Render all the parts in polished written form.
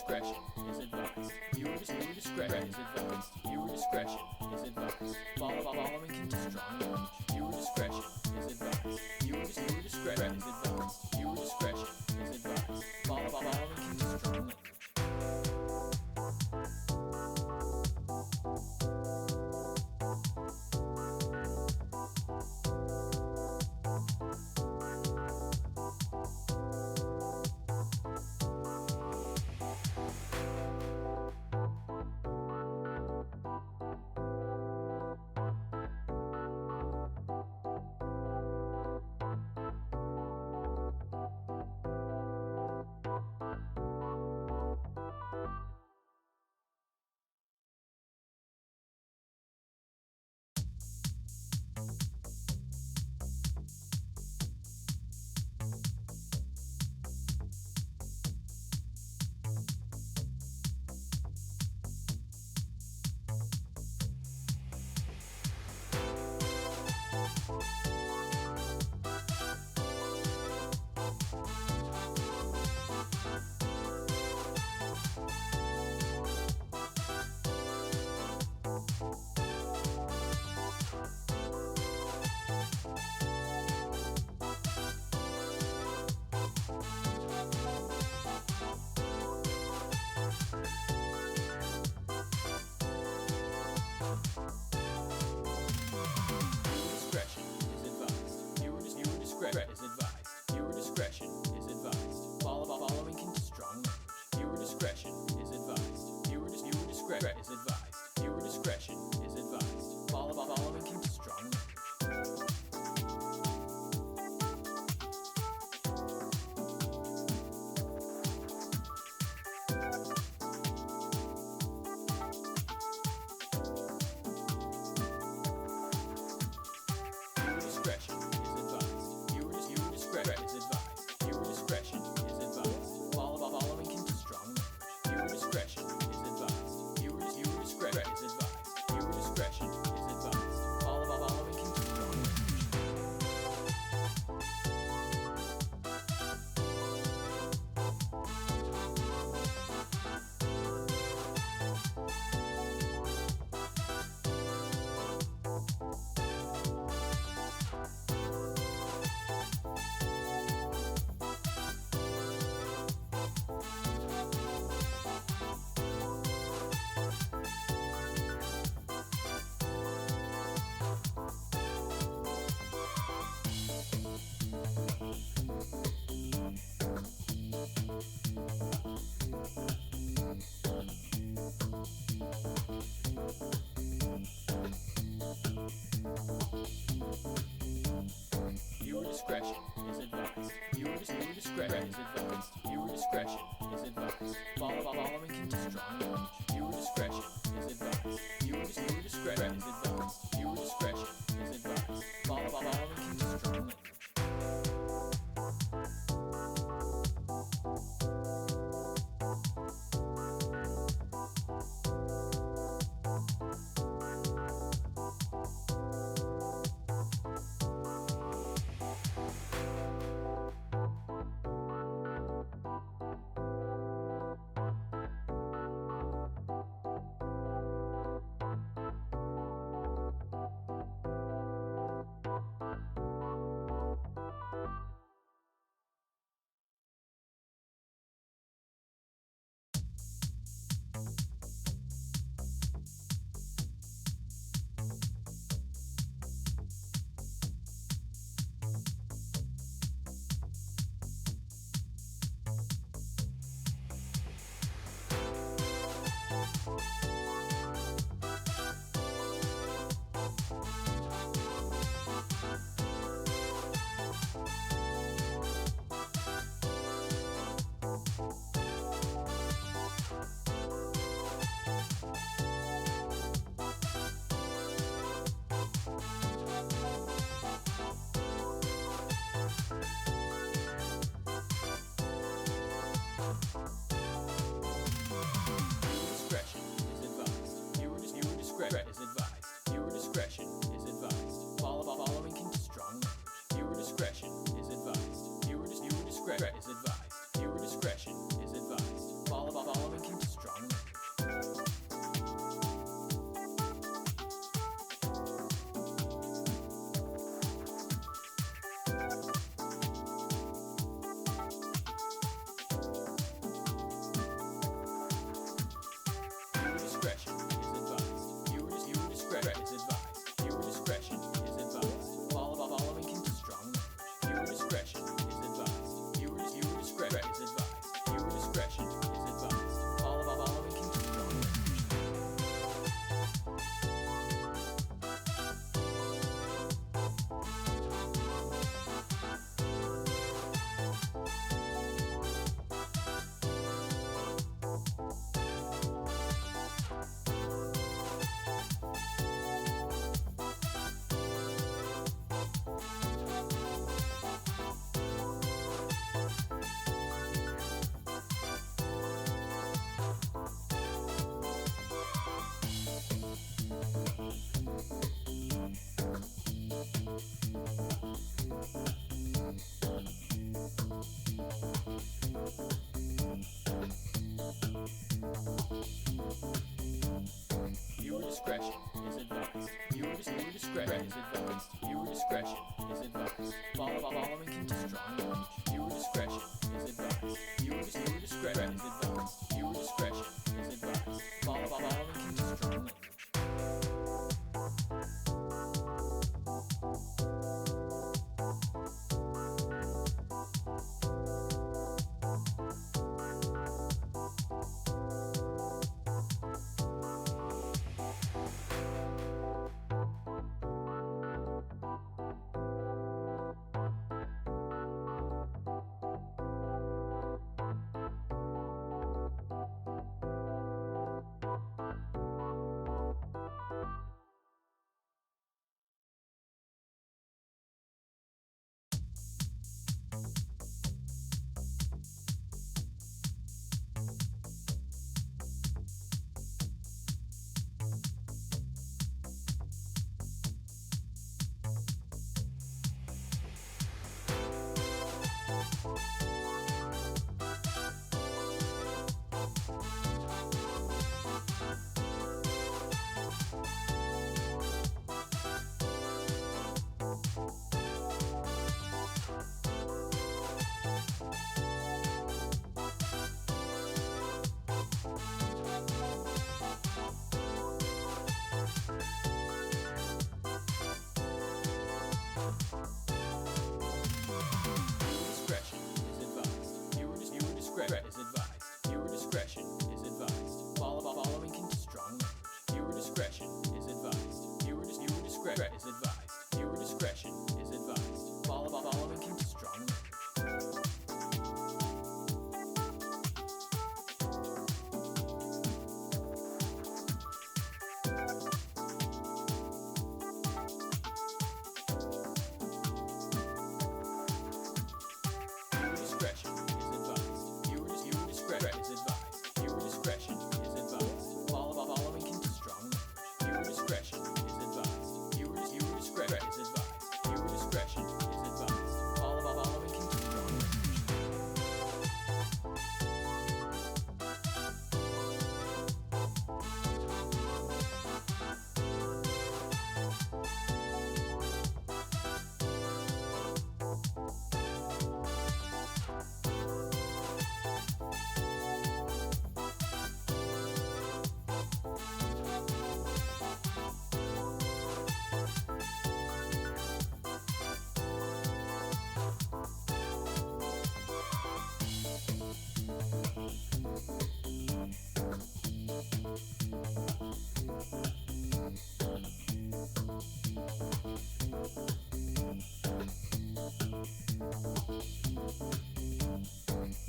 discretion is advised. Viewer discretion is advised. Viewer discretion is advised. Following contains strong language. Viewer discretion is advised. Viewer discretion is advised. Viewer discretion is advised. Following contains strong language. discretion is advised. Viewer discretion is advised. Viewer discretion is advised. Following contains strong language. Viewer discretion is advised. Viewer discretion is advised. Viewer discretion is advised. Following contains strong language. Is advised. Viewer discretion is advised. Following contains strong language. Viewer discretion is advised. Viewer discretion is advised. Viewer discretion is advised. Following contains strong language.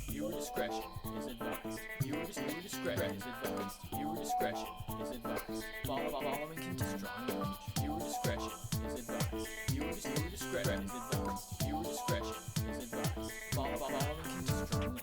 Viewer discretion is advised. Viewer discretion is advised. Viewer discretion is advised. Following contains strong language. Viewer discretion is advised. Viewer discretion is advised. Viewer discretion is advised. Following contains strong language.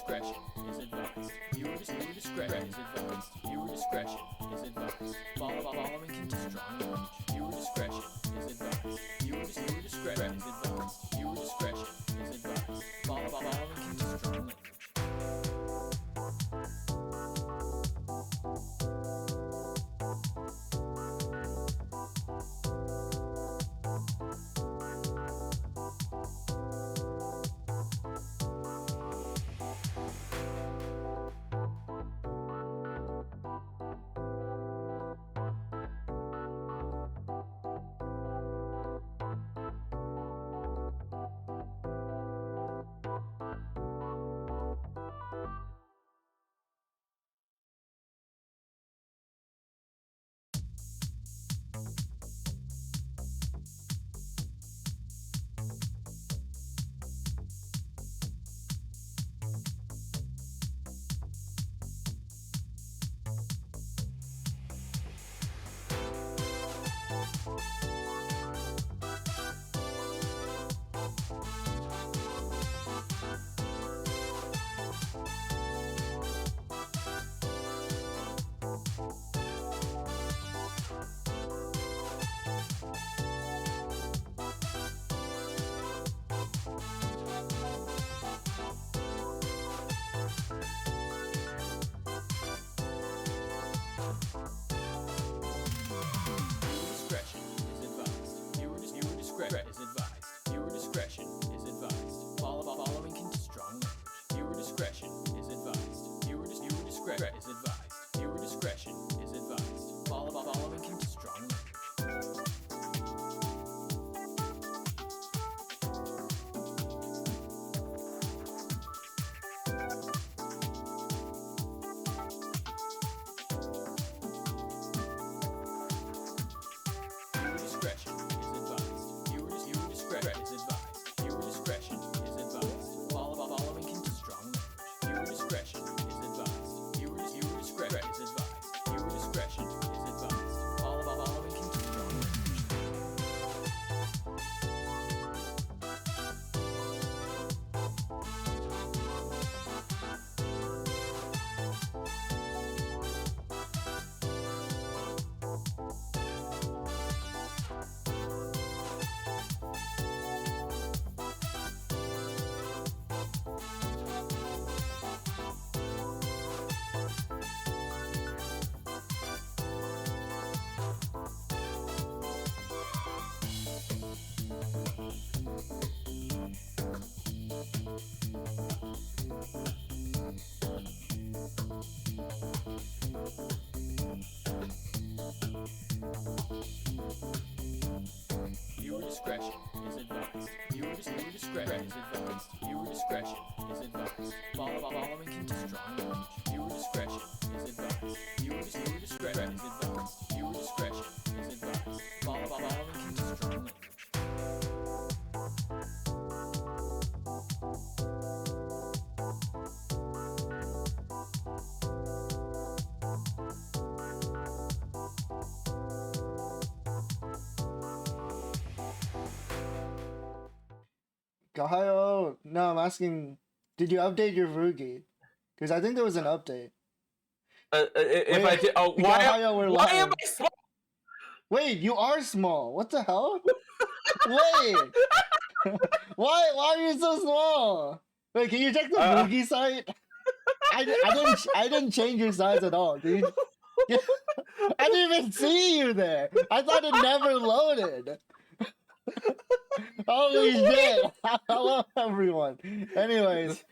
discretion is advised. Viewer discretion is advised. Viewer discretion is advised. Following contains strong language. Viewer discretion is advised. Viewer discretion is advised. Viewer discretion is advised. Following contains strong language. Discretion is advised. Viewer discretion is advised. Viewer discretion is advised. Following contains strong language. Viewer discretion is advised. Viewer discretion is advised. Viewer discretion is advised. Following contains strong language. Gahayo, no, I'm asking, did you update your Fugi? Because I think there was an update. If I did, Gahayo, we're why am live. I small? Wait, you are small. What the hell? Wait, why are you so small? Wait, can you check the Fugi site? I didn't change your size at all. Can you... I didn't even see you there. I thought it never loaded. Holy shit! Hello, everyone. Anyways,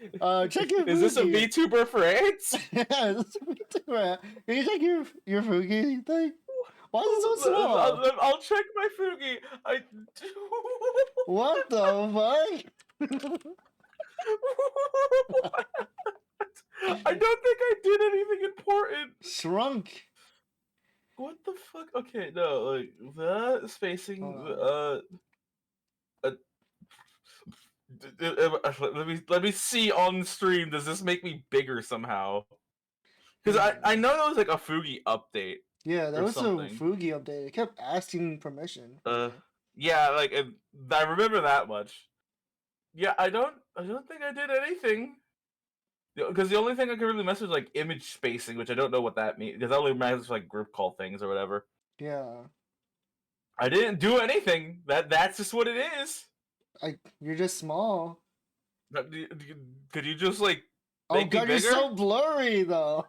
check your Fugi. Is this a VTuber for AIDS? Yeah, this is a VTuber. Can you check your Fugi thing? Why is it so small? I'll check my Fugi. What the fuck? I don't think I did anything important. Shrunk. What the fuck? Okay, no, like the spacing. Let me see on stream. Does this make me bigger somehow? Because I know there was like a Fugi update. Yeah, there was something. a Fugi update. It kept asking permission. Yeah, like I remember that much. Yeah, I don't think I did anything. Because the only thing I can really mess with is like image spacing, which I don't know what that means. Because that only matters for like group call things or whatever. Yeah. I didn't do anything. That's just what it is. You're just small. Could you just like Oh make me god, you're bigger? so blurry though.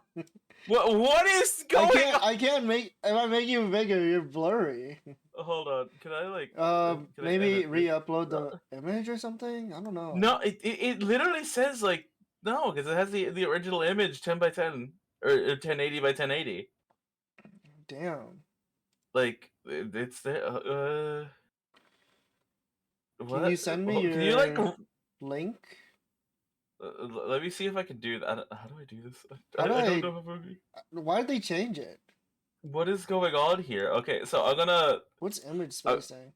What is going on? I can't make. If I make you bigger, you're blurry. Hold on. Can I like? Can I Maybe edit this? re-upload the image or something. I don't know. No, it literally says like no, because it has the original image 10 by 10 or 1080 by 1080. Damn. Like it's there. What? Can you send me Can you like? link? Let me see if I can do that. How do I do this? How do I don't know how to... Why did they change it? What is going on here? Okay, so I'm gonna. What's image spacing?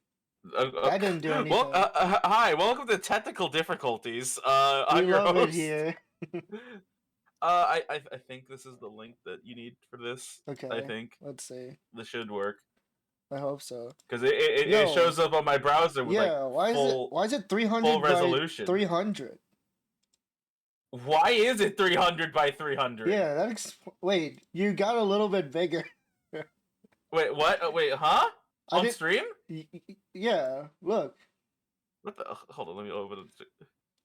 I I didn't do anything. Well, hi, welcome to Technical Difficulties. We I'm your love host. it here. I think this is the link that you need for this. Okay. I think Let's see. this should work I hope so. because it Yo. shows up on my browser with Yeah. like Why is it 300 full by resolution. 300? Why is it 300 by 300? Yeah. Wait. You got a little bit bigger. Wait, what? Wait, huh? On stream? Yeah. Look. What the? Hold on, let me open it.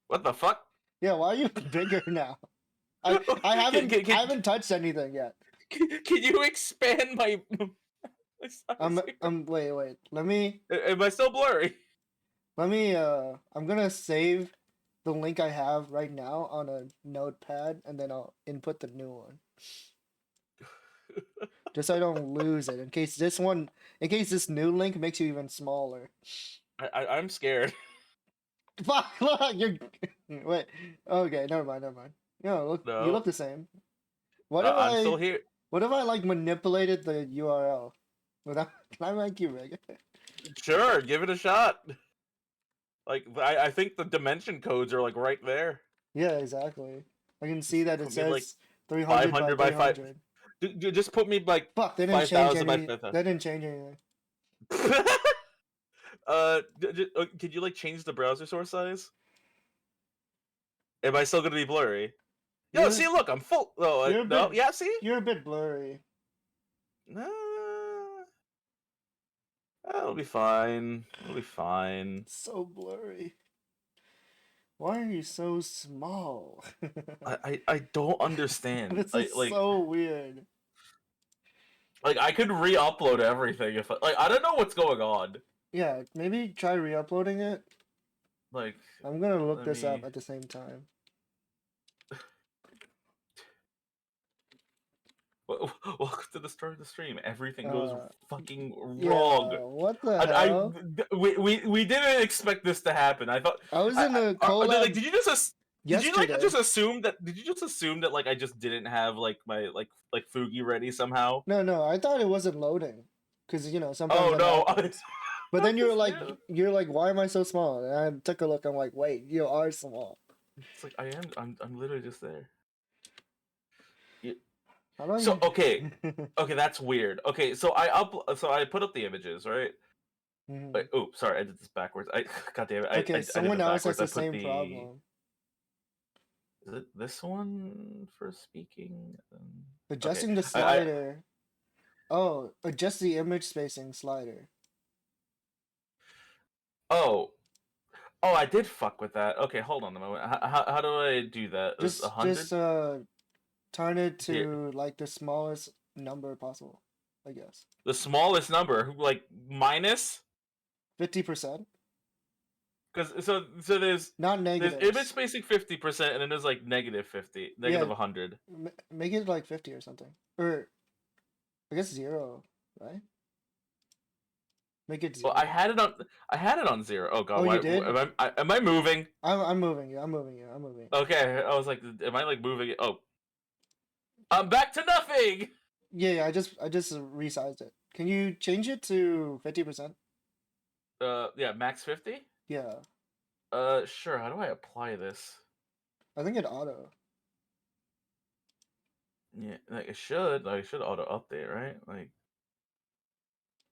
What the fuck? Yeah. Why are you bigger now? I haven't touched anything yet. Can you expand my? Wait. Let me. Am I still blurry? I'm gonna save the link I have right now on a notepad, and then I'll input the new one. Just so I don't lose it, in case this new link makes you even smaller. I'm scared. Fuck! Look, you're. Wait. Okay, never mind. No, No. You look the same. What I'm still here. What if I like manipulated the URL? Can I make you bigger? Sure, give it a shot. Like I think the dimension codes are like right there. Yeah, exactly. I can see that it says like 300 by 300. Just put me like. Fuck! They didn't 5,000 change by anything. 5,000. They didn't change anything. Could you like change the browser source size? Am I still gonna be blurry? Yo, see, look, I'm full. Oh, no, yeah, see, You're a bit blurry. It'll be fine. It'll be fine. It's so blurry. Why are you so small? I don't understand. This is so weird. Like I could re-upload everything if I don't know what's going on. Yeah, maybe try re-uploading it. Like I'm gonna look this up at the same time. Welcome to the start of the stream. Everything goes fucking wrong. Yeah, what the hell? We didn't expect this to happen. I thought I was in a collab. Like, did you just yesterday. assume that like I just didn't have like my like Fugi ready somehow? No, I thought it wasn't loading, because sometimes. Oh no! But then you're like, why am I so small? And I took a look. I'm like, wait, you are small. It's like I'm literally just there. So okay, that's weird. Okay, so I put up the images, right? Mm-hmm. Wait, oh, sorry, I did this backwards. God damn it! Okay, someone else has the same problem. problem. Is it this one for speaking? Adjusting the slider. Adjust the image spacing slider. Oh, I did fuck with that. Okay, hold on a moment. How do I do that? Just turn it to like the smallest number possible, I guess. The smallest number, like minus 50%. Because so there's not negative. There's image spacing 50%, and then there's like negative 50, negative 100. Make it like 50 or something, or I guess 0, right? Make it 0. Well, I had it on 0. Oh god, you did? Am I moving? I'm moving you. Okay, I was like, am I like moving it? Oh, I'm back to nothing. Yeah, I just resized it. Can you change it to 50%? Yeah, max 50. Yeah. Sure. How do I apply this? I think it auto. Yeah, like it should. Like it should auto update, right? Like.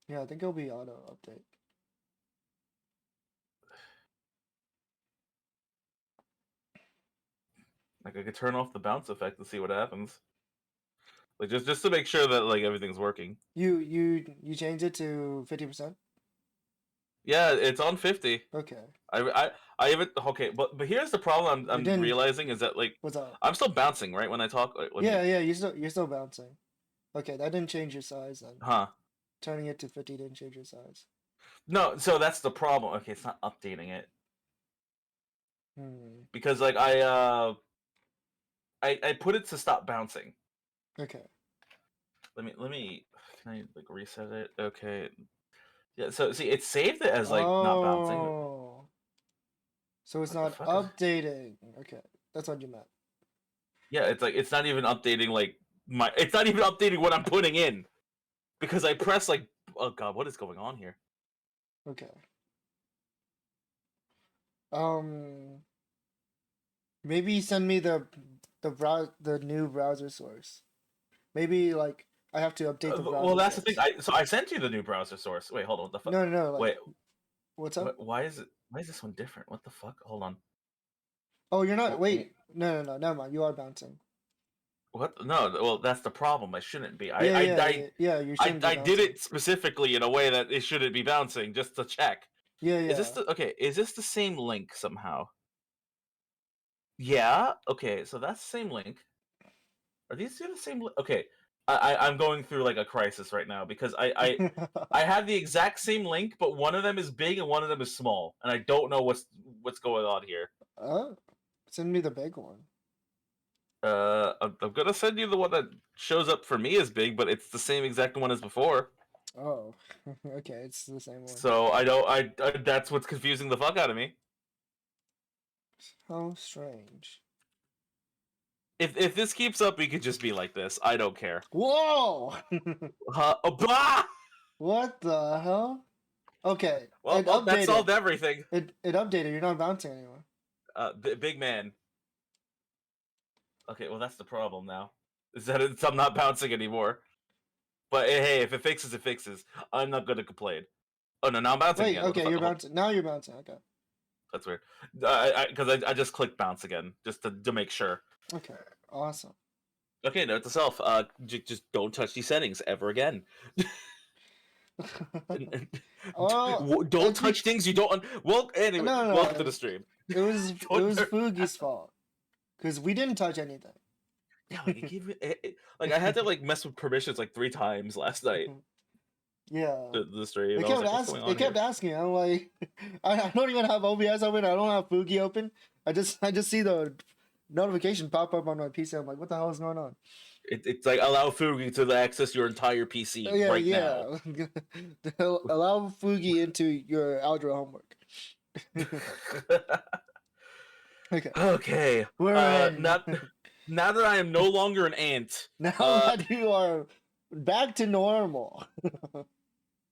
Yeah, I think it'll be auto update. Like I could turn off the bounce effect and see what happens. Like just to make sure that like everything's working. You changed it to 50%? Yeah, it's on 50. Okay. I even okay, but here's the problem I'm didn't- realizing is that like What's up? I'm still bouncing right when I talk. Like, when Yeah, you're still bouncing. Okay, that didn't change your size then. Huh? Turning it to 50 didn't change your size. No, so that's the problem. Okay, it's not updating it Hmm. because like I put it to stop bouncing. Okay. Let me can I like reset it? Okay. Yeah, so see it saved it as like not bouncing. Oh. So it's What not the fuck updating. Okay, that's what you meant. Yeah, it's like it's not even updating like it's not even updating what I'm putting in. Because I press like oh god, what is going on here? Okay. Maybe send me the new browser source. Maybe like I have to update the browser. Well, that's the source. thing. So I sent you the new browser source. Wait, hold on. What the fuck? No. Like, Wait, what's up? why is this one different? What the fuck? Hold on. Oh, you're not. Oh, Wait. No. Never mind. You are bouncing. What? No. Well, that's the problem. I shouldn't be. You I shouldn't be did bouncing. it specifically in a way that it shouldn't be bouncing, just to check. Yeah. Is this okay? Is this the same link somehow? Yeah. Okay. So that's the same link. Are these two the same? Okay. I'm going through like a crisis right now because I have the exact same link, but one of them is big and one of them is small, and I don't know what's going on here. Send me the big one. I'm gonna send you the one that shows up for me as big, but it's the same exact one as before. Oh, okay, it's the same one. So I that's what's confusing the fuck out of me. How strange. If this keeps up, we could just be like this. I don't care. Whoa! Bah! What the hell? Okay. Well, that solved everything. It updated. You're not bouncing anymore. Big man. Okay, well that's the problem now. Is that I'm not bouncing anymore. But hey, if it fixes, it fixes. I'm not gonna complain. Oh no, now I'm bouncing Wait, again. okay, you're bouncing. Now you're bouncing. Okay. That's weird. Because I just clicked bounce again just to make sure. Okay. Awesome. Okay, note to self. Just don't touch these settings ever again. Well, don't touch things you don't. Well, anyway, No, welcome to the stream. It was Fugi's fault because we didn't touch anything. Yeah, like, like I had to like mess with permissions like 3 times last night. Yeah. The stream. It kept asking. I'm like, I don't even have OBS open. I don't have Fugi open. I just see the notification pop up on my PC. I'm like, what the hell is going on? It's like allow Fugi to access your entire PC now. Allow Fugi into your algebra homework. Okay. Okay. Now that I am no longer an ant. Now that you are back to normal.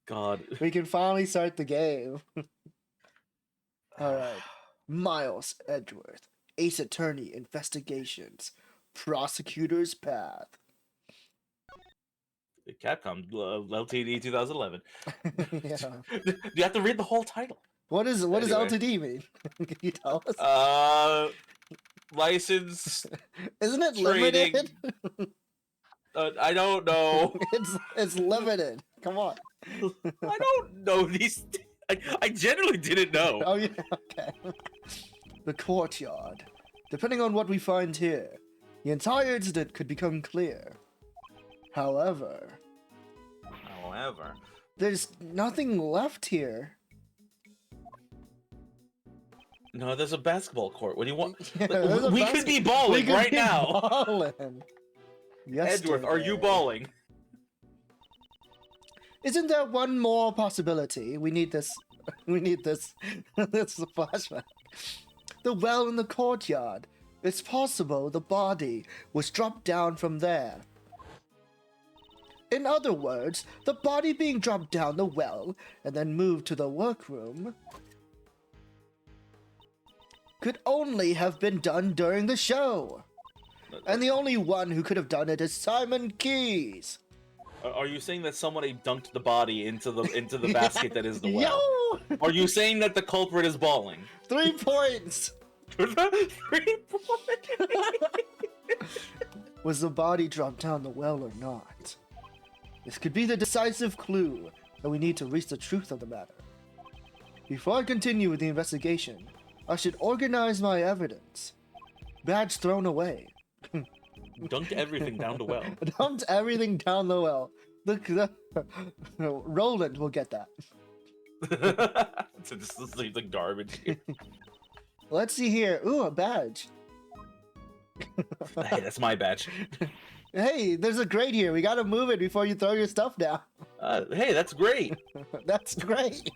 God. We can finally start the game. Alright. Miles Edgeworth. Ace Attorney Investigations. Prosecutor's Path. Capcom LTD 2011. Yeah. You have to read the whole title. What does Anyway. LTD mean? Can you tell us? License. Isn't it trading. limited? I don't know. It's limited. Come on. I don't know these. I genuinely didn't know. Oh yeah. Okay. The courtyard. Depending on what we find here, the entire incident could become clear. However, there's nothing left here. No, there's a basketball court. What do you want? Yeah, we could be balling right now. Balling. Edgeworth, are you balling? Isn't there one more possibility? We need this. This flashback. The well in the courtyard. It's possible the body was dropped down from there. In other words, the body being dropped down the well and then moved to the workroom could only have been done during the show. And the only one who could have done it is Simon Keys. Are you saying that somebody dunked the body into the basket that is the well? Yo! Are you saying that the culprit is balling? 3 points. For the 3 Was the body dropped down the well or not? This could be the decisive clue that we need to reach the truth of the matter. Before I continue with the investigation, I should organize my evidence. Badge thrown away. Dunked everything down the well. Dumped everything down the well. Roland will get that. So this is like garbage. Let's see here. Ooh, a badge. Hey, that's my badge. Hey, there's a grate here. We gotta move it before you throw your stuff down. Hey, that's great. That's great.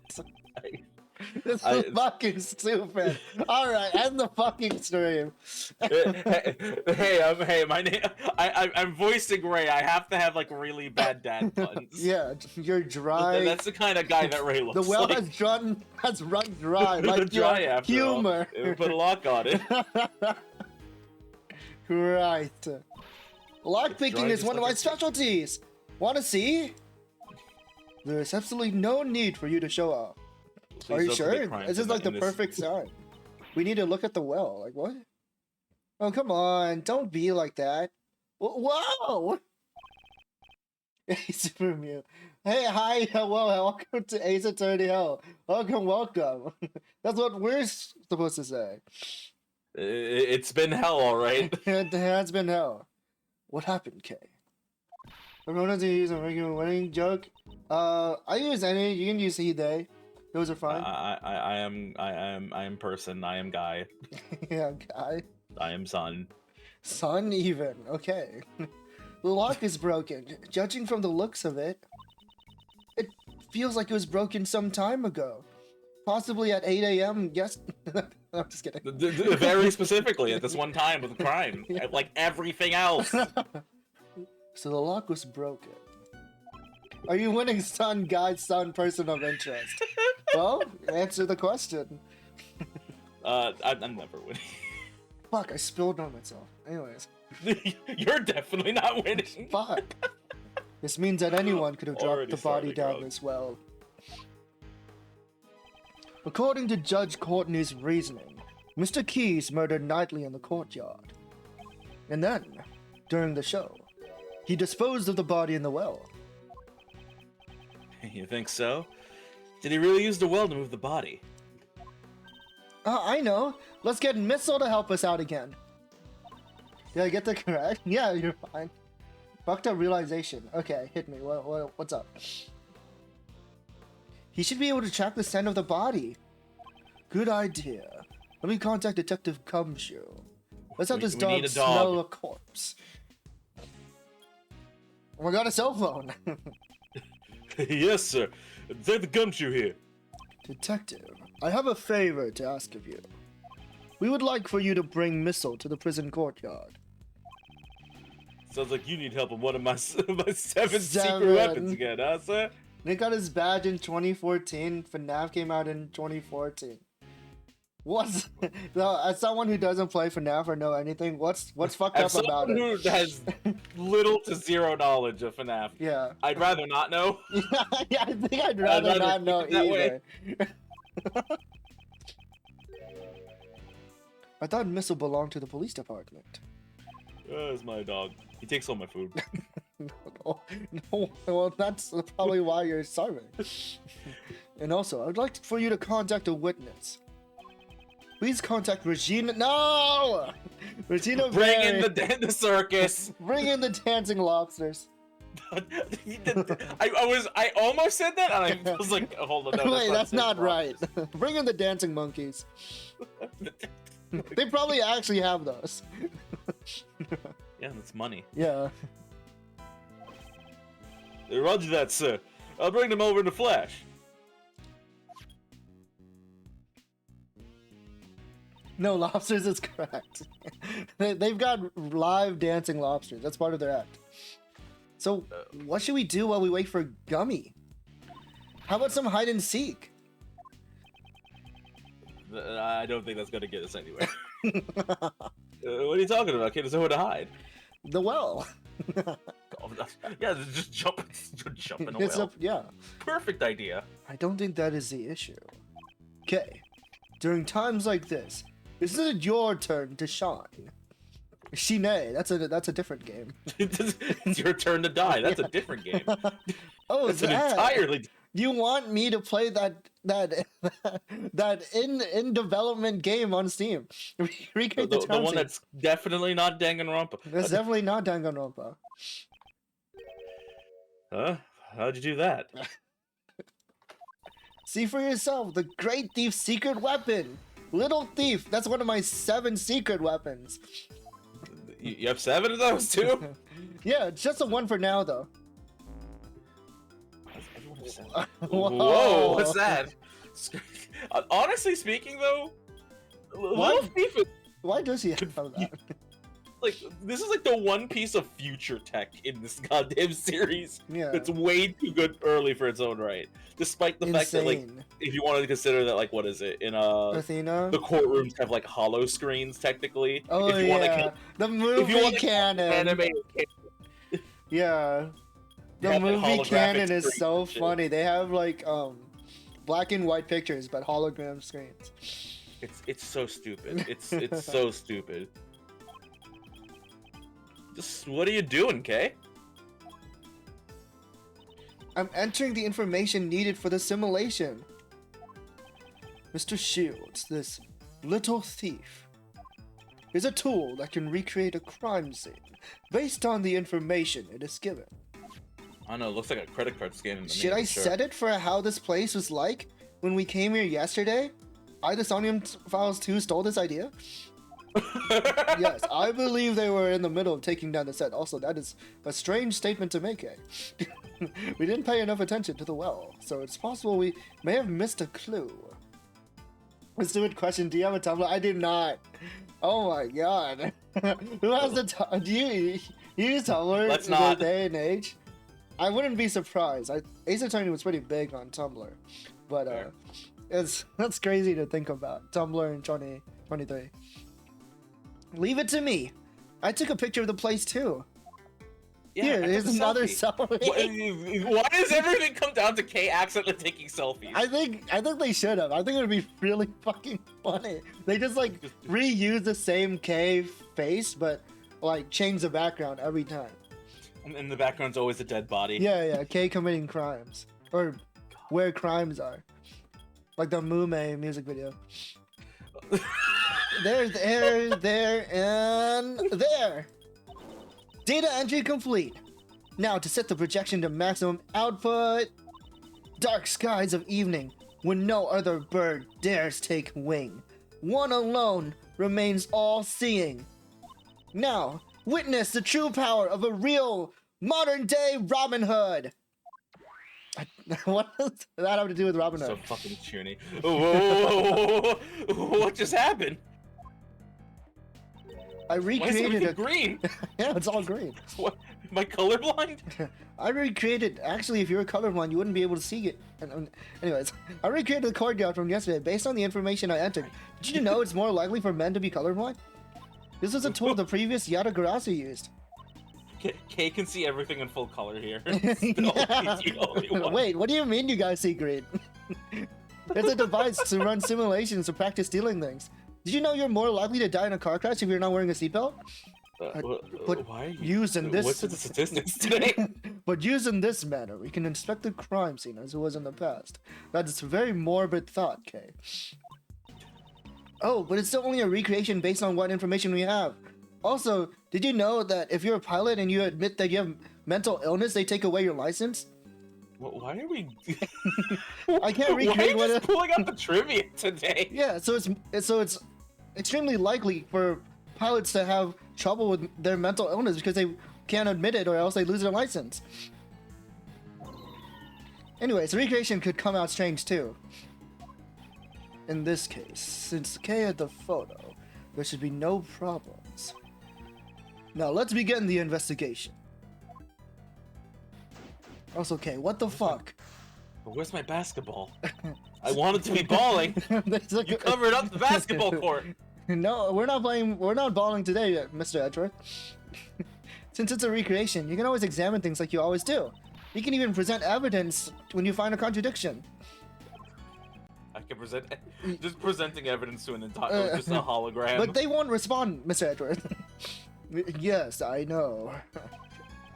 This is fucking stupid. All right, end the fucking stream. Hey, my name. I'm voicing Ray. I have to have like really bad dad puns. Yeah, you're dry. That's the kind of guy that Ray looks The well like. has run dry. Like Dry your after humor. all. Put a lock on it. Right. Lock picking dry is just one of like my a- specialties. Want to see? There is absolutely no need for you to show off. Are you Please don't sure? commit crimes This is in like the this- perfect sign. We need to look at the well. Like, what? Oh, come on. Don't be like that. Whoa! Hey, Super Mew. Hey, hi, hello, welcome to Ace Attorney Hell. Welcome. That's what we're supposed to say. It's been hell, all right. It has been hell. What happened, Kay? I'm going to use a regular wedding joke. I use any. You can use he, they. Those are fine. I am person. I am guy. Yeah, guy. I am son. Son, even. Okay. The lock is broken. Judging from the looks of it, it feels like it was broken some time ago. Possibly at 8 a.m. Yes. I'm just kidding. Very specifically at this one time with the crime. Like everything else. So the lock was broken. Are you winning, son, guy, son, person of interest? Well, answer the question. I'm never winning. Fuck, I spilled on myself. Anyways. You're definitely not winning. Fuck. This means that anyone could have dropped Already the body starting down wrong. as well. According to Judge Courtney's reasoning, Mr. Keys murdered Knightley in the courtyard. And then, during the show, he disposed of the body in the well. You think so? Did he really use the well to move the body? I know. Let's get Missile to help us out again. Did I get that correct? Yeah, you're fine. Fucked up realization. Okay, hit me. What's up? He should be able to track the scent of the body. Good idea. Let me contact Detective Cumshoe. Let's have We this need dog a dog. smell a corpse. Oh my god, a cell phone. Yes, sir. Detective Gumshoe here. Detective, I have a favor to ask of you. We would like for you to bring Missile to the prison courtyard. Sounds like you need help with one of my seven secret Seven. weapons again, huh, sir? Nick got his badge in 2014. FNAF came out in 2014. What's no, as someone who doesn't play FNAF or know anything, what's fucked As up about someone it? who has little to zero knowledge of FNAF, Yeah. I'd rather not know. Yeah, I think I'd rather rather not keep know it that way. either. I thought Missile belonged to the police department. That's my dog. He takes all my food. No, well, that's probably why you're starving. And also, I would like for you to contact a witness. Please contact Regina. No! Regina Bring Berry. in the circus. Bring in the dancing lobsters. I almost said that, and I was like, oh, hold on, no, Wait, that's not wrong. right. Bring in the dancing monkeys. They probably actually have those. Yeah, that's money. Yeah. Roger that, sir. I'll bring them over in a flash. No, lobsters is correct. They've got live dancing lobsters. That's part of their act. So, what should we do while we wait for Gummy? How about some hide and seek? I don't think that's gonna get us anywhere. What are you talking about, kid? There's nowhere to hide. The well. Oh, yeah, just jump in a It's well. yeah. Perfect idea. I don't think that is the issue. Okay. During times like this, Is it your turn to shine? Shine, that's a different game. It's your turn to die. That's a different game. Oh, That's an that. entirely. You want me to play that in development game on Steam? Recreate The the one scene. that's definitely not Danganronpa. That's definitely not Danganronpa. Huh? How'd you do that? See for yourself, the Great Thief's secret weapon. Little Thief, that's one of my 7 secret weapons. You have 7 of those too? Yeah, it's just a one for now though. Whoa, what's that? Honestly speaking, though, Little Thief is Why does he have that? like this is like the one piece of future tech in this goddamn series. Yeah. It's way too good early for its own right. Despite the fact that, like, Insane. if you wanted to consider that, like, what is it in Athena? the courtrooms have like hollow screens technically. Oh if you yeah, the movie canon. Animated Yeah, the have, like, movie holographic canon is screens so and shit. funny. They have like black and white pictures, but hologram screens. It's so stupid. It's so stupid. Just what are you doing, Kay? I'm entering the information needed for the simulation. Mr. Shields, this little thief is a tool that can recreate a crime scene based on the information it is given. I don't know. It looks like a credit card scan. To me, Should I sure. set it for how this place was like when we came here yesterday? The Sonium Files 2 stole this idea? Yes, I believe they were in the middle of taking down the set. Also, that is a strange statement to make, eh? We didn't pay enough attention to the well, so it's possible we may have missed a clue. A stupid question, do you have a Tumblr? I do not. Oh my god. Who has the do you use Tumblr Let's in not. this day and age? I wouldn't be surprised. Ace Attorney was pretty big on Tumblr, but Fair. that's crazy to think about. Tumblr in 2023. Leave it to me. I took a picture of the place too. Yeah, Here, I took here's a another selfie. selfie. Why does everything come down to Kay accidentally taking selfies? I think they should have. I think it would be really fucking funny. They just like reuse the same K face, but like change the background every time. And in the background's always a dead body. Yeah, K committing crimes or where crimes are, like the Mume music video. there, and there. Data entry complete. Now to set the projection to maximum output. Dark skies of evening, when no other bird dares take wing. One alone remains all-seeing. Now, witness the true power of a real modern-day Robin Hood. What does that have to do with Robin Hood? So fucking chuny. Whoa, what just happened? I Why is recreated everything a green? yeah, it's all green. What? Am I colorblind? I recreated. Actually, if you were colorblind, you wouldn't be able to see it. Anyways, I recreated the courtyard from yesterday based on the information I entered. Did you know it's more likely for men to be colorblind? This was a tool the previous Yatagarasu used. Kay can see everything in full color here. Still, he's the only one. Wait, what do you mean you guys see green? It's a device to run simulations to practice stealing things. Did you know you're more likely to die in a car crash if you're not wearing a seatbelt? But why are you used in this- What's with the statistics today? But used in this manner, we can inspect the crime scene as it was in the past. That is a very morbid thought, Kay. Oh, but it's still only a recreation based on what information we have. Also, did you know that if you're a pilot and you admit that you have mental illness, they take away your license? Why are we? I can't Why are recreate you what just pulling up the trivia today? Yeah, so it's extremely likely for pilots to have trouble with their mental illness because they can't admit it or else they lose their license. Anyways, recreation could come out strange too. In this case, since K had the photo, there should be no problems. Now let's begin the investigation. Also, K, what the fuck? Where's my basketball? I wanted to be balling. There's like You covered up the basketball court. No, we're not playing. We're not balling today, Mr. Edgeworth. Since it's a recreation, you can always examine things like you always do. You can even present evidence when you find a contradiction. I can present just presenting evidence to an entire just a hologram. But they won't respond, Mr. Edward. Yes, I know.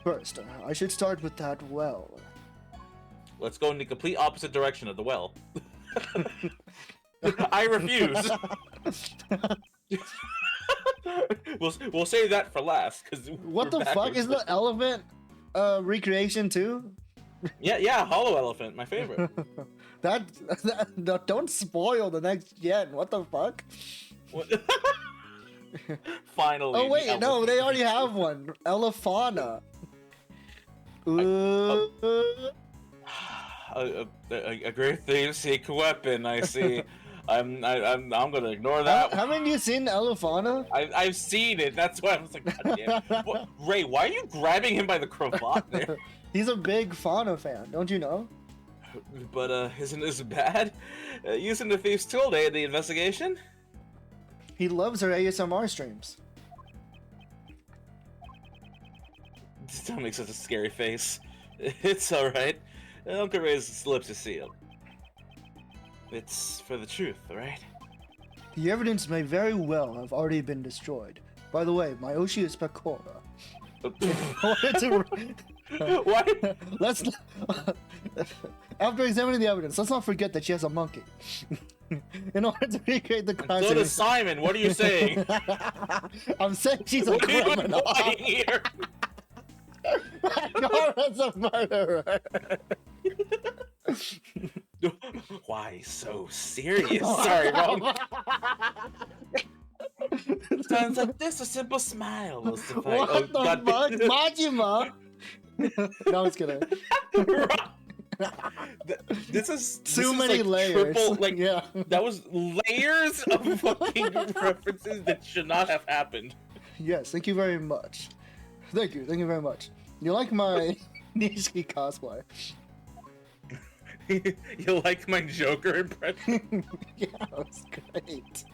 First, I should start with that well. Let's go in the complete opposite direction of the well. I refuse. We'll save that for last because What the fuck is the elephant recreation too? Yeah, hollow elephant, my favorite. that no, don't spoil the next gen. What the fuck? What? Finally. Oh wait, no, they already have one. Elephana. A great theme seek weapon. I see. I'm gonna ignore that. Haven't you seen Elephana? I've seen it. That's why I was like, God damn. Ray, why are you grabbing him by the cravat there? He's a big fauna fan, don't you know? But isn't this bad? Using the thief's tool to aid the investigation? He loves her ASMR streams. Don't make such a scary face. It's alright. Uncle Ray's lips are sealed. It's for the truth, right? The evidence may very well have already been destroyed. By the way, Myoshi is Pecora. What? Let's after examining the evidence, let's not forget that she has a monkey. In order to recreate the crime So does Simon. What are you saying? I'm saying she's a What are you criminal. implying here? Nora's a murderer. Why so serious? Sorry, wrong. Sounds like this. A simple smile will suffice. What the fuck? Majima? No, I was kidding. This Too is many like layers. Triple, like, yeah. That was layers of fucking references that should not have happened. Yes, thank you very much. Thank you very much. You like my Nishiki cosplay? You like my Joker impression? Yeah, it's great.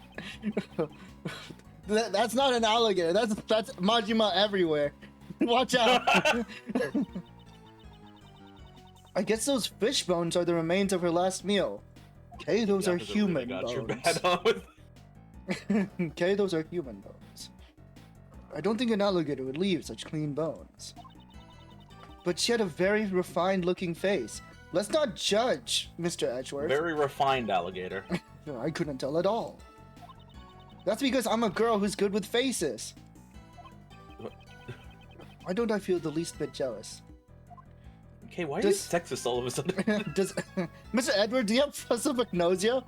That's not an alligator. That's Majima everywhere. Watch out. I guess those fish bones are the remains of her last meal. Okay, those are human bones. Okay, those are human bones. I don't think an alligator would leave such clean bones. But she had a very refined looking face. Let's not judge, Mr. Edgeworth. Very refined alligator. No, I couldn't tell at all. That's because I'm a girl who's good with faces. Why don't I feel the least bit jealous? Okay, why are you sexist all of a sudden? Mr. Edward, do you have prosopagnosia?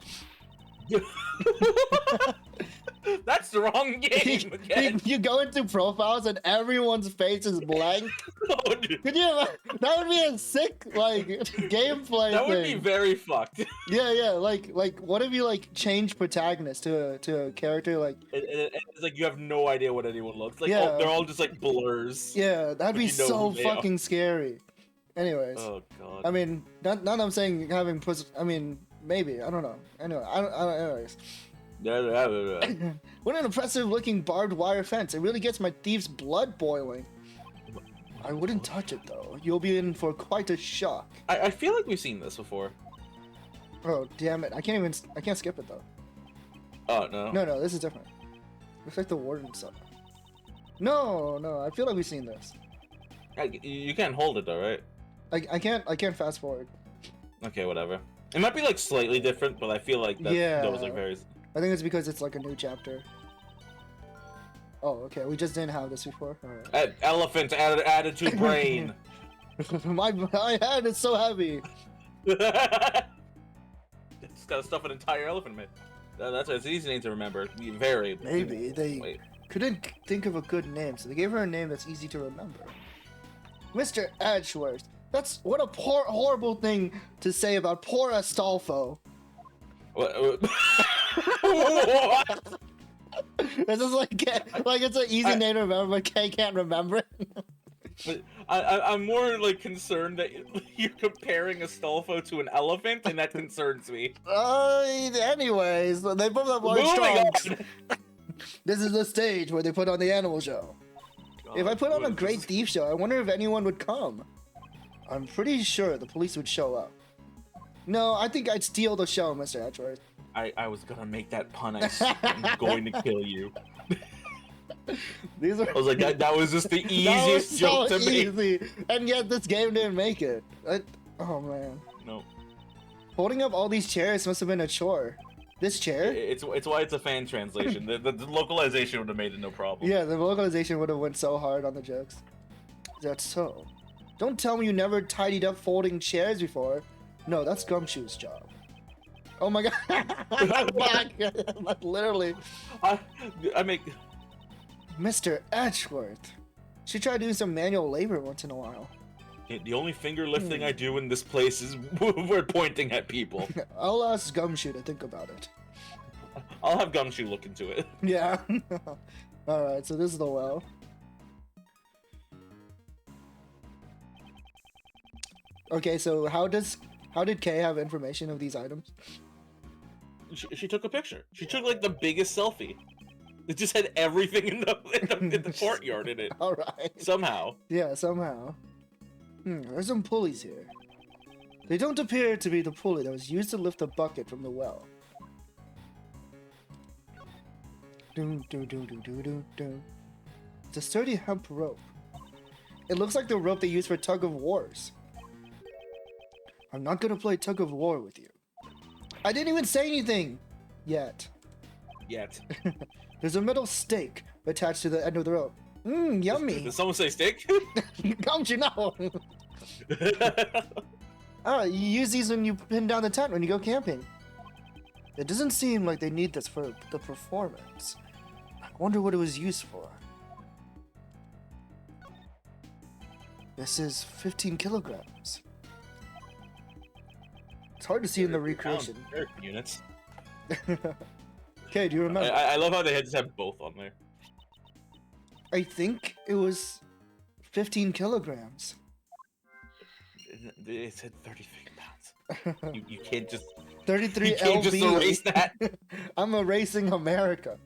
That's the wrong game again. You go into profiles and everyone's face is blank. Oh, dude. Could you? That would be a sick gameplay. That would be very fucked. Yeah. Like what if you change protagonist to a character like? It's like you have no idea what anyone looks like. Yeah. They're all just like blurs. Yeah, that'd be so fucking scary. Anyways. Oh god. I mean, not I'm saying having I mean, maybe I don't know. Anyway, I don't anyways. What an impressive looking barbed wire fence. It really gets my thief's blood boiling. I wouldn't touch it though. You'll be in for quite a shock. I feel like we've seen this before. Oh, damn it. I can't skip it though. Oh, no. No, this is different. Looks like the warden stuff. No, I feel like we've seen this. You can't hold it though, right? I can't fast forward. Okay, whatever. It might be slightly different, but I feel like those are very... I think it's because it's a new chapter. Oh, okay. We just didn't have this before. All right. Elephant added to brain. my head is so heavy. It's got to stuff an entire elephant, man. It's an easy name to remember. Very. Maybe they couldn't think of a good name, so they gave her a name that's easy to remember. Mr. Edgeworth. That's what a horrible thing to say about poor Astolfo. What? This is like it's an easy name to remember, but Kay can't remember it. I'm more concerned that you're comparing Astolfo to an elephant, and that concerns me. Anyways, they both have large trunks. This is the stage where they put on the animal show. God, if I put on a great thief show, I wonder if anyone would come. I'm pretty sure the police would show up. No, I think I'd steal the show, Mr. Edgeworth. I was gonna make that pun. I'm going to kill you. These are. I was like, that was just the That was easiest joke so to make. easy, and yet this game didn't make it. Oh man. No. Holding up all these chairs must have been a chore. This chair? It's why it's a fan translation. The localization would have made it no problem. Yeah, the localization would have went so hard on the jokes. That's so. Don't tell me you never tidied up folding chairs before. No, that's Gumshoe's job. Oh my god. I'm back. Like, literally. I make... Mr. Edgeworth. Should try doing some manual labor once in a while. The only finger lifting I do in this place is we're pointing at people. I'll ask Gumshoe to think about it. I'll have Gumshoe look into it. Yeah. Alright, so this is the well. Okay, so how did Kay have information of these items? She took a picture. She took like the biggest selfie. It just had everything in the courtyard in it. Alright. Somehow. Yeah, somehow. There's some pulleys here. They don't appear to be the pulley that was used to lift the bucket from the well. It's a sturdy hemp rope. It looks like the rope they use for tug of wars. I'm not gonna play tug of war with you. I didn't even say anything! Yet. There's a metal stake attached to the end of the rope. Yummy! Did someone say steak? Don't you know? Oh, you use these when you pin down the tent when you go camping. It doesn't seem like they need this for the performance. I wonder what it was used for. This is 15 kilograms. It's hard to see in the recreation. Units. Okay, do you remember? I love how they had just have both on there. I think it was 15 kilograms. It said 33 pounds. You can't just 33 you can't just erase that. I'm erasing America.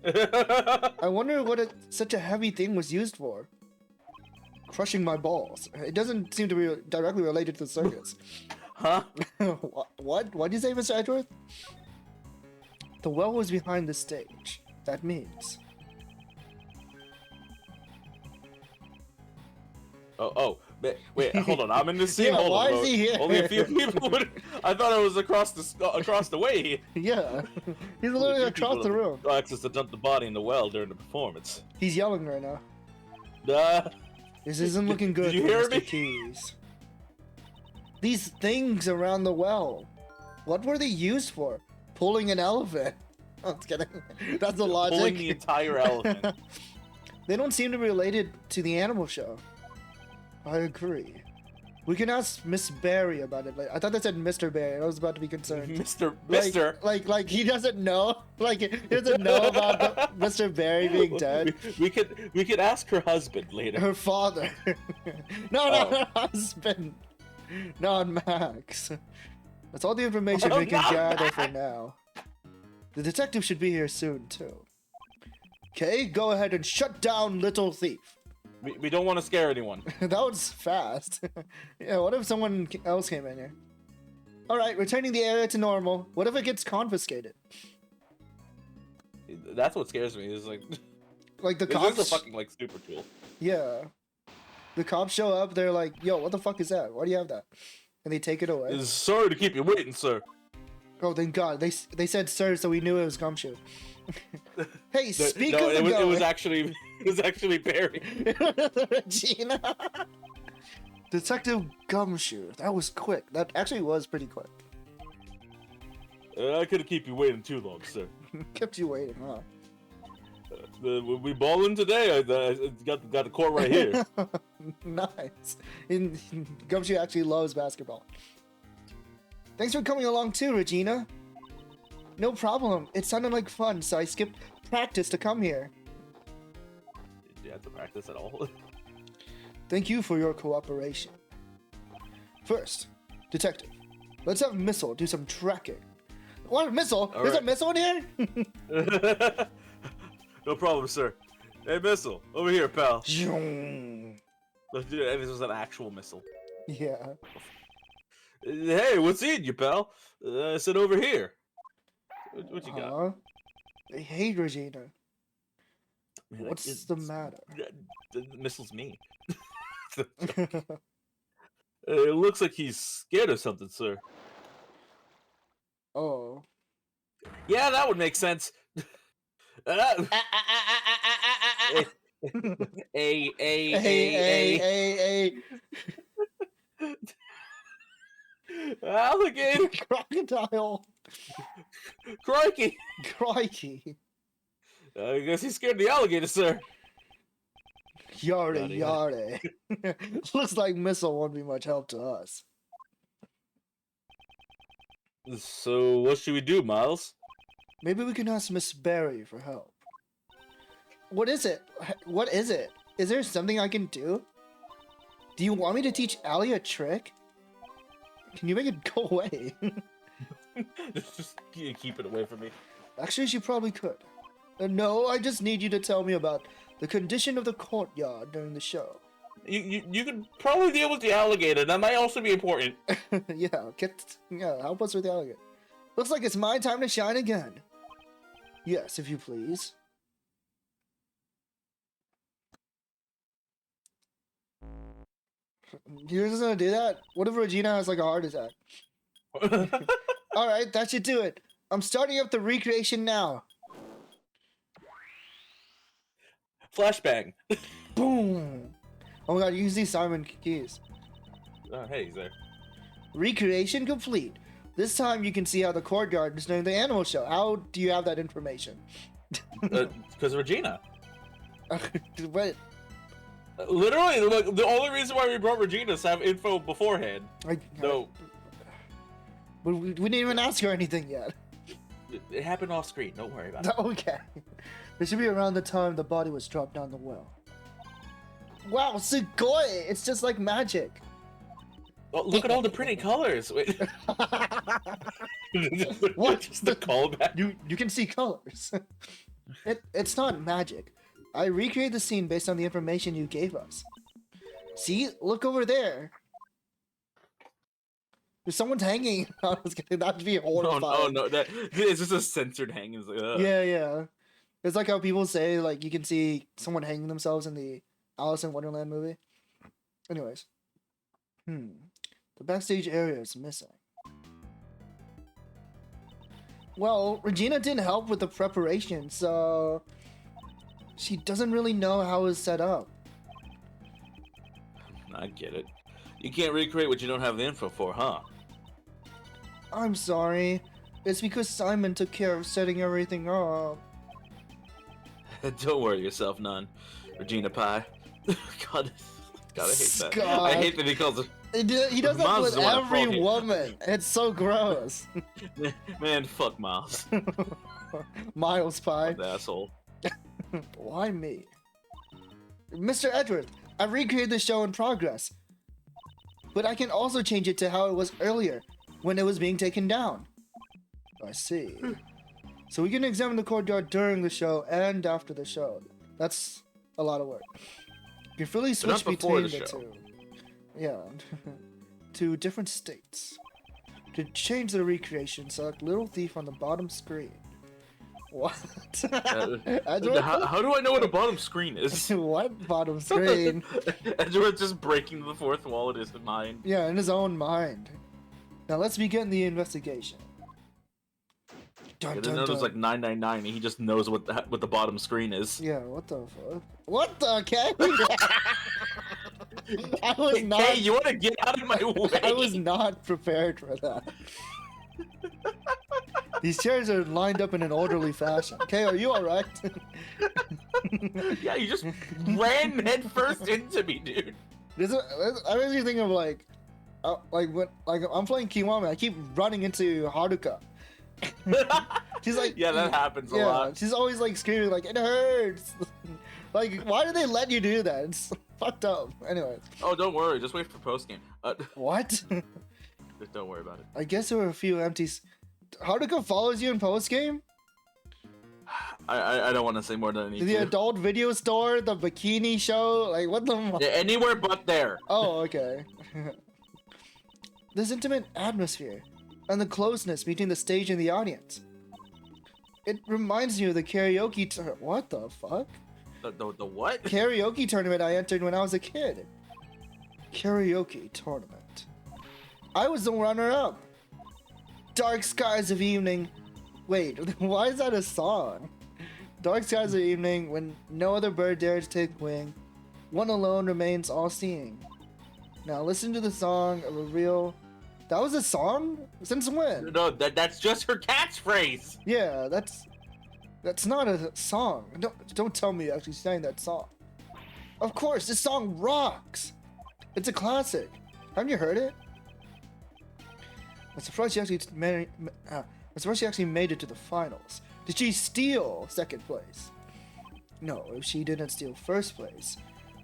I wonder what such a heavy thing was used for. Crushing my balls. It doesn't seem to be directly related to the circus. Huh? What? What did you say, Mr. Edgeworth? The well was behind the stage. That means... Wait, hold on. I'm in this scene. Yeah, hold why on. is he here? Only a few people would... I thought it was across the way. Yeah. He's literally across the room. Access to dump the body in the well during the performance. He's yelling right now. This isn't looking good Did you for hear Mr. me? Keys. These things around the well. What were they used for? Pulling an elephant. I'm just kidding. That's the logic. Pulling the entire elephant. They don't seem to be related to the animal show. I agree. We can ask Miss Barry about it. Like, I thought they said Mr. Barry. I was about to be concerned. Mister. Like he doesn't know. Like he doesn't know about Mr. Barry being dead. We could ask her husband later. Her father. No, her husband. Not Max. That's all the information we can gather for now. The detective should be here soon too. Okay, go ahead and shut down Little Thief. We don't want to scare anyone. That was fast. Yeah, what if someone else came in here? Alright, returning the area to normal. What if it gets confiscated? That's what scares me. Is Like the this cops. is a fucking like super tool. Yeah. The cops show up, they're like, yo, what the fuck is that? Why do you have that? And they take it away. Sorry to keep you waiting, sir. Oh, thank God. They said sir, so we knew it was Gumshoe. Hey, speak of the it was actually Barry. Regina. Detective Gumshoe. That was quick. That actually was pretty quick. I couldn't keep you waiting too long, sir. Kept you waiting, huh? We balling today. I got the court right here. Nice. Gumshoe actually loves basketball. Thanks for coming along too, Regina. No problem. It sounded like fun, so I skipped practice to come here. Did you have to practice at all? Thank you for your cooperation. First, detective, let's have Missile do some tracking. What, Missile? All There's right. a Missile in here? No problem, sir. Hey, Missile, over here, pal. Zoom. This was an actual missile. Yeah. Hey, what's in you, pal? I said over here. What you got? Huh? Hey, Regina. Man, What's the matter? The missile's me. It looks like he's scared of something, sir. Oh. Yeah, that would make sense. Hey. Alligator. Crocodile. Crikey. Crikey. I guess he's scared of the alligator, sir. Yada yada. Looks like Missile won't be much help to us. So what should we do, Miles? Maybe we can ask Miss Berry for help. What is it? What is it? Is there something I can do? Do you want me to teach Allie a trick? Can you make it go away? Just keep it away from me. Actually, she probably could. No, I just need you to tell me about the condition of the courtyard during the show. You could probably deal with the alligator. That might also be important. Yeah, help us with the alligator. Looks like it's my time to shine again. Yes, if you please. You're just gonna do that? What if Regina has like a heart attack? Alright, that should do it. I'm starting up the recreation now. Flashbang. Boom! Oh my god, you can see Simon keys. Oh, hey, he's there. Recreation complete. This time you can see how the courtyard is during the animal show. How do you have that information? Because Regina. What? Literally, like, the only reason why we brought Regina is to have info beforehand. No. But we didn't even ask her anything yet. It happened off screen. Don't worry about it. Okay. It should be around the time the body was dropped down the well. Wow, Sugoi! It's just like magic. Oh, look at all the pretty colors. Wait. What? Just the callback. You can see colors. It's not magic. I recreate the scene based on the information you gave us. See? Look over there. There's someone's hanging. I was kidding. That'd be horrifying. Oh no, it's just a censored hang. It's like, ugh. Yeah. It's like how people say, like, you can see someone hanging themselves in the Alice in Wonderland movie. Anyways. The backstage area is missing. Well, Regina didn't help with the preparation, so she doesn't really know how it's set up. I get it. You can't recreate what you don't have the info for, huh? I'm sorry. It's because Simon took care of setting everything up. Don't worry yourself, none. Regina Pie. God, I hate that. God. I hate that he calls it. He does that Miles with is the one at fault every here. woman. It's so gross. Man, fuck Miles. Miles Pie. The asshole. Why me? Mr. Edward, I recreated the show in progress. But I can also change it to how it was earlier, when it was being taken down. I see. So we can examine the courtyard during the show and after the show. That's a lot of work. You can freely switch not before between the the show. two. Yeah. To different states. To change the recreation, select Little Thief on the bottom screen. What? Edward? How do I know what a bottom screen is? What bottom screen? Edward's just breaking the fourth wall in his mind. Yeah, in his own mind. Now let's begin the investigation. Dun, Yeah, dun, the note dun. was like 999, and he just knows what the bottom screen is. Yeah, what the fuck? What the okay? I was not. Hey, you want to get out of my way? I was not prepared for that. These chairs are lined up in an orderly fashion. Okay, are you alright? Yeah, you just ran headfirst into me, dude. I makes me think of like when I'm playing Kiwami, I keep running into Haruka. She's like, Yeah, that happens a lot. She's always like screaming like it hurts. Like, why do they let you do that? It's fucked up. Anyways. Oh, don't worry. Just wait for post game. What? Don't worry about it. I guess there were a few empties. Haruka follows you in post game? I don't want to say more than I need The to. adult video store, the bikini show, like what the? Yeah, anywhere but there. Oh, okay. this intimate atmosphere and the closeness between the stage and the audience. It reminds me of the karaoke what the fuck? The what? Karaoke tournament I entered when I was a kid. Karaoke tournament. I was the runner-up. Dark skies of evening. Wait, why is that a song? Dark skies of evening, when no other bird dares take wing, one alone remains all-seeing. Now listen to the song of a real... That was a song? Since when? No, that's just her catchphrase. Yeah, that's not a song. Don't tell me you actually sang that song. Of course, this song rocks. It's a classic. Haven't you heard it? I'm surprised she actually made it to the finals. Did she steal second place? No, if she didn't steal first place,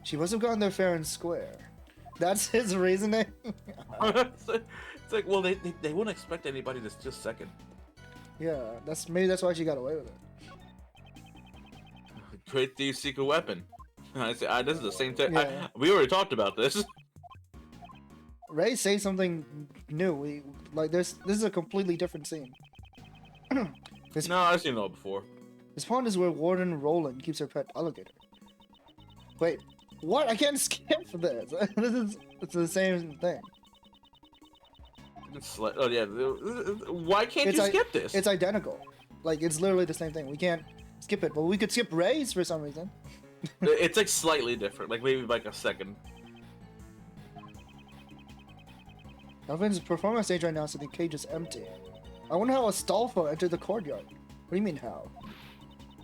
she must have gotten there fair and square. That's his reasoning. It's like, well, they wouldn't expect anybody to steal second. Yeah, maybe that's why she got away with it. Great thief, seek a weapon. This is the same thing. Yeah. We already talked about this. Ray, say something new. This is a completely different scene. No, I've seen it before. This pond is where Warden Roland keeps her pet alligator. Wait, what? I can't skip this. It's the same thing. Oh yeah. Why can't you skip this? It's identical. Like, it's literally the same thing. We can't skip it, but we could skip Ray's for some reason. It's like slightly different, like maybe like a second. Elephant's performing on stage right now, so the cage is empty. I wonder how Astolfo entered the courtyard. What do you mean how?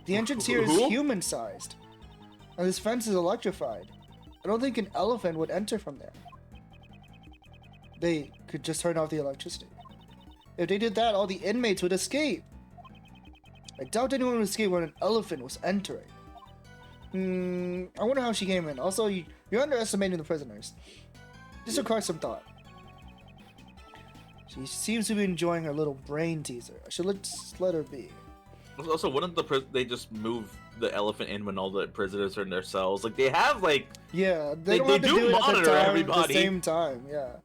The entrance here is human-sized, and this fence is electrified. I don't think an elephant would enter from there. They could just turn off the electricity. If they did that, all the inmates would escape. I doubt anyone would escape when an elephant was entering. I wonder how she came in. Also, you're underestimating the prisoners. This requires some thought. She seems to be enjoying her little brain teaser. I should let her be. Also, wouldn't they just move the elephant in when all the prisoners are in their cells? Like, they have, like... Yeah, they don't have to do do it monitor at everybody. the same time, yeah.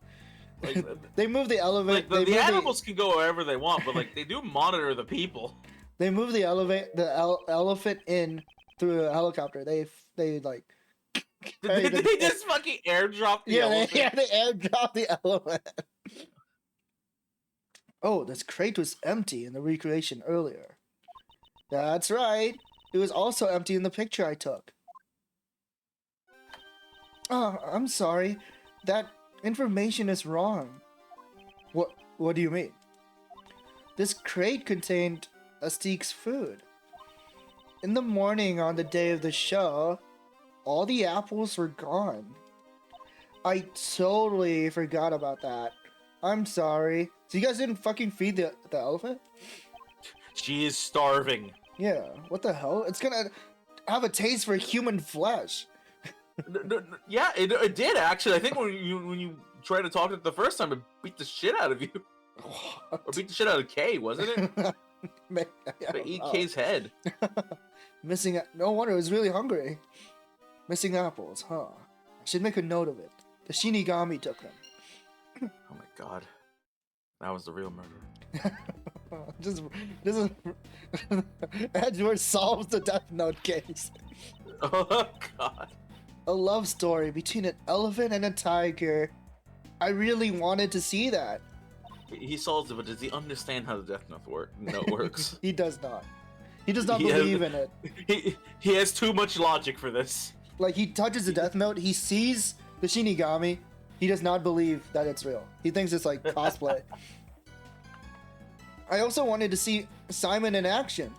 Like, they move the elephant... Like, the animals can go wherever they want, but, like, they do monitor the people. They move the elephant in through a helicopter. They like... Did they just fucking airdrop the elephant? They airdrop the elephant. Oh, this crate was empty in the recreation earlier. That's right. It was also empty in the picture I took. Oh, I'm sorry. That information is wrong. What do you mean? This crate contained Astique's food. In the morning on the day of the show, all the apples were gone. I totally forgot about that. I'm sorry. So you guys didn't fucking feed the elephant? She is starving. Yeah, what the hell? It's gonna have a taste for human flesh. Yeah, it did actually. I think when you tried to talk to it the first time, it beat the shit out of you. What? Or beat the shit out of Kay, wasn't it? To eat Kay's head. No wonder it was really hungry. Missing apples, huh? I should make a note of it. The Shinigami took them. Oh my god. That was the real murder. This is Edward solves the Death Note case. Oh god. A love story between an elephant and a tiger. I really wanted to see that. He solves it, but does he understand how the Death Note works? He does not. He does not believe in it. He has too much logic for this. Like, he touches the Death Note, he sees the Shinigami, he does not believe that it's real. He thinks it's like cosplay. I also wanted to see Simon in action.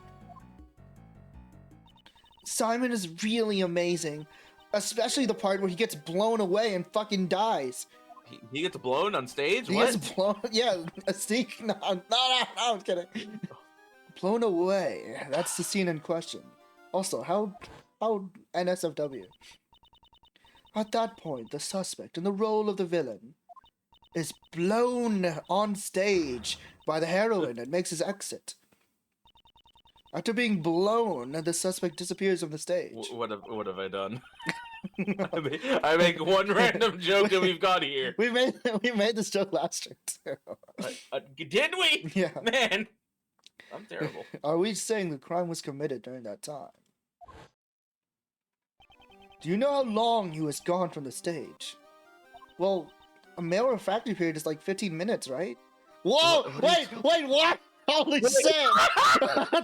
Simon is really amazing. Especially the part where he gets blown away and fucking dies. He gets blown on stage? He what? gets blown, yeah, Astique, no, I'm kidding. Blown away, that's the scene in question. Also, how NSFW? At that point, the suspect in the role of the villain is blown on stage by the heroine and makes his exit. After being blown, the suspect disappears from the stage. What have I done? I make one random joke and we've got here. We made this joke last year too. Did we? Yeah. Man, I'm terrible. Are we saying the crime was committed during that time? Do you know how long he was gone from the stage? Well, a mail refractory period is like 15 minutes, right? Whoa! Wait, what? Holy shit!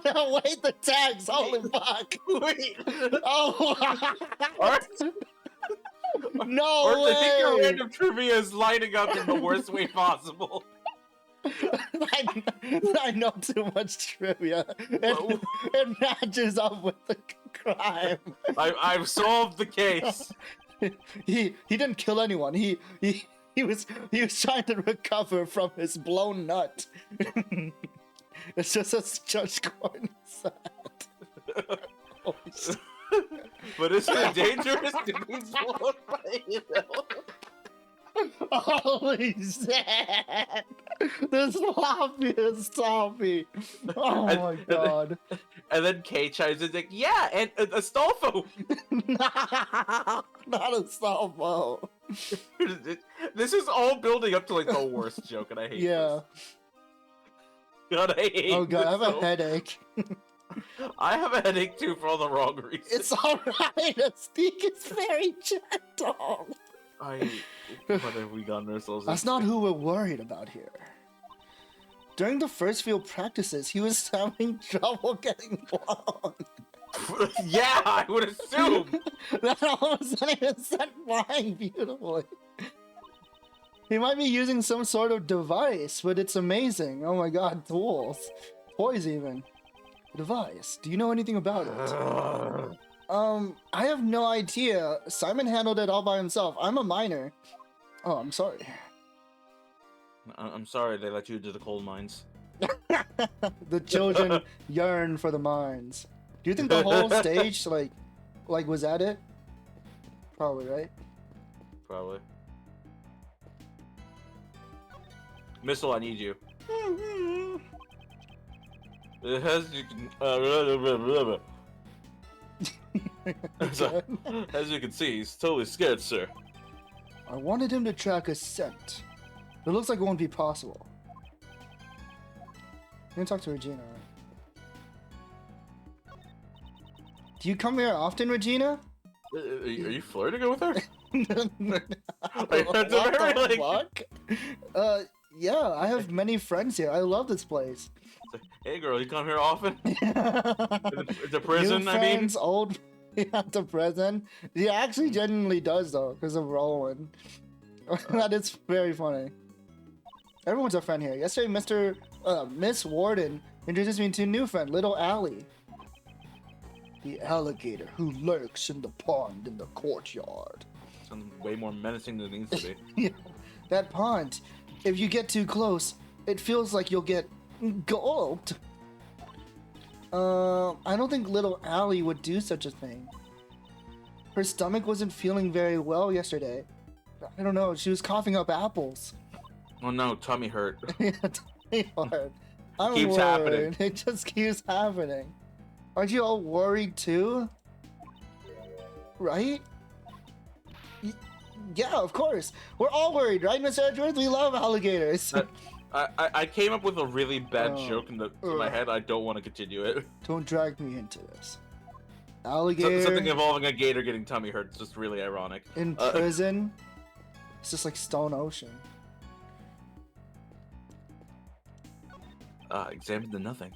No, wait, the tags! Holy fuck! Wait. Oh! Art, No Art, I think your way! random trivia is lining up in the worst way possible. I know too much trivia. It matches up with the crime. I've solved the case. He didn't kill anyone. He was trying to recover from his blown nut. It's just as Judge Gordon said. Holy shit. But is it dangerous to be blown by Holy shit! The sloppy is sloppy. Oh my god. And then Kay chimes in like, yeah, and a Stolfo. Not a salvo. This is all building up to like the worst joke, and I hate Yeah. this. God, I hate Oh god, I have this a so- headache. I have a headache too for all the wrong reasons. It's alright. A steak is very gentle. What have we gotten ourselves That's into? not who we're worried about here. During the first field practices, he was having trouble getting blown. Yeah, I would assume. That almost didn't even set flying beautifully. He might be using some sort of device, but it's amazing. Oh my god, tools. Toys even. A device. Do you know anything about it? I have no idea. Simon handled it all by himself. I'm a minor. Oh, I'm sorry. I'm sorry they let you into the coal mines. The children yearn for the mines. Do you think the whole stage, like was at it? Probably, right? Probably. Missile, I need you. As you can, as you can see, he's totally scared, sir. I wanted him to track a scent. It looks like it won't be possible. I'm gonna talk to Regina. Do you come here often, Regina? Are you flirting with her? What That's a very, the like- fuck? Yeah, I have many friends here. I love this place. Hey, girl, you come here often? The The prison, New I mean? friends, old yeah, to prison. He actually genuinely does though, because of Rowan. That is very funny. Everyone's a friend here. Yesterday, Miss Warden introduced me to a new friend, Little Allie. The alligator who lurks in the pond in the courtyard. Sounds way more menacing than it needs to be. Yeah, that pond. If you get too close, it feels like you'll get gulped. I don't think little Allie would do such a thing. Her stomach wasn't feeling very well yesterday. I don't know, she was coughing up apples. Oh no, tummy hurt. Yeah, tummy hard. I'm Keeps worried. happening. It just keeps happening. Aren't you all worried too? Right? Yeah, of course. We're all worried, right, Mr. Edgeworth? We love alligators. I came up with a really bad Oh. joke in my head. I don't want to continue it. Don't drag me into this. Alligator Something involving a gator getting tummy hurt is just really ironic. in prison. It's just like Stone Ocean. Examine the nothing.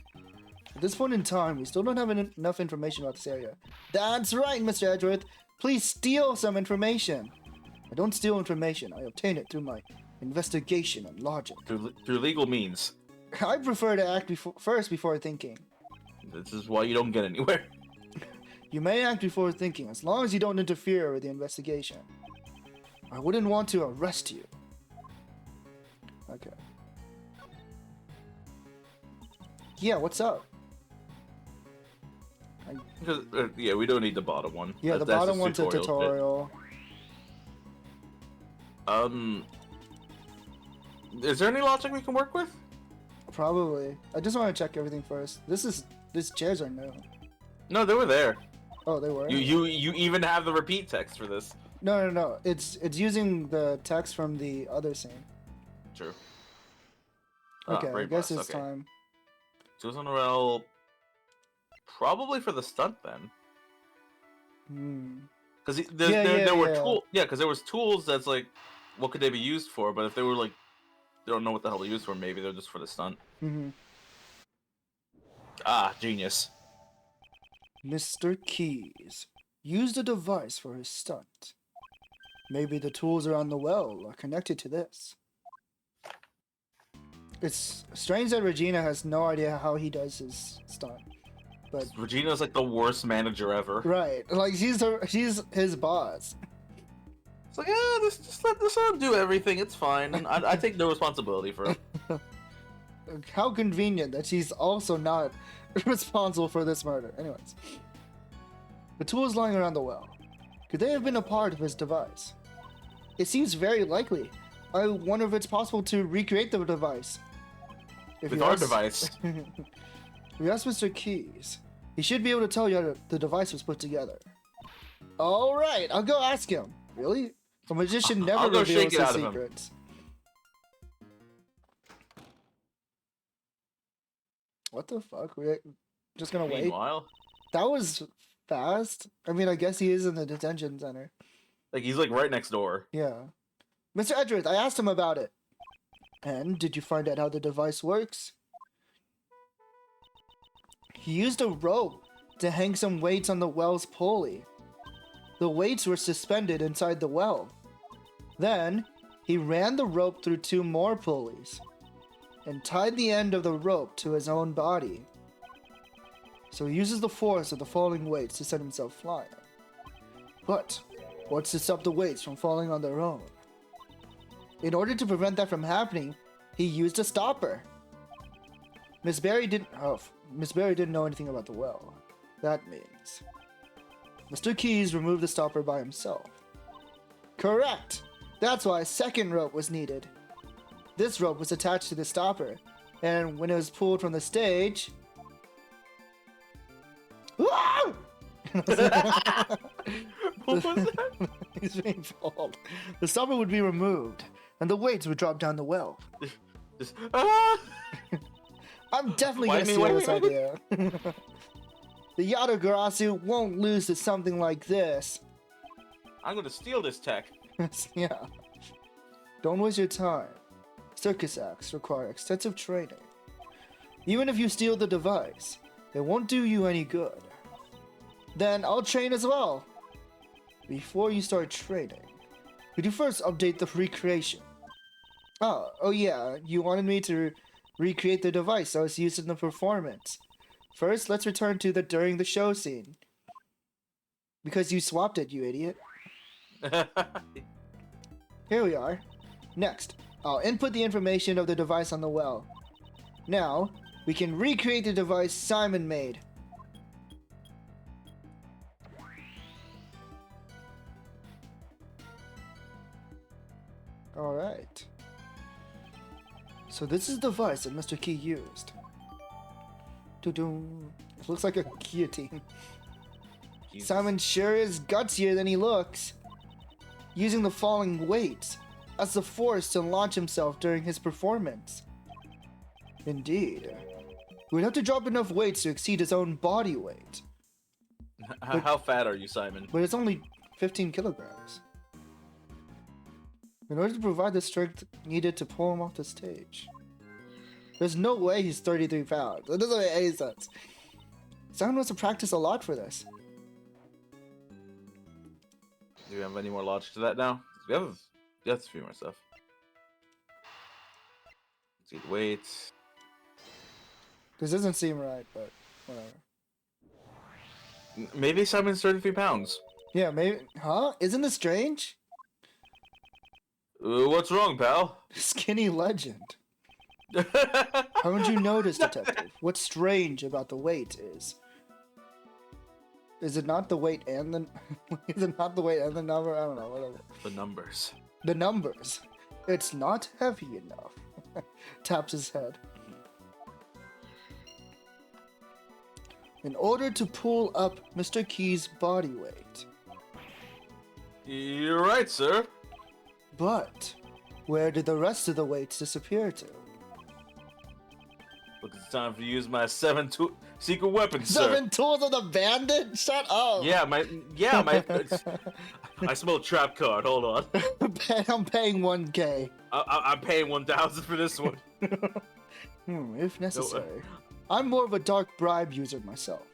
At this point in time, we still don't have enough information about this area. That's right, Mr. Edgeworth. Please steal some information. I don't steal information. I obtain it through my investigation and logic. Through legal means. I prefer to act first before thinking. This is why you don't get anywhere. You may act before thinking, as long as you don't interfere with the investigation. I wouldn't want to arrest you. Okay. Yeah, what's up? Because, yeah, we don't need the bottom one. Yeah, the That's bottom just one's a tutorial. Is there any logic we can work with? Probably. I just want to check everything first. These chairs are new. No, they were there. Oh, they were. You even have the repeat text for this. No. It's using the text from the other scene. True. Okay, I brain guess blast, it's okay. time. Susan Norell, probably for the stunt then. Because there were tools. Yeah, because there was tools that's like, what could they be used for? But if they were like, they don't know what the hell they're used for, maybe they're just for the stunt. Ah, genius. Mr. Keys used a device for his stunt. Maybe the tools around the well are connected to this. It's strange that Regina has no idea how he does his stunt. But Regina's like the worst manager ever. right, like she's his boss. It's like, yeah, just let this one do everything. It's fine, and I take no responsibility for it. How convenient that she's also not responsible for this murder. Anyways, the tools lying around the well. Could they have been a part of his device? It seems very likely. I wonder if it's possible to recreate the device. With our device. We asked Mr. Keys. He should be able to tell you how the device was put together. All right, I'll go ask him. Really? A magician never I'll go reveals shake it his out of him. secrets. What the fuck? We're just gonna wait? Meanwhile, That was fast. I mean, I guess he is in the detention center. like he's like right next door. Yeah. Mr. Edgeworth, I asked him about it. And did you find out how the device works? He used a rope to hang some weights on the well's pulley. The weights were suspended inside the well. Then, he ran the rope through 2 more pulleys and tied the end of the rope to his own body. So he uses the force of the falling weights to set himself flying. But, what's to stop the weights from falling on their own? In order to prevent that from happening, he used a stopper. Miss Barry didn't know anything about the well. That means Mr. Keys removed the stopper by himself. Correct! That's why a second rope was needed. This rope was attached to the stopper, and when it was pulled from the stage... Whoa! What was that? He's being pulled. The stopper would be removed, and the weights would drop down the well. Just, ah! I'm definitely Why gonna me? steal Why this me? idea. The Yatagarasu won't lose to something like this. I'm gonna steal this tech. Yeah. Don't waste your time. Circus acts require extensive training. Even if you steal the device, it won't do you any good. Then I'll train as well. Before you start training, could you first update the recreation? Oh yeah, you wanted me to recreate the device that was used in the performance. First, let's return to the during the show scene. Because you swapped it, you idiot. Here we are. Next, I'll input the information of the device on the well. Now, we can recreate the device Simon made. Alright. So this is the device that Mr. Key used. Doo-doo. It looks like a guillotine. Jesus. Simon sure is gutsier than he looks. Using the falling weights as the force to launch himself during his performance. Indeed. He would have to drop enough weights to exceed his own body weight. How fat are you, Simon? But it's only 15 kilograms. In order to provide the strength needed to pull him off the stage. There's no way he's 33 pounds. That doesn't make any sense. Simon must have practiced a lot for this. Do we have any more logic to that now? We have a few more stuff. Let's see the weights. This doesn't seem right, but whatever. Maybe Simon's 33 pounds. Yeah, maybe. Huh? Isn't this strange? What's wrong, pal? Skinny legend. Haven't you noticed, detective? What's strange about the weight is it not the weight and the is it not the weight and the number? I don't know, whatever. The numbers. The numbers. It's not heavy enough. Taps his head. in order to pull up Mr. Key's body weight. You're right, sir. But where did the rest of the weights disappear to? Look, it's time to use my secret weapon, sir. 7 tools of the bandit? Shut up! Yeah, my. I smell a trap card. Hold on. I'm paying 1K. I'm paying 1,000 for this one. If necessary. I'm more of a dark bribe user myself.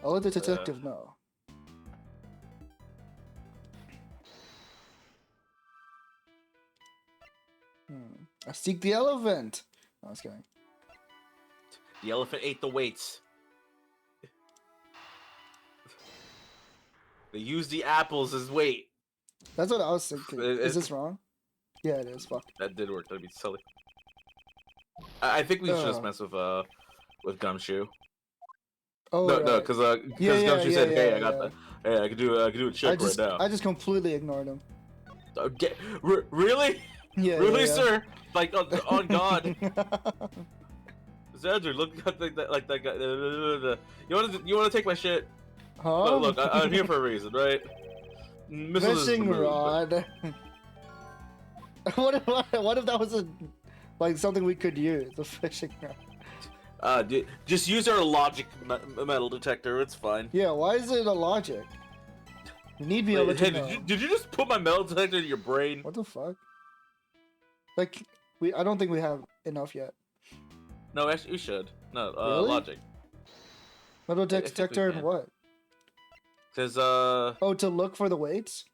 I'll let the detective know. I seek the elephant. No, I was kidding. The elephant ate the weights. They used the apples as weight. That's what I was thinking. Is this wrong? Yeah, it is. Fuck. That did work. That'd be silly. I think we should just mess with Gumshoe. Oh no, because Gumshoe said, "Hey, I got that. Hey, I could do a trick right now." I just completely ignored him. Really? Yeah. Really, yeah. sir? Like, on God. Andrew, look like that. You want to take my shit? Huh? Look, I'm here for a reason, right? Fishing rod. What if that was like something we could use? A fishing rod. Just use our logic metal detector. It's fine. Yeah. Why is it a logic? You need to be able to know. Did you just put my metal detector in your brain? What the fuck? Like I don't think we have enough yet. No, actually, we should. No, Really? logic. Metal detector and what? Because Oh, to look for the weights.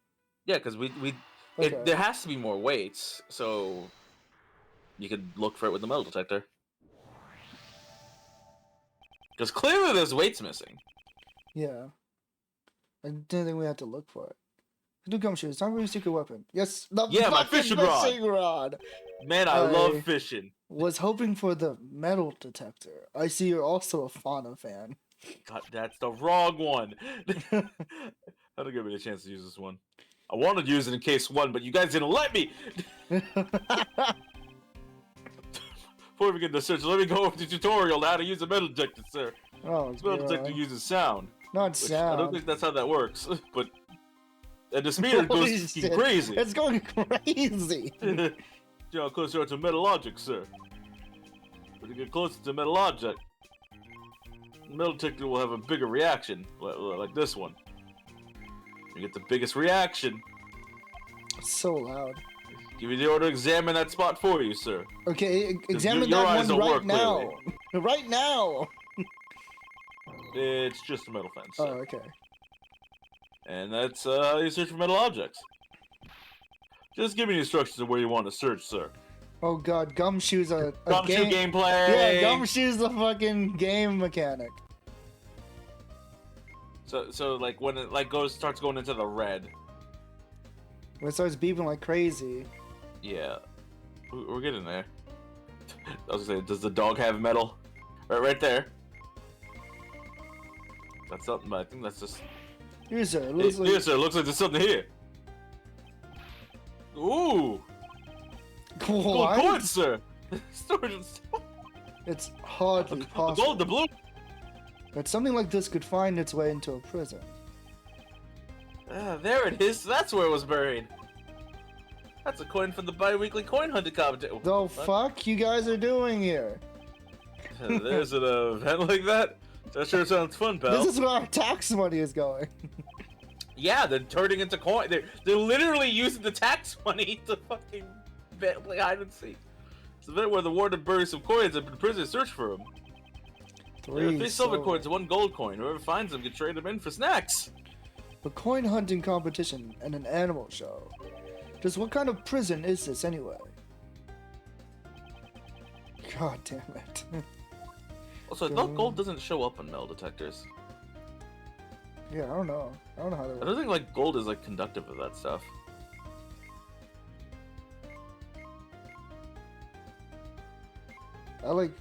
Yeah, because Okay. there has to be more weights, so you could look for it with the metal detector. Because clearly there's weights missing. Yeah. I didn't think we had to look for it. Do Gumshoe, it's time for your secret weapon. Yes, the Yeah, my fucking fishing rod. Man, I love fishing. Was hoping for the metal detector. I see you're also a Fauna fan. God, that's the wrong one. That'll give me a chance to use this one. I wanted to use it in case 1, but you guys didn't let me. Before we get into search, let me go over the tutorial on how to use a metal detector, sir. Oh, This metal detector uses sound. Not Which sound. I don't think that's how that works, but the speeder Holy goes shit. crazy. It's going crazy. You know, closer to metal object, sir. When you get closer to metal object, the metal detector will have a bigger reaction, like this one. You get the biggest reaction. It's so loud. Give you the order to examine that spot for you, sir. Okay, examine your that eyes one don't right work now. clearly. Right now. It's just a metal fence, Oh, sir. okay. And that's how you search for metal objects. Just give me the instructions of where you want to search, sir. Oh god, Gumshoe's a Gumshoe game. gameplay. Yeah, Gumshoe's the fucking game mechanic. So like when it starts going into the red. When it starts beeping like crazy. Yeah, we're getting there. I was gonna say, does the dog have metal? Right there. That's something, but I think that's just. Here, sir. It looks like... Here, sir. Looks like there's something here. Ooh. Gold What? coins, sir. Storage and stuff. It's hardly The possible. gold, the blue. That something like this could find its way into a prison. There it is. That's where it was buried. That's a coin from the bi-weekly coin hunting competition. The fuck you guys are doing here? There's an event like that? That sure sounds fun, pal. This is where our tax money is going. Yeah, they're turning into coin. They're literally using the tax money to fucking play hide and seek. It's an event where the warden buries some coins and the prisoners search for them. There are 3 silver coins and 1 gold coin. Whoever finds them can trade them in for snacks. A coin hunting competition and an animal show. Just what kind of prison is this anyway? God damn it. Also, I thought gold doesn't show up on metal detectors. Yeah, I don't know. I don't know how I to. don't think like gold is like conductive of that stuff. I like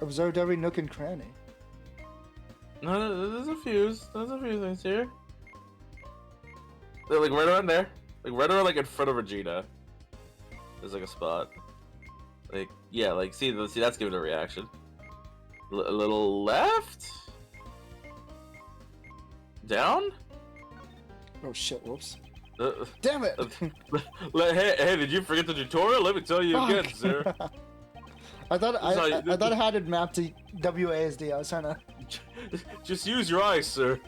observed every nook and cranny. No, there's a few things here. They're like right around there, like right around like in front of Regina. There's like a spot. Like yeah, like see that's giving a reaction. A little left. Down? Oh shit! Whoops! Uh, Damn it! hey, did you forget the tutorial? Let me tell you again, Fuck. sir. I thought not- I thought I had it mapped to WASD. I was trying to. Just use your eyes, sir.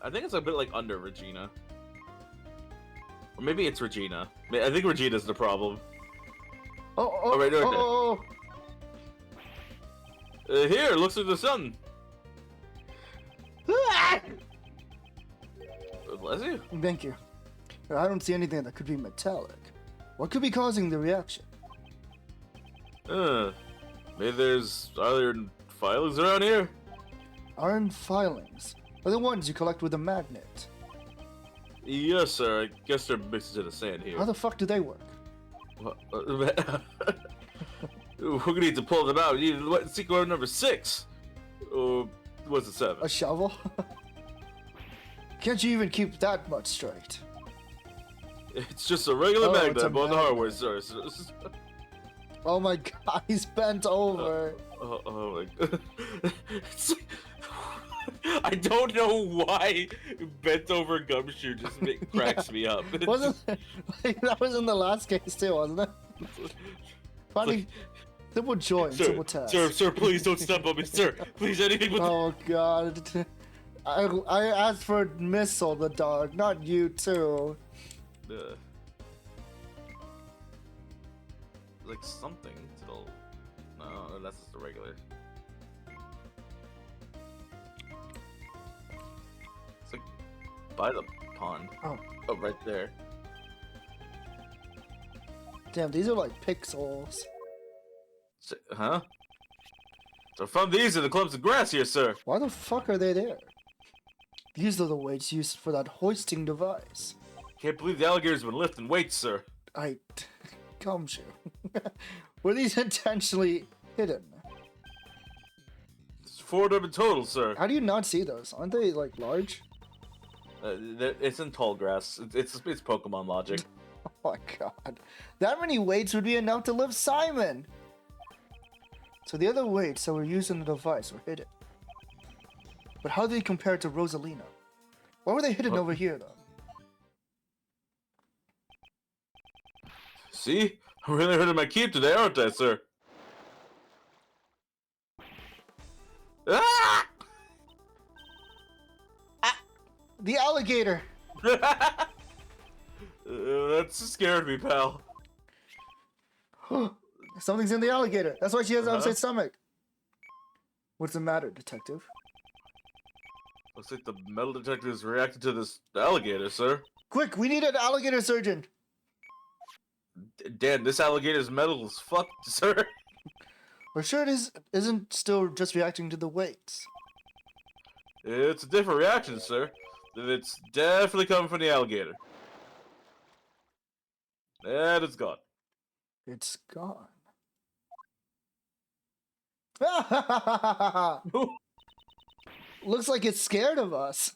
I think it's a bit like under Regina. Or maybe it's Regina. I think Regina's the problem. Right there. Here, looks like the sun. Bless you. Thank you. I don't see anything that could be metallic. What could be causing the reaction? Maybe there's iron filings around here. Iron filings are the ones you collect with a magnet. Yes, sir. I guess they're mixed into the sand here. How the fuck do they work? We're gonna need to pull them out. You need secret number 6. Or what's it, 7? A shovel? Can't you even keep that much straight? It's just a regular Oh, magnet it's a on the magnet. hardware store. Oh my god, he's bent over. Oh my god. I don't know why bent over gumshoe just cracks me up. Wasn't like, that was in the last case too, wasn't it? Funny. Simple joint, simple test. Sir, please don't step on me, sir. Please, anything but. Oh god. I asked for missile, the dog, not you too. Like something to the. No, that's just the regular. It's like by the pond. Oh. Oh, right there. Damn, these are like pixels. Huh? So I found these in the clumps of grass here, sir. Why the fuck are they there? These are the weights used for that hoisting device. Can't believe the alligator's been lifting weights, sir. Gumshoe. Were these intentionally hidden? It's 4 of them in total, sir. How do you not see those? Aren't they like large? It's in tall grass. It's Pokemon logic. Oh my god. That many weights would be enough to lift Simon! So the other weights that were used in the device were hidden. But how do they compare to Rosalina? Why were they hidden over here though? See? I'm really hurting my keep today, aren't I, sir? Ah! The alligator! That scared me, pal. Something's in the alligator. That's why she has an upset stomach. What's the matter, detective? Looks like the metal detector is reacting to this alligator, sir. Quick, we need an alligator surgeon. Dan, this alligator's metal is fucked, sir. We're sure it isn't still just reacting to the weights. It's a different reaction, sir. It's definitely coming from the alligator. And it's gone. It's gone. Looks like it's scared of us.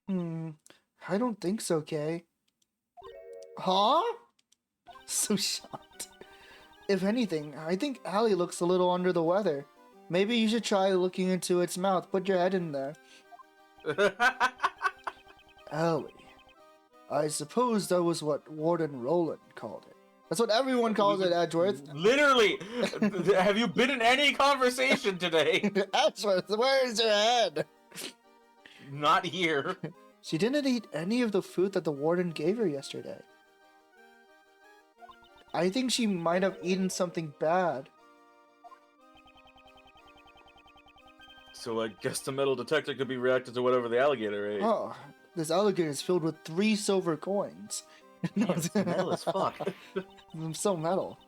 I don't think so, Kay. Huh? So shocked. If anything, I think Allie looks a little under the weather. Maybe you should try looking into its mouth. Put your head in there. Allie. I suppose that was what Warden Roland called it. That's what everyone calls it, Edgeworth. Literally! Have you been in any conversation today? Edgeworth, where's your head? Not here. She didn't eat any of the food that the warden gave her yesterday. I think she might have eaten something bad. So I guess the metal detector could be reacted to whatever the alligator ate. Oh, this alligator is filled with 3 silver coins. It's metal as fuck. I'm so metal.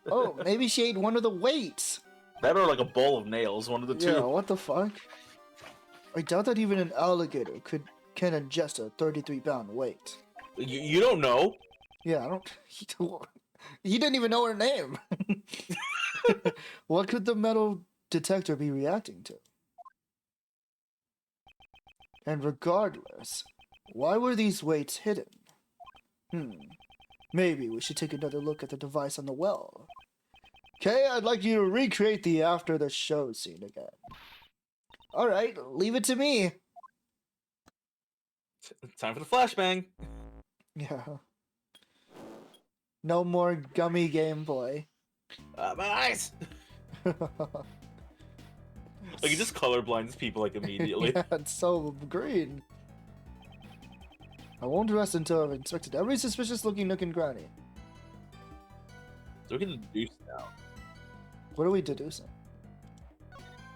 Oh, maybe she ate one of the weights. That or like a bowl of nails, one of the two. Yeah, what the fuck? I doubt that even an alligator can ingest a 33-pound weight. You don't know. Yeah, I don't. He didn't even know her name. What could the metal detector be reacting to? And regardless, why were these weights hidden? Maybe we should take another look at the device on the well. Okay, I'd like you to recreate the after the show scene again. Alright, leave it to me. Time for the flashbang. Yeah. No more gummy gameplay. My eyes! Like, it just colorblinds people, like, immediately. Yeah, it's so green. I won't rest until I've inspected every suspicious-looking nook and cranny. So we can deduce now. What are we deducing?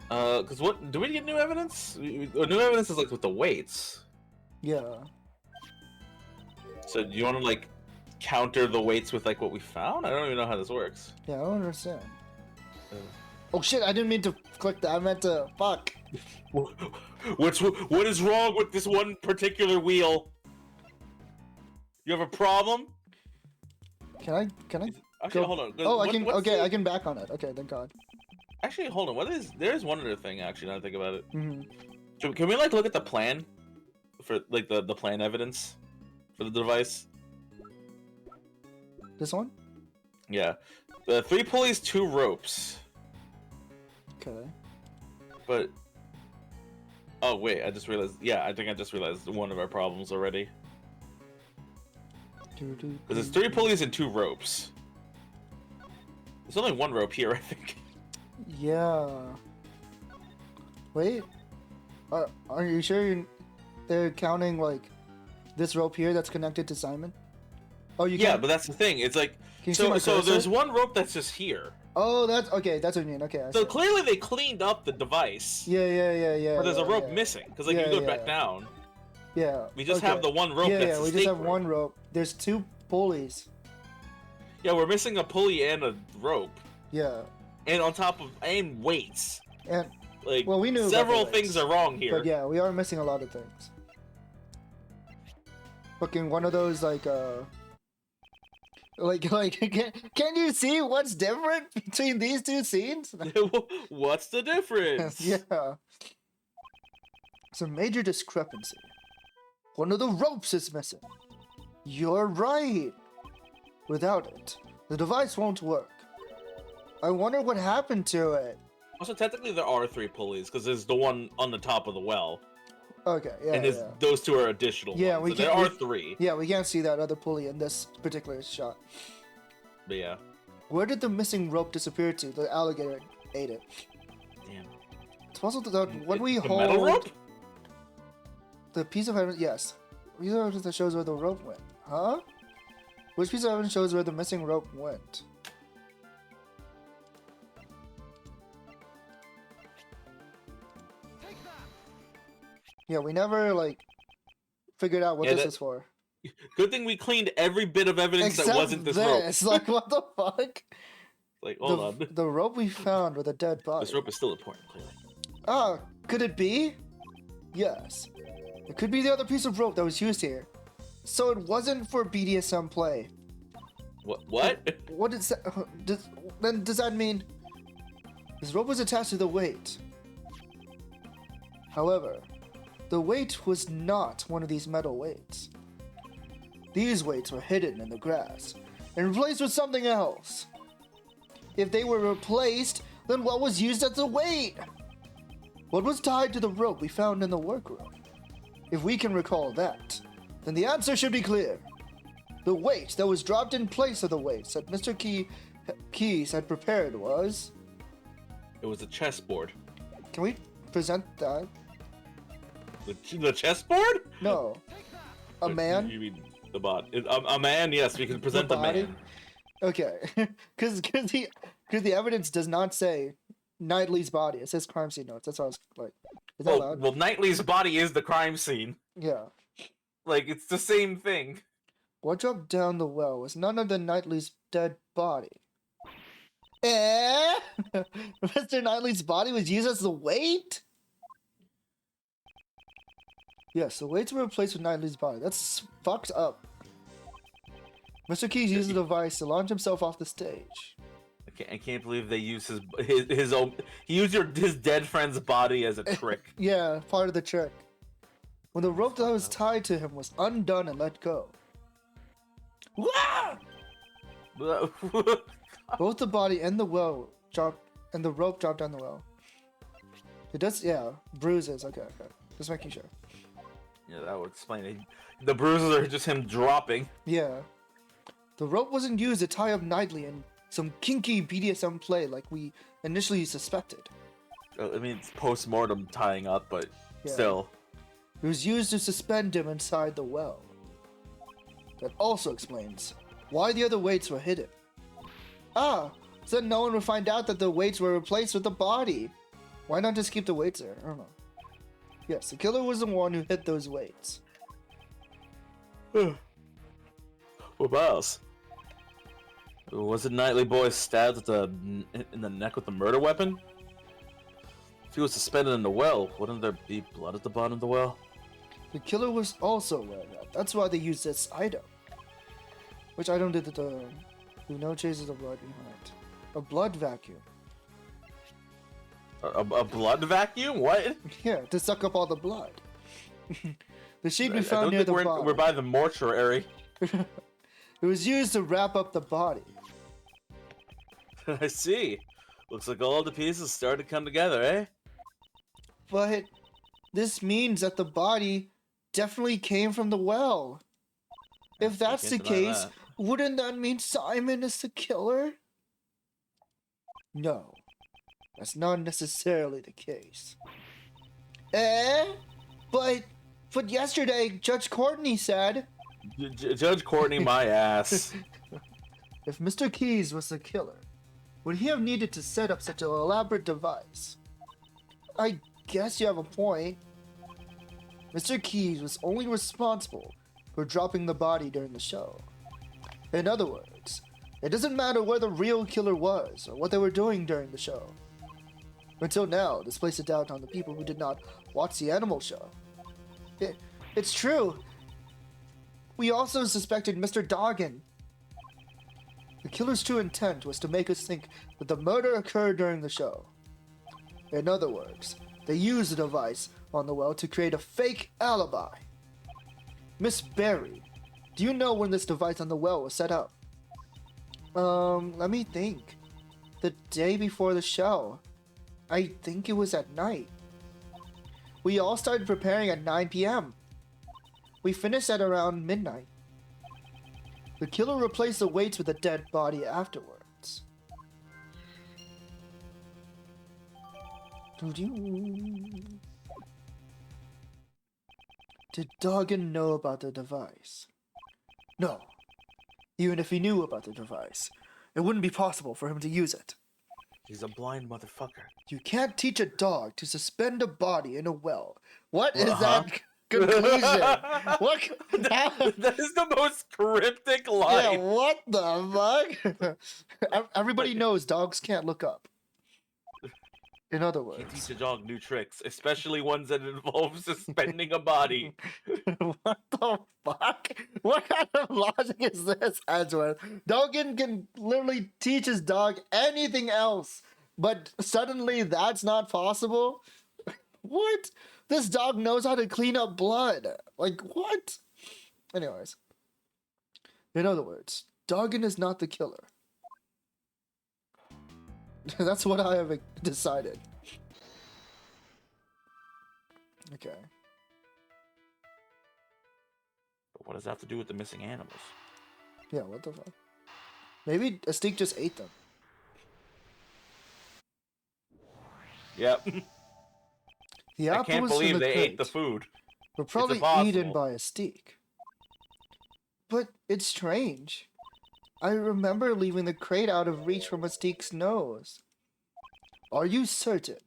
Because what... Do we get new evidence? New evidence is, like, with the weights. Yeah. So do you want to, like, counter the weights with, like, what we found? I don't even know how this works. Yeah, I don't understand. Oh shit, I didn't mean to click that. I meant to... Fuck. What is wrong with this one particular wheel? You have a problem? Can I Actually, go... hold on. Oh, I can... what's Okay, the... I can back on it. Okay, thank God. Actually, hold on. There's one other thing, actually, now I think about it. Mm-hmm. So, can we, like, look at the plan? For, like, the plan evidence? For the device? This one? Yeah. 3 pulleys, 2 ropes. Okay. But... Oh, wait, I just realized... Yeah, I think I just realized one of our problems already. Because there's 3 pulleys and 2 ropes. There's only 1 rope here, I think. Yeah. Wait. Are you sure they're counting, like, this rope here that's connected to Simon? Oh, you can't... Yeah, but that's the thing. It's like... Can you see my So cursor? there's 1 rope that's just here. Oh, that's... Okay, that's what you mean. Okay, I So see. clearly they cleaned up the device. Yeah. But there's yeah, a rope yeah. missing. Because, like, Yeah, you go yeah. back down. Yeah. We just okay. have the 1 rope Yeah, that's yeah, the we just stake have rope. 1 rope. There's 2 pulleys. Yeah, we're missing a pulley and a rope. Yeah. And on top of... And weights. And... Like, Well, we knew about several the things weights. are wrong here. But yeah, we are missing a lot of things. Fucking one of those, like, can you see what's different between these 2 scenes? What's the difference? Yeah. It's a major discrepancy. One of the ropes is missing. You're right. Without it, the device won't work. I wonder what happened to it. Also, technically there are 3 pulleys, because there's the one on the top of the well. Okay, yeah, And yeah. those 2 are additional Yeah, ones. we So there can't- are 3. Yeah, we can't see that other pulley in this particular shot. But yeah. Where did the missing rope disappear to? The alligator ate it. Damn. It's possible that when we The hold metal rope? the piece of evidence, yes, piece of evidence that shows where the rope went. Huh? Which piece of evidence shows where the missing rope went? Yeah, we never like figured out what Yeah, this that- is for. Good thing we cleaned every bit of evidence Except that wasn't this rope. Like, what the fuck? Like, hold on. The rope we found with a dead body. This rope is still important, clearly. Ah, could it be? Yes. It could be the other piece of rope that was used here. So it wasn't for BDSM play. What? What is that? Then does that mean this rope was attached to the weight? However, the weight was not one of these metal weights. These weights were hidden in the grass and replaced with something else. If they were replaced, then what was used as the weight? What was tied to the rope we found in the workroom? If we can recall that, then the answer should be clear. The weight that was dropped in place of the weights that Mr. Keys had prepared was... It was a chessboard. Can we present that? The chessboard? No. A man? You mean the bot? A man, yes, we can present the body? man. Okay. Because the evidence does not say Knightley's body. It says crime scene notes. That's why I was like, is that loud? Well, Knightley's body is the crime scene. Yeah. Like, it's the same thing. What dropped down the well was none of the Knightley's dead body. Eh? Mr. Knightley's body was used as the weight? Yes, the weights were replaced with Knightley's body. That's fucked up. Mr. Keys used the device to launch himself off the stage. I can't believe they used his own. He used his dead friend's body as a trick. Yeah, part of the trick. When the rope that was tied to him was undone and let go. Wah! Both the body and the well dropped, and the rope dropped down the well. It does, yeah. Bruises. Okay. Just making sure. Yeah, that would explain it. The bruises are just him dropping. Yeah. The rope wasn't used to tie up Knightley in some kinky BDSM play like we initially suspected. I mean, it's post-mortem tying up, but still. It was used to suspend him inside the well. That also explains why the other weights were hidden. So then no one would find out that the weights were replaced with the body. Why not just keep the weights there? I don't know. Yes, the killer was the one who hid those weights. What else? Was it Knightley boy stabbed in the neck with a murder weapon? If he was suspended in the well, wouldn't there be blood at the bottom of the well? The killer was also aware of that. That's why they used this item. Which item did the who no chases of blood behind? A blood vacuum. A blood vacuum? What? Yeah, to suck up all the blood. The sheet we I found don't near think the body. we're by the mortuary. It was used to wrap up the body. I see. Looks like all the pieces started to come together, eh? But this means that the body definitely came from the well. If that's the can't deny case, that. wouldn't that mean Simon is the killer? No, that's not necessarily the case. But yesterday, Judge Courtney said... Judge Courtney, my ass. If Mr. Keys was the killer, would he have needed to set up such an elaborate device? I guess you have a point. Mr. Keys was only responsible for dropping the body during the show. In other words, it doesn't matter where the real killer was or what they were doing during the show. Until now, this places a doubt on the people who did not watch the animal show. It's true. We also suspected Mr. Doggin. The killer's true intent was to make us think that the murder occurred during the show. In other words, they used the device on the well to create a fake alibi. Miss Berry, do you know when this device on the well was set up? Let me think. The day before the show. I think it was at night. We all started preparing at 9 p.m. We finished at around midnight. The killer replaced the weights with a dead body afterwards. Did Doggin know about the device? No. Even if he knew about the device, it wouldn't be possible for him to use it. He's a blind motherfucker. You can't teach a dog to suspend a body in a well. What is that conclusion? What? That is the most cryptic Yeah, line. what the fuck? Everybody knows dogs can't look up. In other You words, teach a dog new tricks, especially ones that involve suspending a body. what the fuck? What kind of logic is this, Edgeworth? Doggin can literally teach his dog anything else, but suddenly that's not possible? What? This dog knows how to clean up blood. Like, what? Anyways. In other words, Doggin is not the killer. That's what I have decided. Okay. But what does that have to do with the missing animals? Yeah, what the fuck? Maybe Astique just ate them. Yep. The I apple can't was from believe the they ate crate. the food. Were probably impossible. eaten by Astique. But it's strange. I remember leaving the crate out of reach from Astique's nose. Are you certain?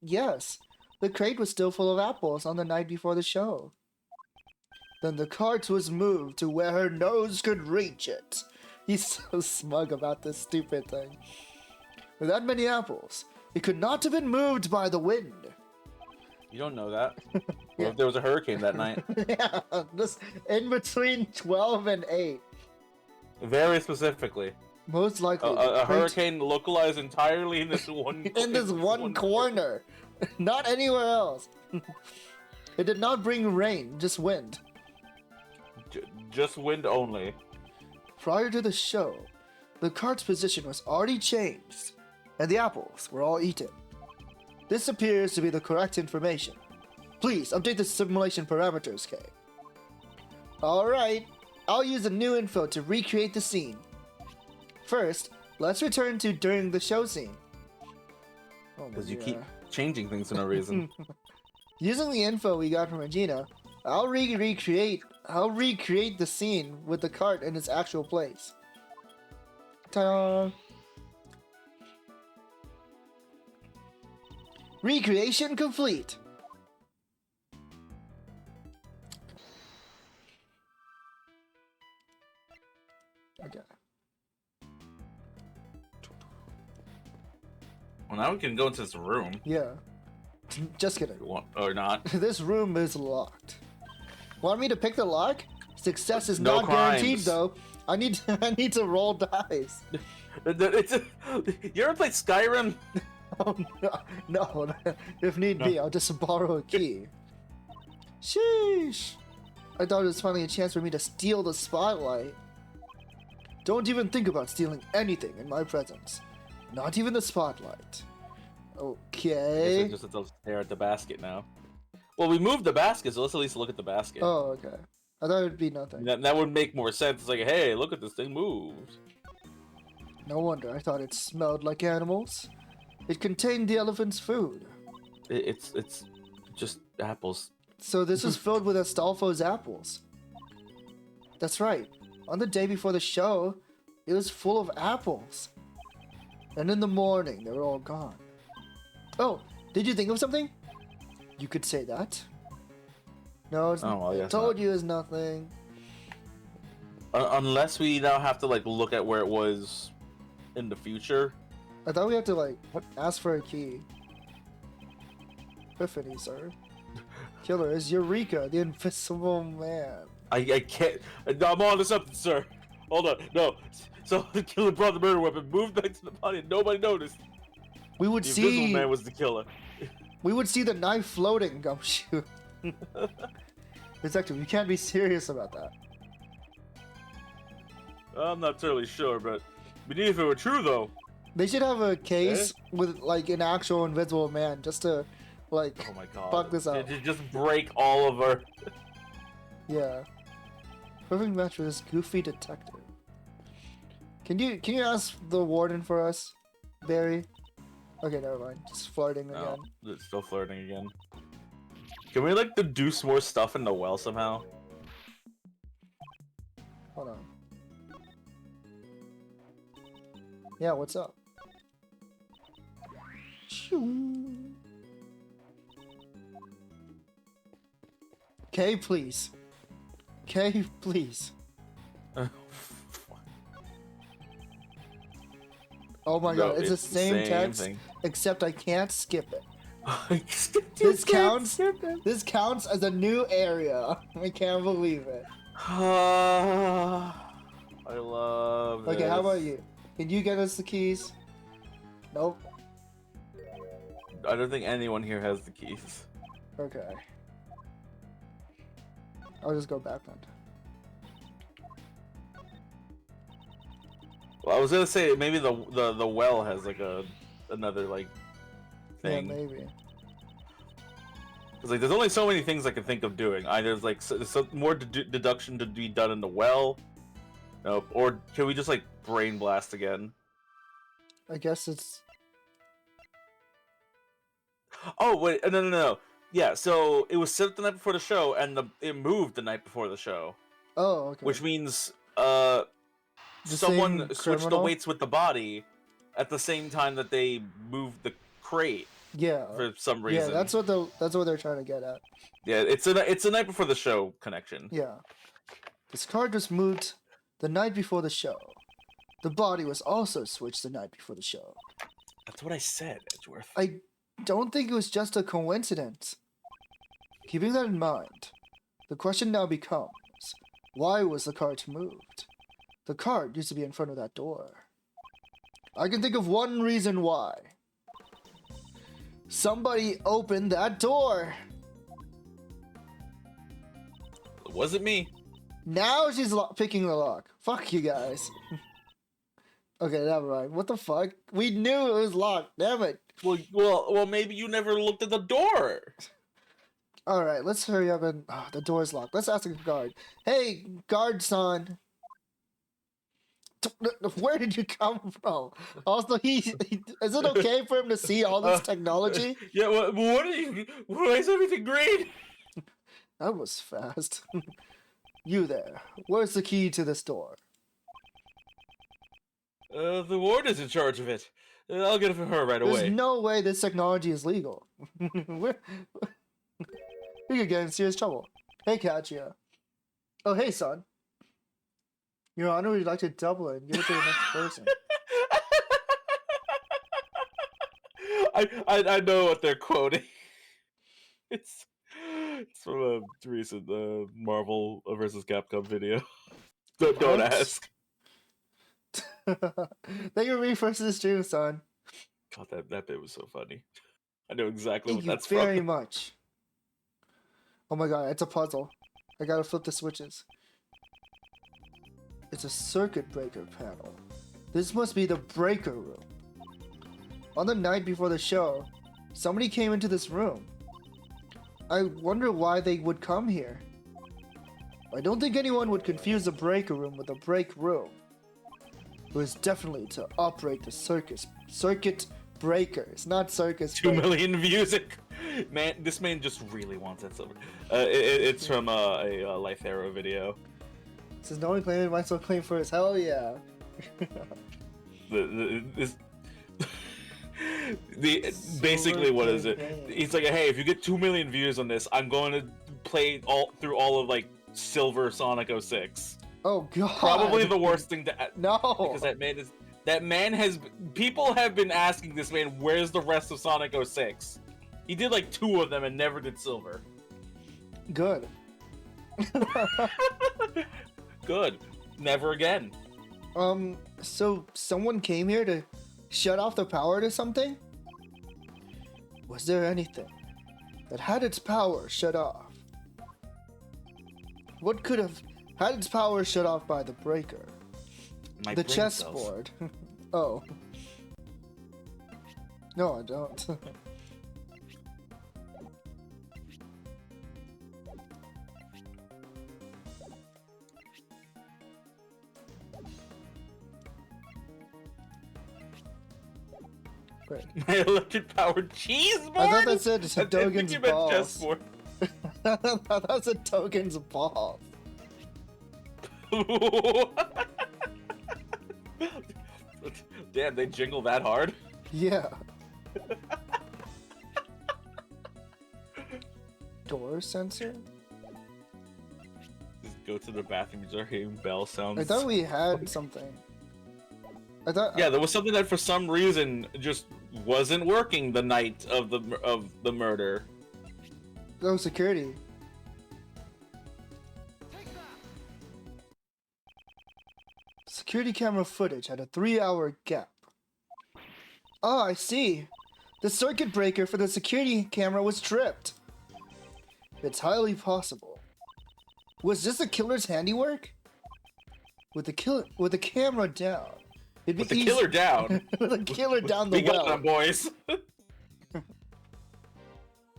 Yes. The crate was still full of apples on the night before the show. Then the cart was moved to where her nose could reach it. He's so smug about this stupid thing. With that many apples, it could not have been moved by the wind. You don't know that. What Yeah. if there was a hurricane that night? Yeah, just in between 12 and 8. Very specifically. Most likely. A the crate- hurricane localized entirely in this one in this one corner. Not anywhere else. It did not bring rain, just wind. Just wind only. Prior to the show, the cart's position was already changed, and the apples were all eaten. This appears to be the correct information. Please update the simulation parameters, K. Alright, I'll use the new info to recreate the scene. First, let's return to during the show scene. Because you keep changing things for no reason. Using the info we got from Regina, I'll recreate the scene with the cart in its actual place. Ta-da! Recreation complete. Okay. Well, now we can go into this room. Yeah. Just kidding. Or not. This room is locked. Want me to pick the lock? Success is No not guaranteed, crimes. though. I need to roll dice. You ever played Skyrim? Oh no! If need be, I'll just borrow a key. Sheesh! I thought it was finally a chance for me to steal the spotlight. Don't even think about stealing anything in my presence. Not even the spotlight. Okay. Just stare at the basket now. Well, we moved the basket, so let's at least look at the basket. Oh, okay. I thought it'd be nothing. That would make more sense. It's like, hey, look at this thing moved. No wonder I thought it smelled like animals. It contained the elephant's food. It's just apples. So this is filled with Astolfo's apples. That's right. On the day before the show, it was full of apples. And in the morning, they were all gone. Oh, did you think of something? You could say that. No, it's, I told you it's nothing. Unless we now have to like look at where it was in the future. I thought we had to like ask for a key. Epiphany, sir. Killer is Eureka, the invisible man. I can't. I'm on to something, sir. Hold on. No. So the killer brought the murder weapon, moved back to the body, and nobody noticed. We would The see. invisible man was the killer. We would see the knife floating, Gumshoe. Detective, you can't be serious about that. I'm not totally sure, but even if it were true, though. They should have a case with like an actual invisible man just to like Oh my god. fuck this up. Just break all of our. Yeah. Perfect match for this goofy detective. Can you ask the warden for us, Barry? Okay, never mind. Just flirting again. No, it's still flirting again. Can we like deduce more stuff in the well somehow? Hold on. Yeah, what's up? Okay, please. Okay, please. Oh my god, it's the same text, thing. except I can't skip it. This This counts as a new area. I can't believe it. I love this. Okay, how about you? Can you get us the keys? Nope. I don't think anyone here has the keys. Okay. I'll just go back then. Well, I was gonna say maybe the well has like another like thing. Yeah, maybe. It's like there's only so many things I can think of doing. Either there's like more deduction to be done in the well. Nope. Or can we just like brain blast again? I guess it's... Oh wait, no. Yeah, so it was set up the night before the show, and it moved the night before the show. Oh, okay. Which means The someone same switched the criminal? weights with the body at the same time that they moved the crate Yeah. for some reason. Yeah, that's what they're trying to get at. Yeah, it's a night before the show connection. Yeah. This card was moved the night before the show. The body was also switched the night before the show. That's what I said, Edgeworth. I don't think it was just a coincidence. Keeping that in mind, the question now becomes, why was the cart moved? The cart used to be in front of that door. I can think of one reason why. Somebody opened that door. It wasn't me. Now she's picking the lock. Fuck you guys. Okay, never mind. What the fuck? We knew it was locked. Damn it. Well, maybe you never looked at the door. All right, let's hurry up and the door's locked. Let's ask the guard. Hey, guard son. Where did you come from? Also, is it okay for him to see all this technology? Yeah, what are you? Why is everything green? That was fast. You there. Where's the key to this door? The warden's in charge of it. I'll get it from her right away. There's no way this technology is legal. We could get in serious trouble. Hey, Katya. Oh, hey, son. Your Honor, we'd like to double it and give it to the next person. I know what they're quoting. It's from a recent Marvel vs. Capcom video. Don't ask. Thank you for being first to the stream, son. God, that bit was so funny. I know exactly Thank what that's you very from. much. Oh my god, it's a puzzle. I gotta flip the switches. It's a circuit breaker panel. This must be the breaker room. On the night before the show, somebody came into this room. I wonder why they would come here. I don't think anyone would confuse the breaker room with the break room. It was definitely to operate the circuit breakers, not circus 2 breakers. million views. Man, this man just really wants that silver. It's from a Life Arrow video. Says no one claiming might still claim first. Hell yeah. Basically what is it? He's like, hey, if you get 2 million views on this, I'm going to play through all of like Silver Sonic 06. Oh god. Probably the worst thing to No. because that man has people have been asking this man, where's the rest of Sonic 06? He did like 2 of them and never did Silver. Good. Good. Never again. So someone came here to shut off the power to something? Was there anything that had its power shut off? What could have had its power shut off by the breaker? My The brain chessboard. Oh. No, I don't. Great. My electric powered cheese board? I thought that said I think Dogen's you meant balls. chessboard. That's a Dogen's balls. Damn, they jingle that hard? Yeah. Door sensor? Just go to the bathroom, start hearing bell sounds. I thought we had something. I thought. Yeah, there was something that for some reason just wasn't working the night of the murder. Oh, security. Security camera footage had a 3-hour gap. Oh, I see. The circuit breaker for the security camera was tripped. It's highly possible. Was this the killer's handiwork? With the camera down, it'd be With the easy- killer down. with the killer down the We got well. them, boys.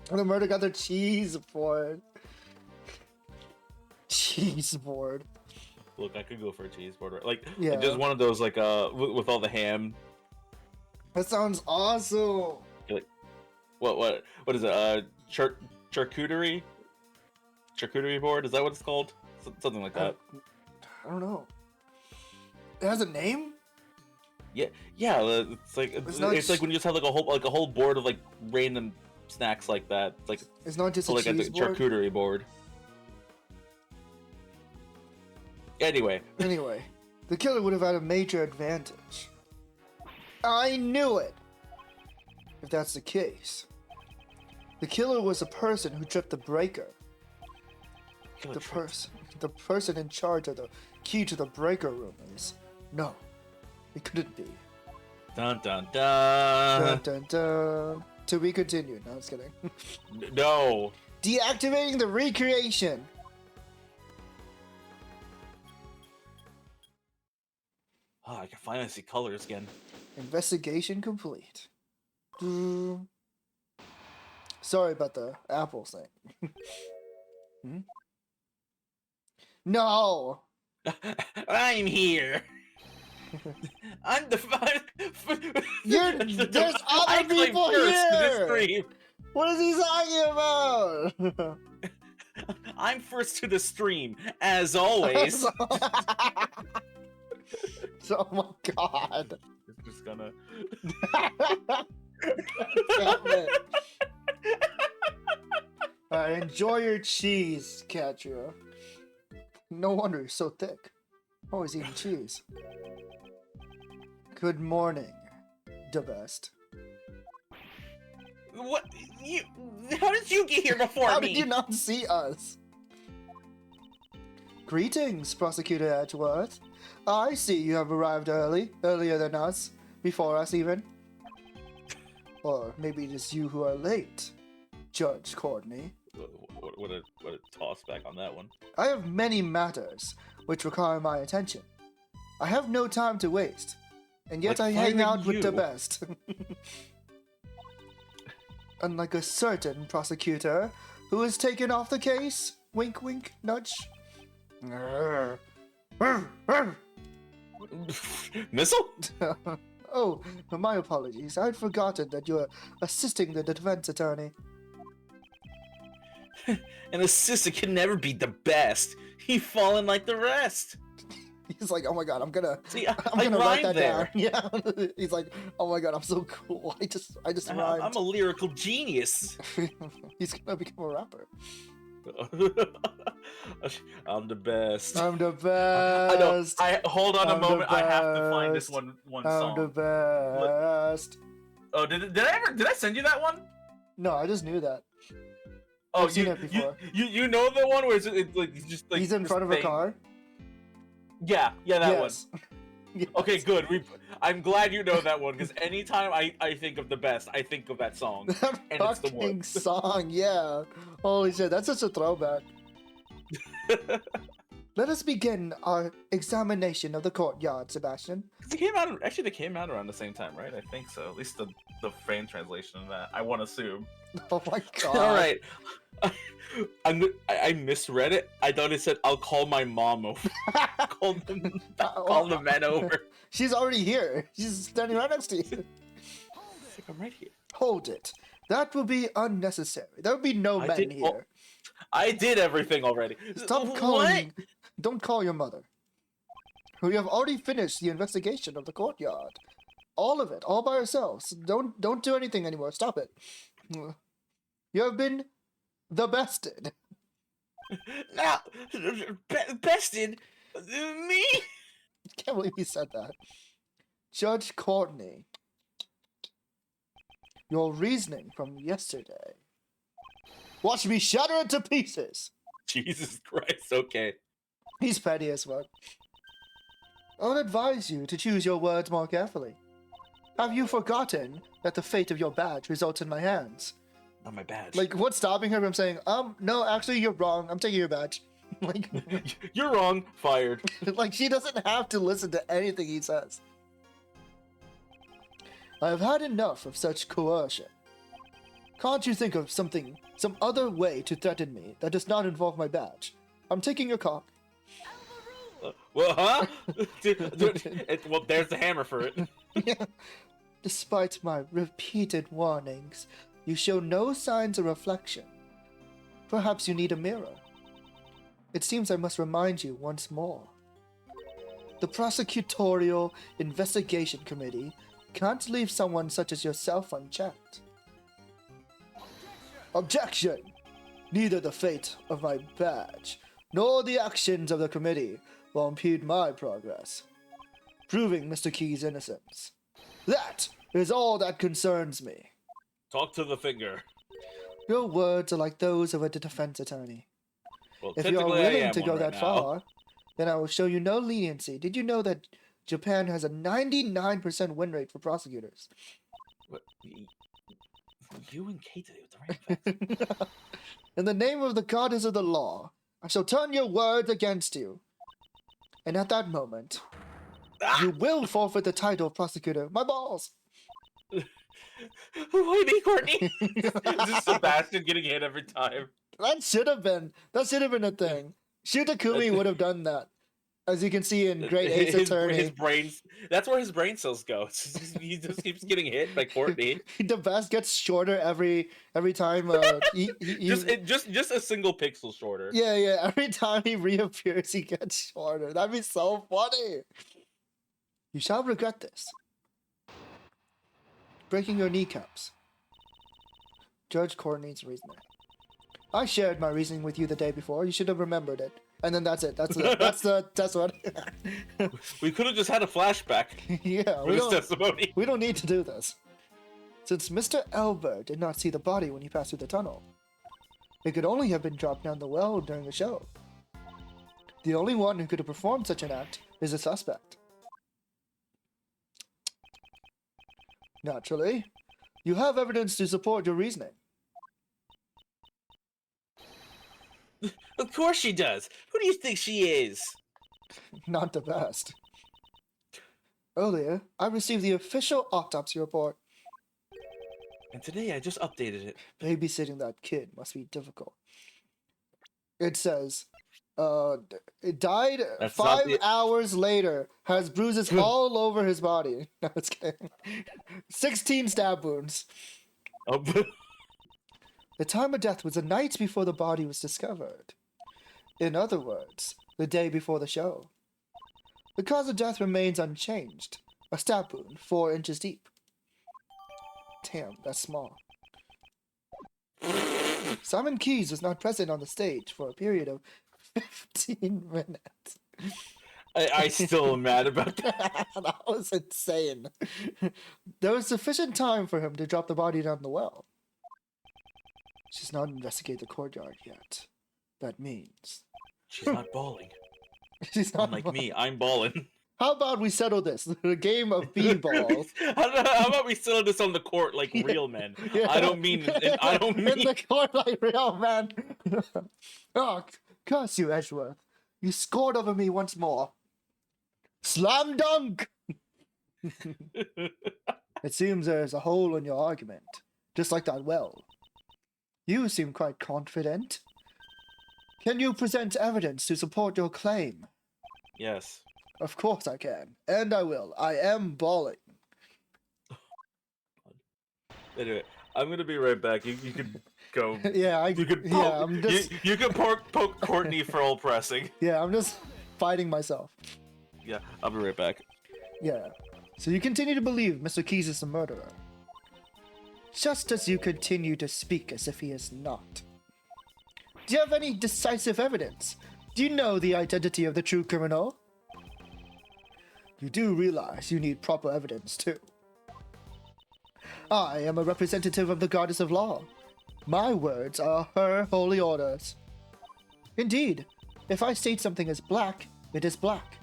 The murder got their cheese board. Cheese board. Look, I could go for a cheese board. Like, Yeah. just one of those, like, with all the ham. That sounds awesome. What is it? Charcuterie? Charcuterie board? Is that what it's called? Something like that. I don't know. It has a name? Yeah. It's like It's it's not like when you just have like a whole board of like random snacks like that. It's like It's not just a like cheese a board. charcuterie board. Anyway, the killer would have had a major advantage. I knew it! If that's the case. The killer was the person who tripped the breaker. The person in charge of the key to the breaker room is... No, it couldn't be. Dun dun Dun dun. dun dun. To be continued. No, I was kidding. No. Deactivating the recreation. Oh, I can finally see colors again. Investigation complete. Sorry about the apple thing. Hmm? No! I'm here. I'm the There's other I claim people first to this here! stream. What is he talking about? I'm first to the stream, as always. Oh my god. It's just gonna. Damn it. Alright, enjoy your cheese, Katria. No wonder you're so thick. Always eating cheese. Good morning, the best. What? How did you get here before How me? did you not see us? Greetings, Prosecutor Edgeworth. I see you have arrived earlier than us, before us even. Or maybe it is you who are late, Judge Courtney. What a toss back on that one. I have many matters which require my attention. I have no time to waste, and yet Like I hang firing out with the you. best. Unlike a certain prosecutor who has taken off the case, wink wink, nudge. Grr. Grr, grr. Missile? Oh, my apologies. I'd forgotten that you're assisting the defense attorney. An assistant can never be the best. He fallen like the rest. He's like, oh my god, I'm gonna I write rhymed that there. down. Yeah. He's like, oh my god, I'm so cool. I just rhymed. I'm a lyrical genius. He's gonna become a rapper. I'm the best. I'm the I know. best. Hold on a I'm the moment. I have to find this best. one I'm song. the best. Oh, did I send you that one? No, I just knew that. Oh, I've seen it before. You know the one where it's like he's just like He's in this front of a thing. car. Yeah, that one. Yes. Yes. Okay, good. I'm glad you know that one because anytime I think of the best, I think of that song. That And it's the fucking one. song, yeah. Holy shit, that's such a throwback. Let us begin our examination of the courtyard, Sebastian. They came out around the same time, right? I think so. At least the fan translation of that. I want to assume. Oh my god. All right. I misread it. I thought it said, "I'll call my mom over." call the men over. She's already here. She's standing right next to you. I'm right here. Hold it. That will be unnecessary. There will be no I men did- here. I did everything already. Stop What? calling. Don't call your mother. We have already finished the investigation of the courtyard. All of it, all by ourselves. Don't do anything anymore. Stop it. You have been the bested. Now, bested me. Can't believe he said that. Judge Courtney. Your reasoning from yesterday. Watch me shatter it to pieces. Jesus Christ. Okay. He's petty as fuck. I would advise you to choose your words more carefully. Have you forgotten that the fate of your badge results in my hands? Not my badge. Like, what's stopping her from saying, no, actually, you're wrong. I'm taking your badge. Like, You're wrong. Fired. like, she doesn't have to listen to anything he says. I have had enough of such coercion. Can't you think of some other way to threaten me that does not involve my badge? I'm taking your cock. Well, huh? Well, there's the hammer for it. Despite my repeated warnings, you show no signs of reflection. Perhaps you need a mirror. It seems I must remind you once more. The Prosecutorial Investigation Committee can't leave someone such as yourself unchecked. Objection! Neither the fate of my badge nor the actions of the committee will impede my progress, proving Mr. Key's innocence. That is all that concerns me. Talk to the finger. Your words are like those of a defense attorney. Well, If you are technically, I willing am to one go right that now. far, then I will show you no leniency. Did you know that Japan has a 99% win rate for prosecutors? What? You and Kate did it the right. In the name of the goddess of the law, I shall turn your words against you. And at that moment, You will forfeit the title of prosecutor. My balls. Why me, Courtney? Is this Sebastian getting hit every time? That should have been a thing. Shutakumi would have done that. As you can see in Great Ace Attorney. His brains, that's where his brain cells go. He just keeps getting hit by Courtney. The vest gets shorter every time. Just a single pixel shorter. Yeah. Every time he reappears, he gets shorter. That'd be so funny. You shall regret this. Breaking your kneecaps. Judge Courtney's reasoning. I shared my reasoning with you the day before. You should have remembered it. And then that's it. That's the test one. We could have just had a flashback. Yeah, we don't need to do this. Since Mr. Elber did not see the body when he passed through the tunnel, it could only have been dropped down the well during the show. The only one who could have performed such an act is a suspect. Naturally, you have evidence to support your reasoning. Of course she does. Who do you think she is? Not the best. Earlier, I received the official autopsy report. And today I just updated it. Babysitting that kid must be difficult. It says, it died 5 hours later, has bruises all over his body. No, it's kidding. 16 stab wounds. Oh, the time of death was the night before the body was discovered. In other words, the day before the show. The cause of death remains unchanged. A stab wound 4 inches deep. Damn, that's small. Simon Keys was not present on the stage for a period of 15 minutes. I still am mad about that. That was insane. There was sufficient time for him to drop the body down the well. She's not investigated the courtyard yet. That means... She's not balling. She's not Unlike me, I'm balling. How about we settle this? A game of b-balls. How about we settle this on the court like real men? Yeah. I don't mean in the court like real men. Oh, curse you, Edgeworth. You scored over me once more. Slam dunk! It seems there's a hole in your argument. Just like that well. You seem quite confident. Can you present evidence to support your claim? Yes. Of course I can. And I will. I am balling. Anyway, I'm gonna be right back. You could go. Yeah, you could poke, you could poke Courtney for all pressing. Yeah, I'm just fighting myself. Yeah, I'll be right back. Yeah. So you continue to believe Mr. Keys is the murderer. Just as you continue to speak as if he is not. Do you have any decisive evidence? Do you know the identity of the true criminal? You do realize you need proper evidence, too. I am a representative of the goddess of law. My words are her holy orders. Indeed, if I state something as black, it is black.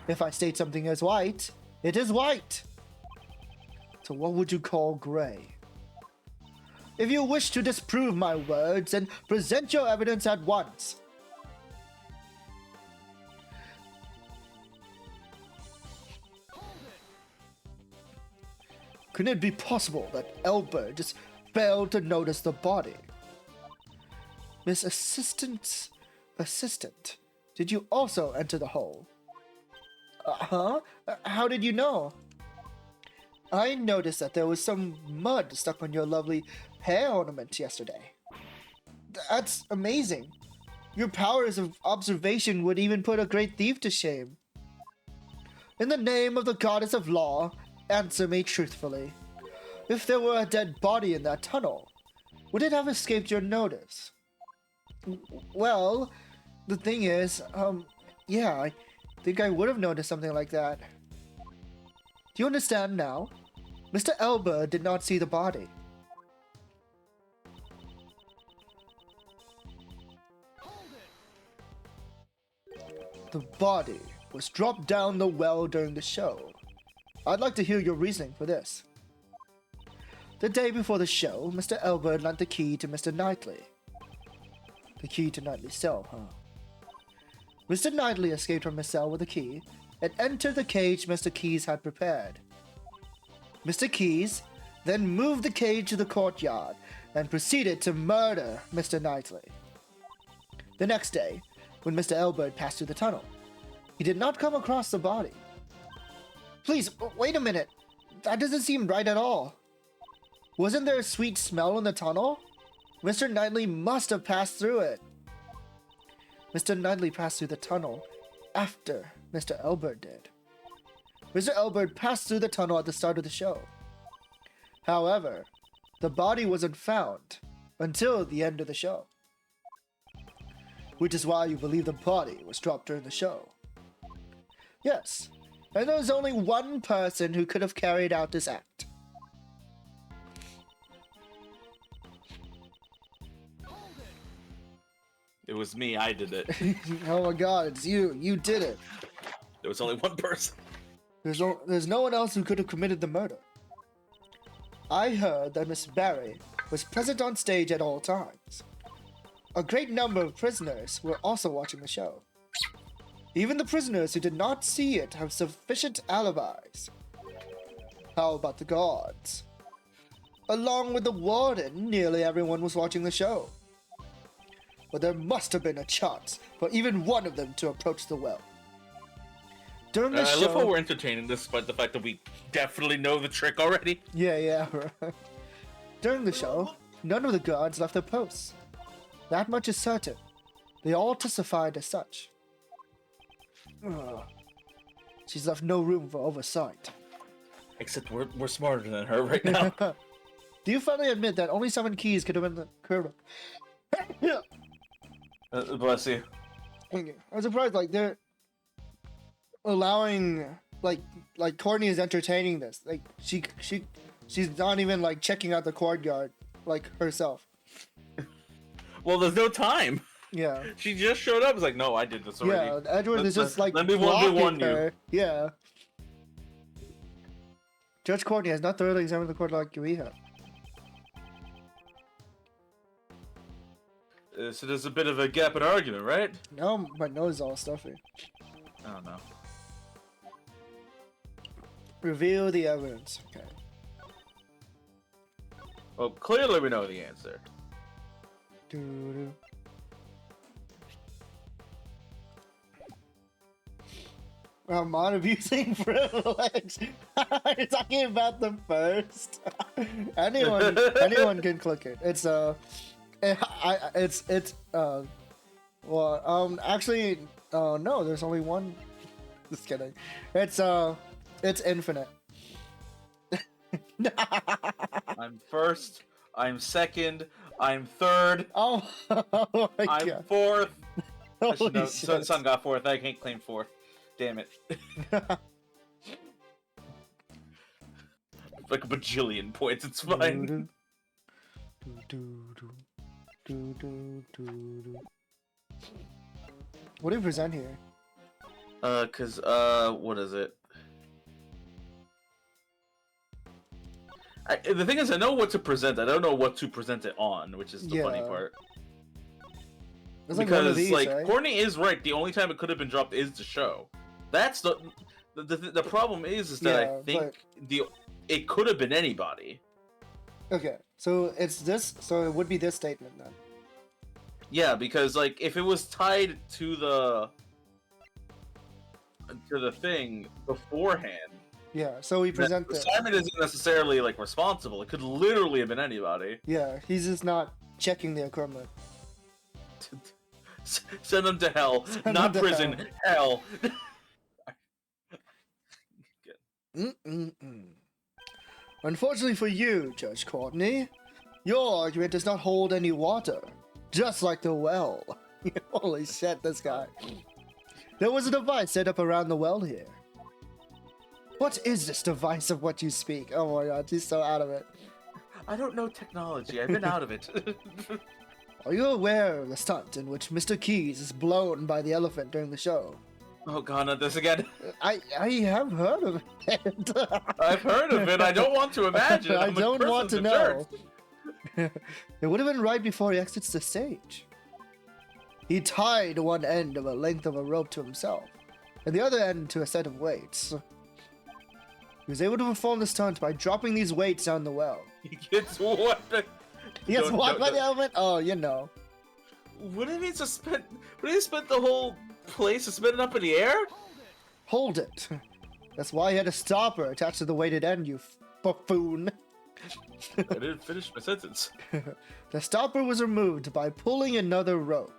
If I state something as white, it is white. So what would you call gray? If you wish to disprove my words, then present your evidence at once. Could it be possible that Elber just failed to notice the body? Miss Assistant, did you also enter the hole? How did you know? I noticed that there was some mud stuck on your lovely hair ornament yesterday. That's amazing. Your powers of observation would even put a great thief to shame. In the name of the goddess of law, answer me truthfully. If there were a dead body in that tunnel, would it have escaped your notice? Well, the thing is, yeah, I think I would have noticed something like that. Do you understand now? Mr. Elber did not see the body. The body was dropped down the well during the show. I'd like to hear your reasoning for this. The day before the show, Mr. Elber lent the key to Mr. Knightley. The key to Knightley's cell, huh? Mr. Knightley escaped from his cell with the key, and entered the cage Mr. Keys had prepared. Mr. Keys then moved the cage to the courtyard and proceeded to murder Mr. Knightley. The next day, when Mr. Elbert passed through the tunnel, he did not come across the body. Please, wait a minute. That doesn't seem right at all. Wasn't there a sweet smell in the tunnel? Mr. Knightley must have passed through it. Mr. Knightley passed through the tunnel after Mr. Elbert did. Mr. Elbert passed through the tunnel at the start of the show. However, the body wasn't found until the end of the show. Which is why you believe the body was dropped during the show. Yes, and there's only one person who could have carried out this act. It was me. I did it. Oh my god, it's you. You did it. There was only one person. There's no one else who could have committed the murder. I heard that Miss Barry was present on stage at all times. A great number of prisoners were also watching the show. Even the prisoners who did not see it have sufficient alibis. How about the guards? Along with the warden, nearly everyone was watching the show. But there must have been a chance for even one of them to approach the well. During the show... I love how we're entertaining despite the fact that we definitely know the trick already. Yeah, right. During the show, none of the guards left their posts. That much is certain. They all testified as such. Ugh. She's left no room for oversight. Except we're smarter than her right now. Do you finally admit that only 7 keys could have been the criminal? Bless you. I'm surprised, like, they're allowing, like Courtney is entertaining this. Like, she's not even, like, checking out the courtyard, like, herself. Well, there's no time. Yeah. She just showed up. It's like, no, I did this already. Yeah, Edward is just, like, let me blocking 1v1 her. you. Yeah. Judge Courtney has not thoroughly examined the court like we have. So there's a bit of a gap in argument, right? No, my nose is all stuffy. Oh, no. Reveal the evidence. Okay. Well, clearly we know the answer. Doo-doo. I'm not abusing privilege. You're talking about the first. anyone can click it. It's actually no, there's only one. Just kidding. It's infinite. I'm first. I'm second. I'm third. Oh, oh my I'm god. fourth. Holy No, shit. Sun got fourth. I can't claim fourth. Damn it. Like a bajillion points. It's fine. What do you present here? What is it? The thing is, I know what to present. I don't know what to present it on, which is the funny part. It's like one of these, right? Courtney is right. The only time it could have been dropped is the show. That's the problem is that I think it could have been anybody. Okay, so it's this. So it would be this statement then. Yeah, because like if it was tied to the thing beforehand. Yeah, so we present this. Simon isn't necessarily like responsible. It could literally have been anybody. Yeah, he's just not checking the equipment. Send them to hell, not prison. Hell. Unfortunately for you, Judge Courtney, your argument does not hold any water. Just like the well. Holy shit, this guy. There was a device set up around the well here. What is this device of what you speak? Oh my god, he's so out of it. I don't know technology. I've been out of it. Are you aware of the stunt in which Mr. Keys is blown by the elephant during the show? Oh god, not this again. I have heard of it. I've heard of it. I don't want to imagine. I don't want to know. It would have been right before he exits the stage. He tied one end of a length of a rope to himself, and the other end to a set of weights. He was able to perform the stunt by dropping these weights down the well. He gets what? He gets what by the element? Oh, you know. What do you mean suspend? What do you spend the whole place suspended up in the air? Hold it. That's why he had a stopper attached to the weighted end, you buffoon. I didn't finish my sentence. The stopper was removed by pulling another rope.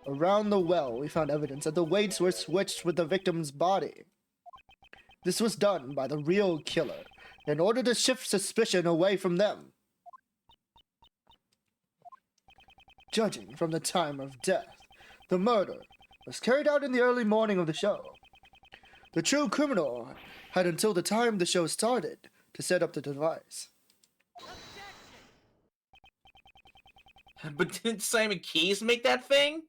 Around the well, we found evidence that the weights were switched with the victim's body. This was done by the real killer in order to shift suspicion away from them. Judging from the time of death, the murder was carried out in the early morning of the show. The true criminal had until the time the show started to set up the device. But didn't Simon Keys make that thing?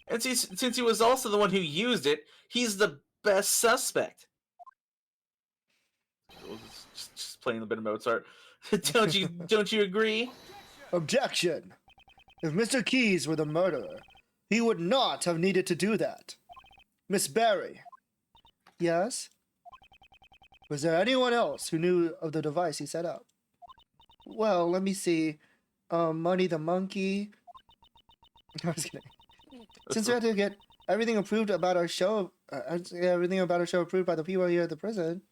And since he was also the one who used it, he's the best suspect. Just playing a bit of Mozart. Don't you agree? Objection! If Mr. Keys were the murderer, he would not have needed to do that. Miss Barry. Yes? Was there anyone else who knew of the device he set up? Well, let me see. Money the Monkey. I was kidding. Since we had to get everything approved about our show, approved by the people here at the prison,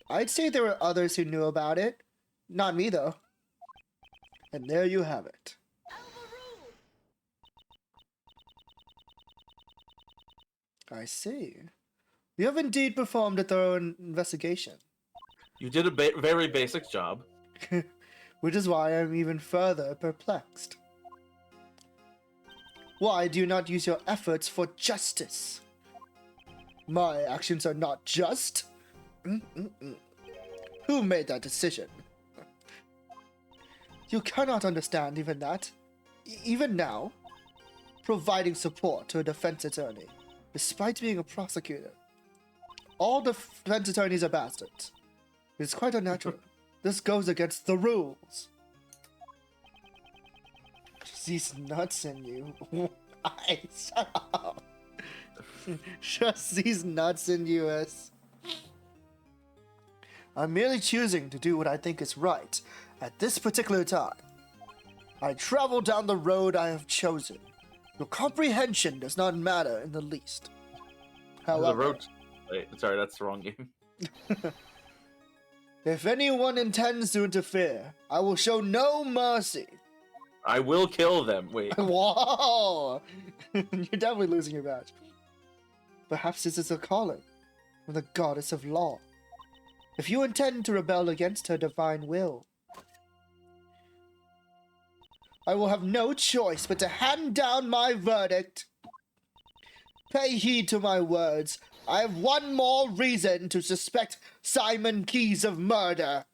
I'd say there were others who knew about it. Not me, though. And there you have it. I see. You have indeed performed a thorough investigation. You did a very basic job. Which is why I'm even further perplexed. Why do you not use your efforts for justice? My actions are not just? Who made that decision? You cannot understand even that. Even now, providing support to a defense attorney, despite being a prosecutor. All defense attorneys are bastards. It's quite unnatural. This goes against the rules. These nuts in you. Why? Shut up. Just these nuts in you. I'm merely choosing to do what I think is right at this particular time. I travel down the road I have chosen. Your comprehension does not matter in the least. However, The road. Wait, sorry, that's the wrong game. if anyone intends to interfere, I will show no mercy. I will kill them. Wait. Whoa! You're definitely losing your badge. Perhaps this is a calling from the goddess of law. If you intend to rebel against her divine will, I will have no choice but to hand down my verdict. Pay heed to my words. I have one more reason to suspect Simon Keys of murder.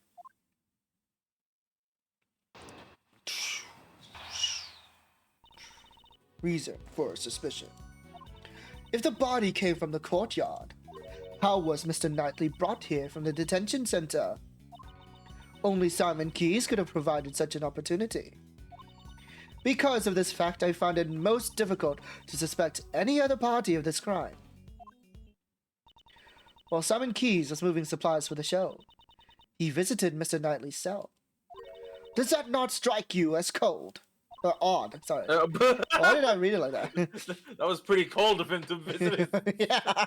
Reason for suspicion. If the body came from the courtyard, how was Mr. Knightley brought here from the detention center? Only Simon Keys could have provided such an opportunity. Because of this fact, I found it most difficult to suspect any other party of this crime. While Simon Keys was moving supplies for the show, he visited Mr. Knightley's cell. Does that not strike you as cold? Or odd, sorry. Why did I read it like that? That was pretty cold of him to visit his Yeah.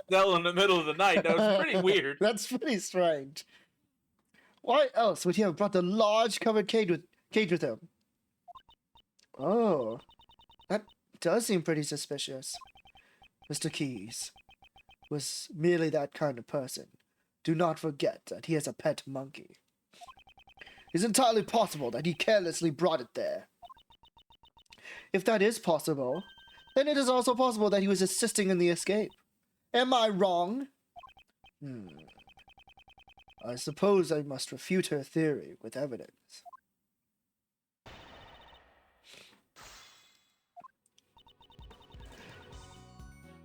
cell in the middle of the night. That was pretty weird. That's pretty strange. Why else would he have brought the large covered cage with him? Oh, that does seem pretty suspicious. Mr. Keys was merely that kind of person. Do not forget that he has a pet monkey. It's entirely possible that he carelessly brought it there. If that is possible, then it is also possible that he was assisting in the escape. Am I wrong? I suppose I must refute her theory with evidence.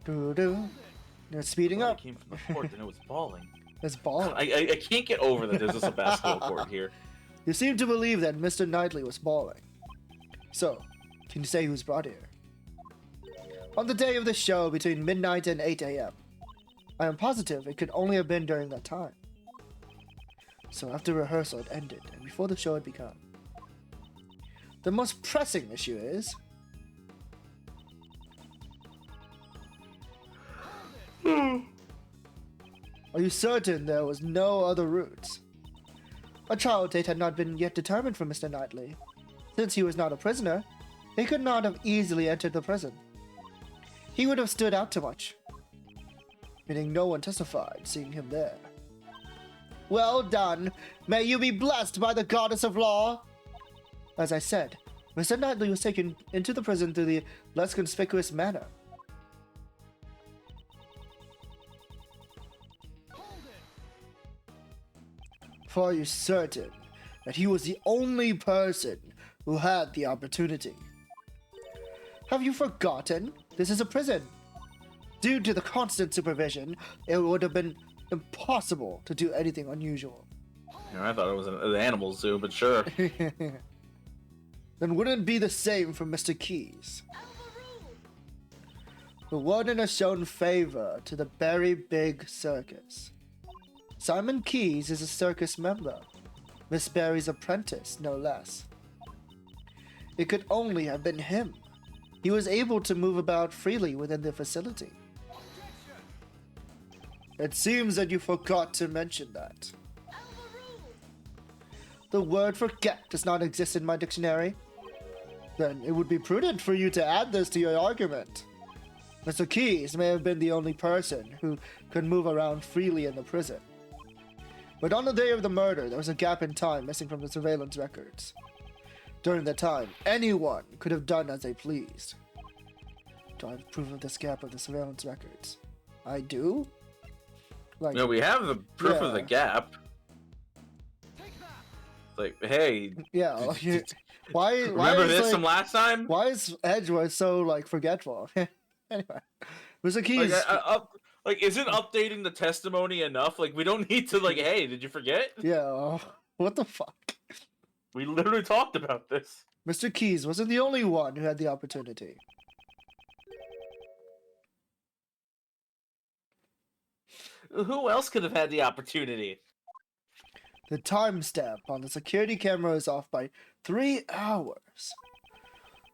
They're speeding Well, up. it came from the court and it was falling. It's balling. I can't get over that there's just a basketball court here. You seem to believe that Mr. Knightley was balling. So, can you say who was brought here? On the day of the show between midnight and 8 a.m. I am positive it could only have been during that time. So after rehearsal had ended and before the show had begun. The most pressing issue is... Are you certain there was no other routes? A trial date had not been yet determined for Mr. Knightley. Since he was not a prisoner, he could not have easily entered the prison. He would have stood out too much, meaning no one testified seeing him there. Well done. May you be blessed by the goddess of law. As I said, Mr. Knightley was taken into the prison through the less conspicuous manner. For are you certain that he was the only person who had the opportunity? Have you forgotten? This is a prison. Due to the constant supervision, it would have been impossible to do anything unusual. I thought it was an animal zoo, but sure. Then wouldn't it be the same for Mr. Keys? The warden has shown favor to the Berry Big Circus. Simon Keys is a circus member. Miss Berry's apprentice, no less. It could only have been him. He was able to move about freely within the facility. It seems that you forgot to mention that. The word forget does not exist in my dictionary. Then it would be prudent for you to add this to your argument. Mr. Keys may have been the only person who could move around freely in the prison. But on the day of the murder, there was a gap in time missing from the surveillance records. During that time, anyone could have done as they pleased. Do I have proof of this gap of the surveillance records? I do? Like, No, we have the proof of the yeah. gap. Like, hey, Yeah. Why remember is, this like, from last time? Why is Edgeworth so like forgetful? Anyway, Mr. Keys. Like, isn't updating the testimony enough? Like, we don't need to, like, hey, did you forget? Yeah. What the fuck? We literally talked about this. Mr. Keys wasn't the only one who had the opportunity. Who else could have had the opportunity? The timestamp on the security camera is off by 3 hours.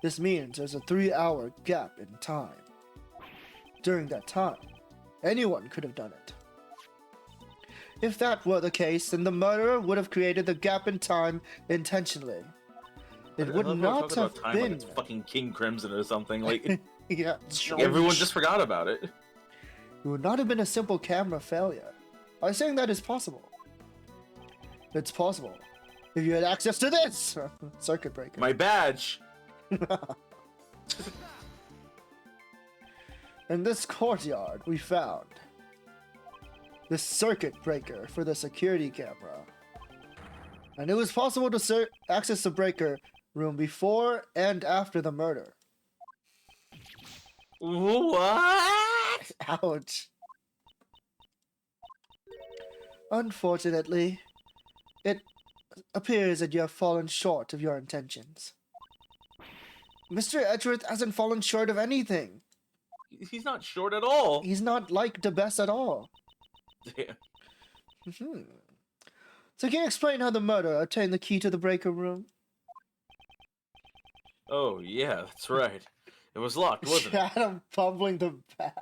This means there's a 3-hour gap in time. During that time, anyone could have done it. If that were the case, then the murderer would have created the gap in time intentionally. It would not have time been. like it's fucking King Crimson or something. Like, Yeah, everyone just forgot about it. It would not have been a simple camera failure. I'm saying that is possible. It's possible. If you had access to this circuit breaker. My badge. In this courtyard, we found the circuit breaker for the security camera. And it was possible to access the breaker room before and after the murder. What? Ouch. Unfortunately, it appears that you have fallen short of your intentions. Mr. Edgeworth hasn't fallen short of anything. He's not short at all. He's not like the best at all. Damn. So can you explain how the murderer obtained the key to the breaker room? Oh, yeah, that's right. It was locked, wasn't it? I'm fumbling the bag.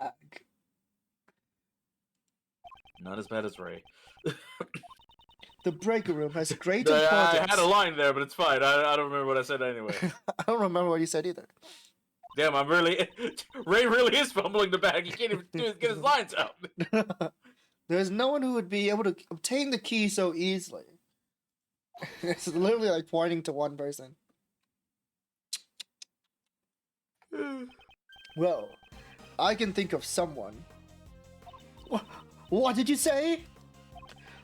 Not as bad as Ray. The breaker room has great I importance. had a line there, but it's fine. I don't remember what I said anyway. I don't remember what you said either. Damn, I'm really... Ray really is fumbling the bag. He can't even get his lines out. There's no one who would be able to obtain the key so easily. It's literally like pointing to one person. Well, I can think of someone. What did you say?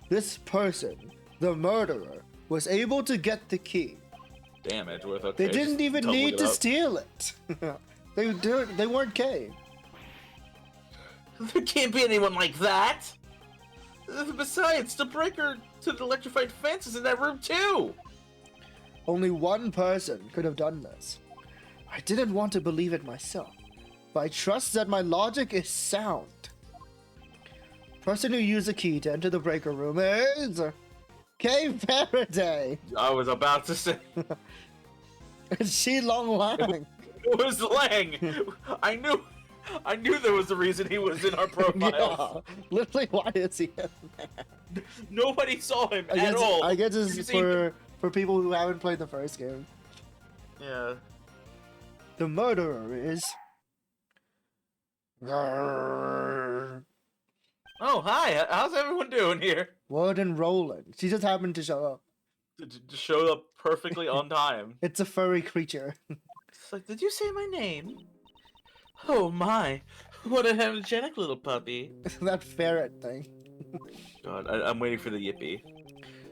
This person, the murderer, was able to get the key. Damn, Edgeworth. Okay, They didn't even need to steal it. They weren't K. There can't be anyone like that. Besides, the breaker to the electrified fence is in that room too. Only one person could have done this. I didn't want to believe it myself. but I trust that my logic is sound. Person who used the key to enter the breaker room is Kay Faraday. I was about to say And Shi Long Lang. it was Lang. I knew there was a reason he was in our profile. Yeah, literally, why is he in there? Nobody saw him at all. I guess it's You see- for people who haven't played the first game. Yeah. The murderer is. Oh, hi. How's everyone doing here? Warden Roland. She just happened to show up. Just showed up perfectly on time. It's a furry creature. It's like, did you say my name? Oh my, what a energetic little puppy. That ferret thing. God, I'm waiting for the yippee.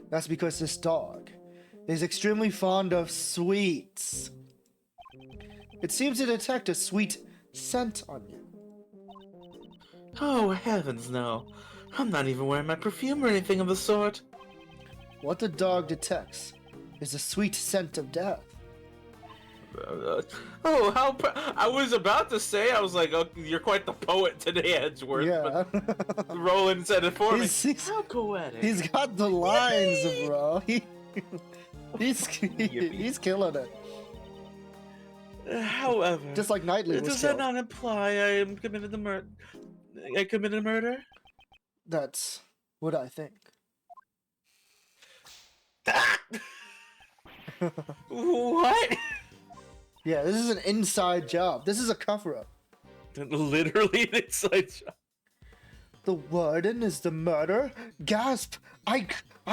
That's because this dog is extremely fond of sweets. It seems to detect a sweet scent on you. Oh, heavens no. I'm not even wearing my perfume or anything of the sort. What the dog detects is a sweet scent of death. I was about to say, I was like, oh, you're quite the poet today, Edgeworth. Yeah. But Roland said it for me. He's- How poetic. He's got the lines, bro. He's killing it. However, Just like Knightley was does that killed. not imply I committed a murder? That's what I think. What? Yeah, this is an inside job. This is a cover-up. Literally an inside job. The warden is the murderer? Gasp! I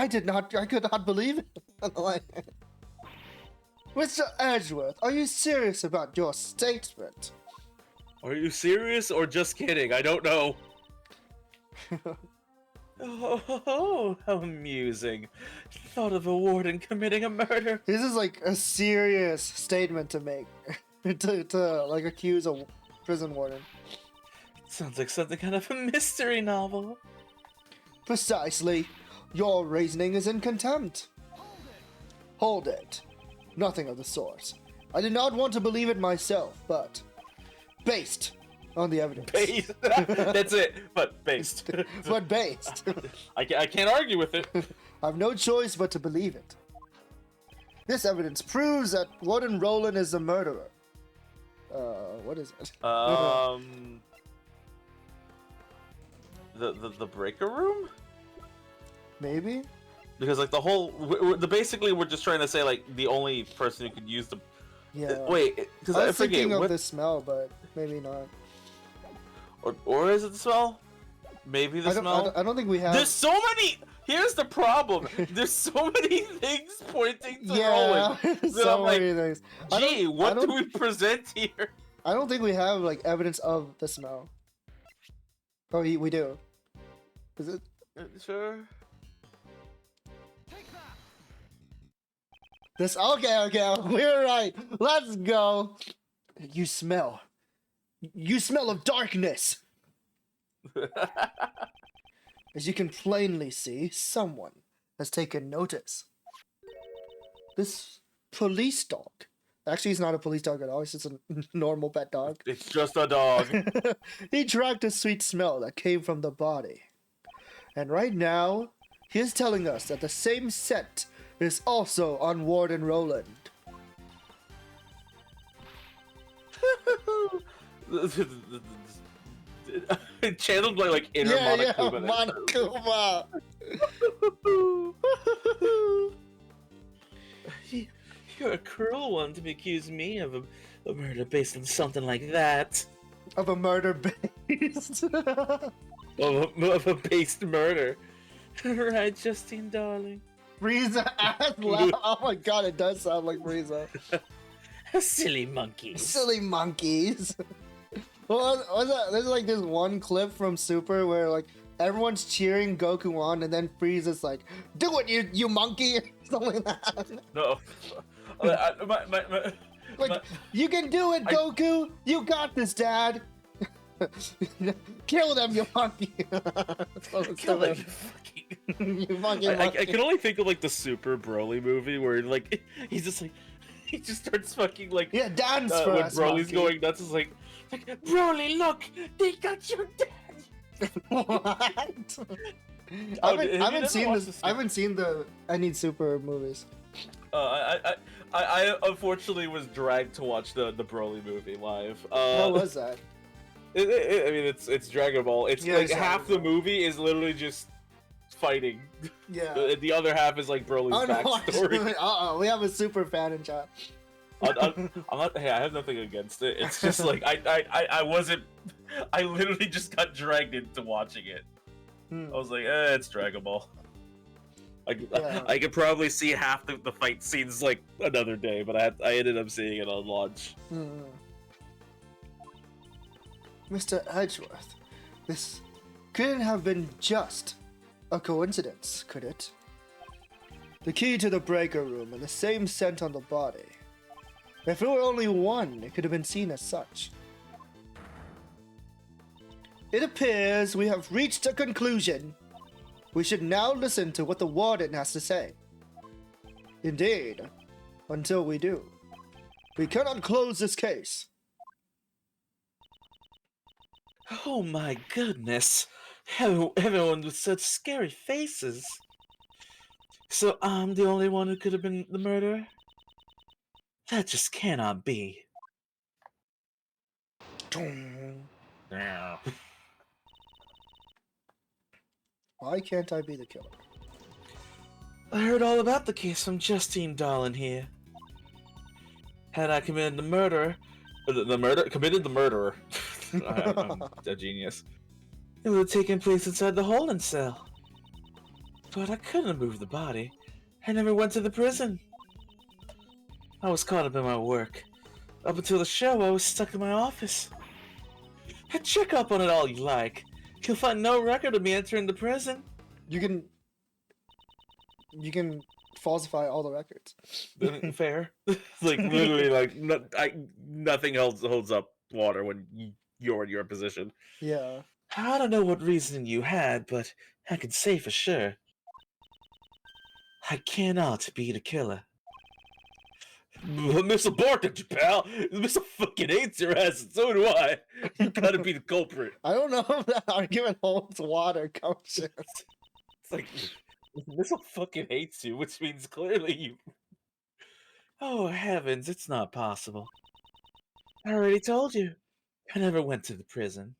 could not believe it. Mr. Edgeworth, are you serious about your statement? Are you serious or just kidding? I don't know. Oh, how amusing. Thought of a warden committing a murder. This is like a serious statement to make. to like accuse a prison warden. Sounds like something kind of a mystery novel. Precisely. Your reasoning is in contempt. Hold it. Nothing of the sort. I did not want to believe it myself, but based on the evidence. Based. That's it. But based. But based. I can't argue with it. I've no choice but to believe it. This evidence proves that Warden Roland is the murderer. What is it? The breaker room? Maybe? Because like the whole, basically we're just trying to say like the only person who could use the. Yeah. Wait, because I I was forget thinking of what. the smell, but maybe not. Or is it the smell? Maybe the smell. I don't think we have. There's so many. Here's the problem. There's so many things pointing to Yeah, Roland. that so I'm like, many things. gee, what do we present here? I don't think we have like evidence of the smell. Oh, we do. Is it? Sure. This? Okay, we're right. Let's go. You smell. You smell of darkness. As you can plainly see, someone has taken notice. This police dog. Actually, he's not a police dog at all. He's just a normal pet dog. It's just a dog. He tracked a sweet smell that came from the body. And right now, he is telling us that the same scent is also on Warden Roland. Channeled by like inner Monokuma. Monokuma. You're a cruel one to accuse me of a murder based on something like that. Of a murder based. Of a based murder. Right, Justine, darling. Frieza ass loud. Oh my god, it does sound like Frieza. Silly monkeys. Silly monkeys. What was that? There's like this one clip from Super where like everyone's cheering Goku on, and then Frieza's like, "Do it, you monkey!" or something like that. No. Like, you can do it, Goku. You got this, Dad. Kill them, you monkey. Kill them, you fucking. You fucking I monkey. can only think of like the Super Broly movie where like he's just like he just starts fucking like Yeah, dance when for us, Broly's monkey. going nuts. Is like Like, Broly, look, they got your dad. What? Oh, I have you haven't never seen watched this. the I haven't seen the I Need Super movies. I unfortunately was dragged to watch the Broly movie live. How was that? I mean, it's Dragon Ball. It's Yeah, like exactly. half the movie is literally just fighting. Yeah. The other half is like Broly's backstory. We have a super fan in chat. I'm not. Hey, I have nothing against it. It's just like I wasn't. I literally just got dragged into watching it. I was like, it's Dragon Ball. I could probably see half the fight scenes like another day, but I ended up seeing it on launch. Mr. Edgeworth, this couldn't have been just a coincidence, could it? The key to the breaker room and the same scent on the body. If it were only one, it could have been seen as such. It appears we have reached a conclusion. We should now listen to what the warden has to say. Indeed, until we do, we cannot close this case. Oh my goodness! Everyone with such scary faces. So I'm the only one who could have been the murderer? That just cannot be. Yeah. Why can't I be the killer? I heard all about the case from Justine Darlin here. Had I committed the murderer, committed the murderer. I'm a genius. It would have taken place inside the holding cell. But I couldn't have moved the body. I never went to the prison. I was caught up in my work. Up until the show, I was stuck in my office. Check up on it all you like. You'll find no record of me entering the prison. You can falsify all the records. Fair. Like literally, like nothing holds up water when you're in your position. Yeah. I don't know what reasoning you had, but I can say for sure, I cannot be the killer. Mr. Barkage, pal! Mr. fucking hates your ass, and so do I! You gotta be the culprit. I don't know if that argument holds water, coach. It's like, Mr. fucking hates you, which means clearly you... Oh, heavens, it's not possible. I already told you. I never went to the prison.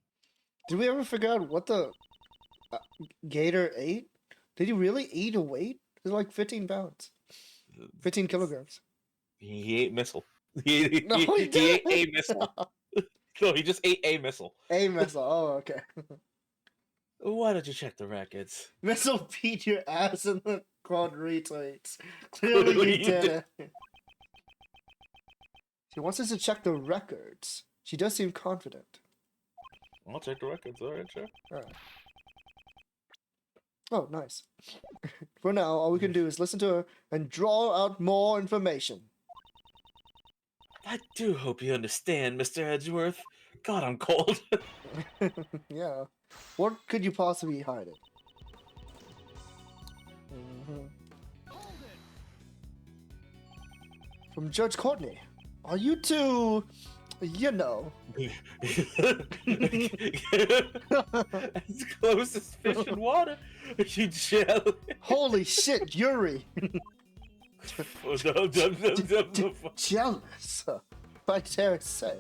Did we ever figure out what the gator ate? Did he really eat a weight? It was like 15 pounds. 15 kilograms. He ate missile. He ate didn't. a missile. No, he just ate a missile. A missile. Oh, okay. Why don't you check the records? Missile beat your ass in the quad retweets. Clearly you did it. She wants us to check the records. She does seem confident. I'll check the records, alright, sure. Alright. Oh, nice. For now, all we can do is listen to her and draw out more information. I do hope you understand, Mr. Edgeworth. God, I'm cold. Yeah. What could you possibly be hiding? From Judge Courtney. Are you two... You know. As close as fish in water. Are you jealous? Holy shit, Yuri! Jealous, if I dare say.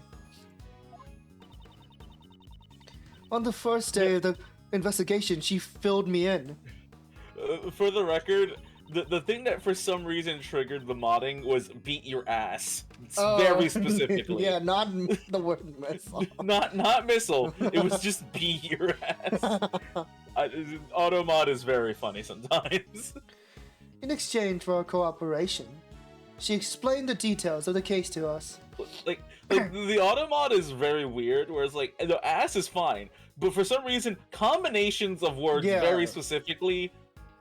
On the first day of the investigation, she filled me in. For the record, the thing that for some reason triggered the modding was beat your ass. Very specifically. Yeah, not the word missile. not missile. It was just beat your ass. Auto mod is very funny sometimes. In exchange for our cooperation, she explained the details of the case to us. Like the auto mod is very weird, whereas like the ass is fine, but for some reason combinations of words very specifically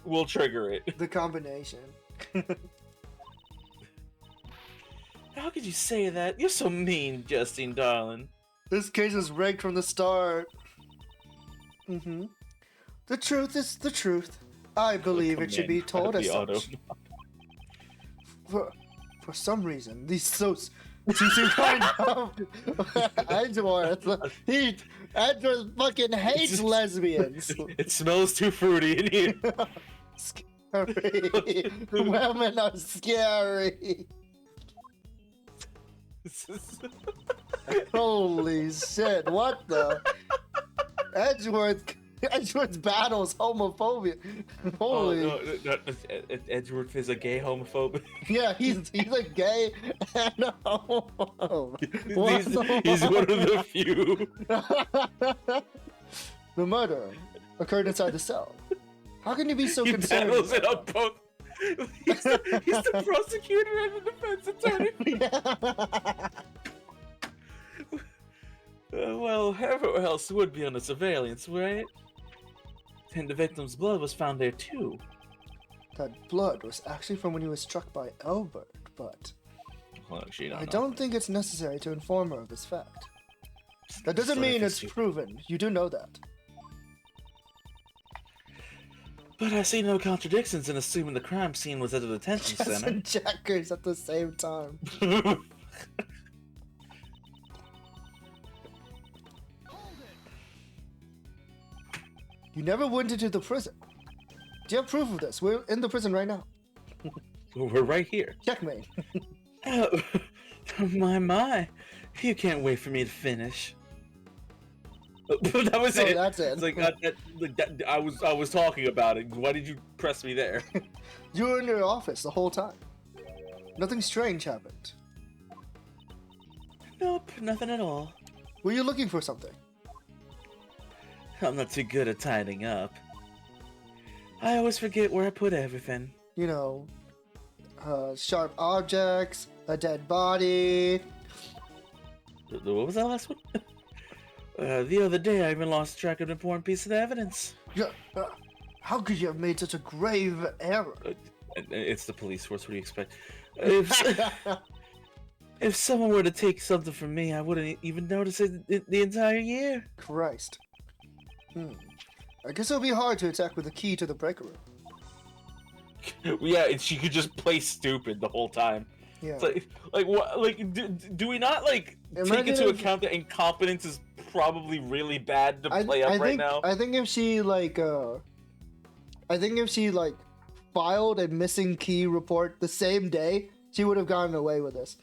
will trigger it. The combination. How could you say that? You're so mean, Justine, darling. This case is rigged from the start. The truth is the truth. I believe it should be told as such. For some reason, these She's kind of Edgeworth. Edgeworth fucking hates lesbians. It smells too fruity in here. Scary. Women are scary. Holy shit! What the? Edgeworth battles homophobia. Holy. Oh, no, Edgeworth is a gay homophobe. Yeah, he's a gay and a homo. He's one of the few. The murder occurred inside the cell. How can you be so He concerned? battles it up both. He's the prosecutor and the defense attorney. Well, everywhere else would be under surveillance, right? And the victim's blood was found there too. That blood was actually from when he was struck by Albert, but Well, I don't think it's necessary to inform her of this fact. That doesn't mean it's proven. You do know that. But I see no contradictions in assuming the crime scene was at a detention Chess center. and checkers at the same time. You never went into the prison. Do you have proof of this? We're in the prison right now. We're right here. Checkmate. Oh, my. You can't wait for me to finish. That was Oh, it. that's it. It's like, I was talking about it. Why did you press me there? You were in your office the whole time. Nothing strange happened. Nope, nothing at all. Were you looking for something? I'm not too good at tidying up. I always forget where I put everything. You know, sharp objects, a dead body. What was that last one? The other day, I even lost track of an important piece of evidence. Yeah, how could you have made such a grave error? It's the police force. What do you expect? If someone were to take something from me, I wouldn't even notice it the entire year. Christ. I guess it'll be hard to attack with the key to the breaker room. Yeah, and she could just play stupid the whole time. Yeah. It's like what? Like, do we not take into account that incompetence is probably really bad to play up right now? I think if she filed a missing key report the same day, she would have gotten away with this.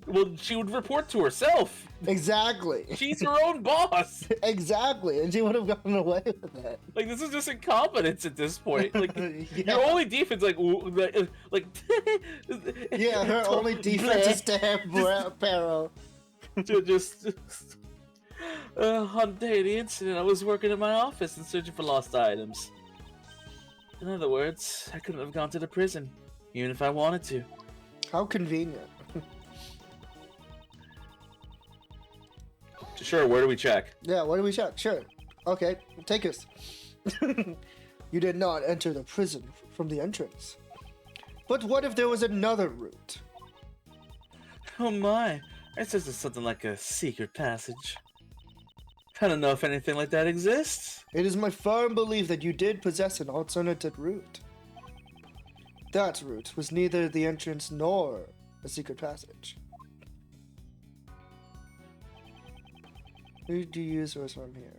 Well, she would report to herself. Exactly. She's her own boss. Exactly, and she would have gotten away with it. Like, this is just incompetence at this point. Like, Yeah. your only defense, like Yeah, her only defense is to have Barrow. just on the day of the incident, I was working in my office and searching for lost items. In other words, I couldn't have gone to the prison, even if I wanted to. How convenient. Sure, where do we check? Yeah, what do we check? Sure. Okay, take us. You did not enter the prison from the entrance. But what if there was another route? Oh my, it says it's something like a secret passage. I don't know if anything like that exists. It is my firm belief that you did possess an alternative route. That route was neither the entrance nor a secret passage. Who do you use was from here?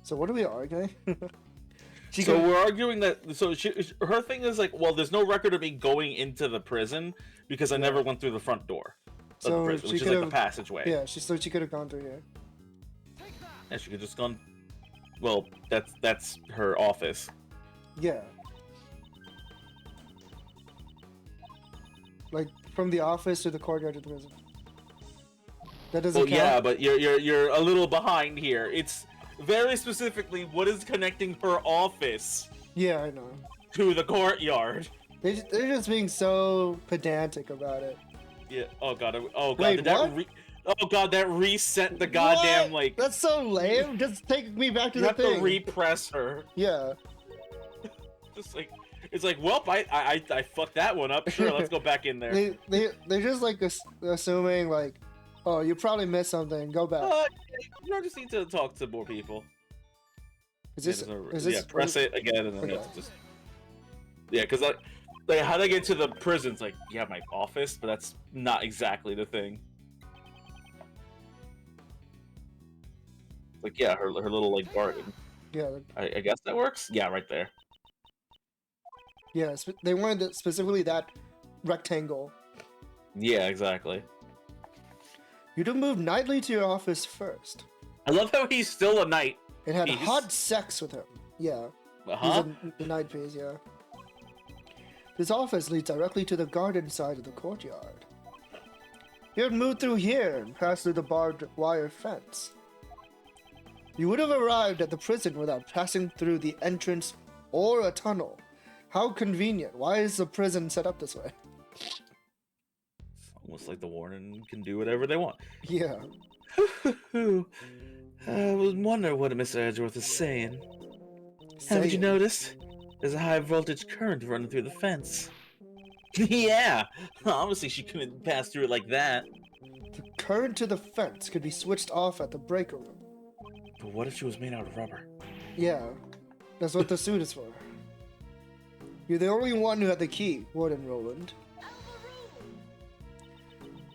So what are we arguing? We're arguing that. So her thing is like, well, there's no record of me going into the prison because I never went through the front door of the prison, which is like the passageway. Yeah, she could have gone through here. And she could just gone. Well, that's her office. Yeah. Like from the office to the courtyard of the prison. That doesn't count. Yeah, but you're a little behind here. It's very specifically what is connecting her office. Yeah, I know. To the courtyard. They're just being so pedantic about it. Yeah. Oh god. Oh god. Wait, oh god. That reset the goddamn what? like. That's so lame. Just take me back to you the have thing. to repress her. Yeah. Just like it's like, well, I fucked that one up. Sure, let's go back in there. They're just like assuming like, oh, you probably missed something. Go back. You just need to talk to more people. Is this? Press it again and then okay. it's just. Yeah, because Like, how they get to the prison? It's like, yeah, my office, but that's not exactly the thing. Like, yeah, her little like garden. Yeah, I guess that works. Yeah, right there. yeah. They wanted specifically that rectangle. Yeah, exactly. You to move nightly to your office first. I love how he's still a knight. And had He's- hot sex with him. Yeah. Huh? He's a night phase, yeah. This office leads directly to the garden side of the courtyard. You'd move through here and pass through the barbed wire fence. You would have arrived at the prison without passing through the entrance or a tunnel. How convenient. Why is the prison set up this way? Almost like the warden can do whatever they want. Yeah. I was wondering what Mr. Edgeworth is saying. Haven't you Saying. noticed? There's a high voltage current running through the fence. Yeah, obviously she couldn't pass through it like that. The current to the fence could be switched off at the breaker room. But what if she was made out of rubber? Yeah, that's what the suit is for. You're the only one who had the key, Warden Roland.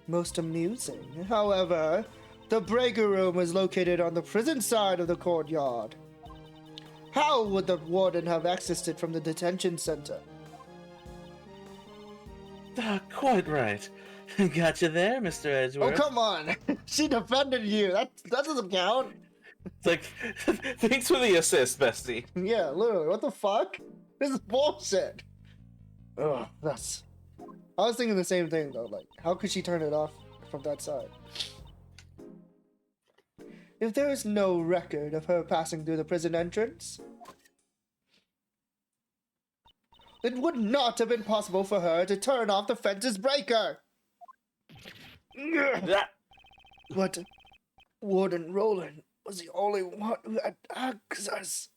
Most amusing. However, the breaker room is located on the prison side of the courtyard. How would the warden have accessed it from the detention center? Quite right. Gotcha there, Mr. Oh, Edgeworth. come on! She defended you! That doesn't count! It's like, thanks for the assist, bestie. Yeah, literally, what the fuck? This is bullshit! Ugh, that's... I was thinking the same thing, though, like, how could she turn it off from that side? If there is no record of her passing through the prison entrance, it would not have been possible for her to turn off the fence's breaker! That- But Warden Roland was the only one who had access.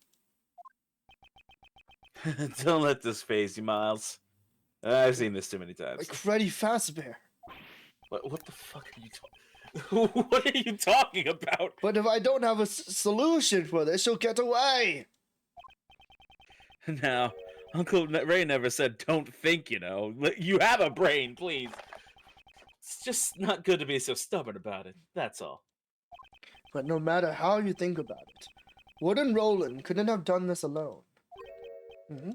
Don't let this phase you, Miles. I've seen this too many times. Like Freddy Fazbear. What the fuck are you talking? What are you talking about? But if I don't have a solution for this, she'll get away. Now, Uncle Ray never said don't think, you know. You have a brain, please. It's just not good to be so stubborn about it. That's all. But no matter how you think about it, Warden Roland couldn't have done this alone. Hmm?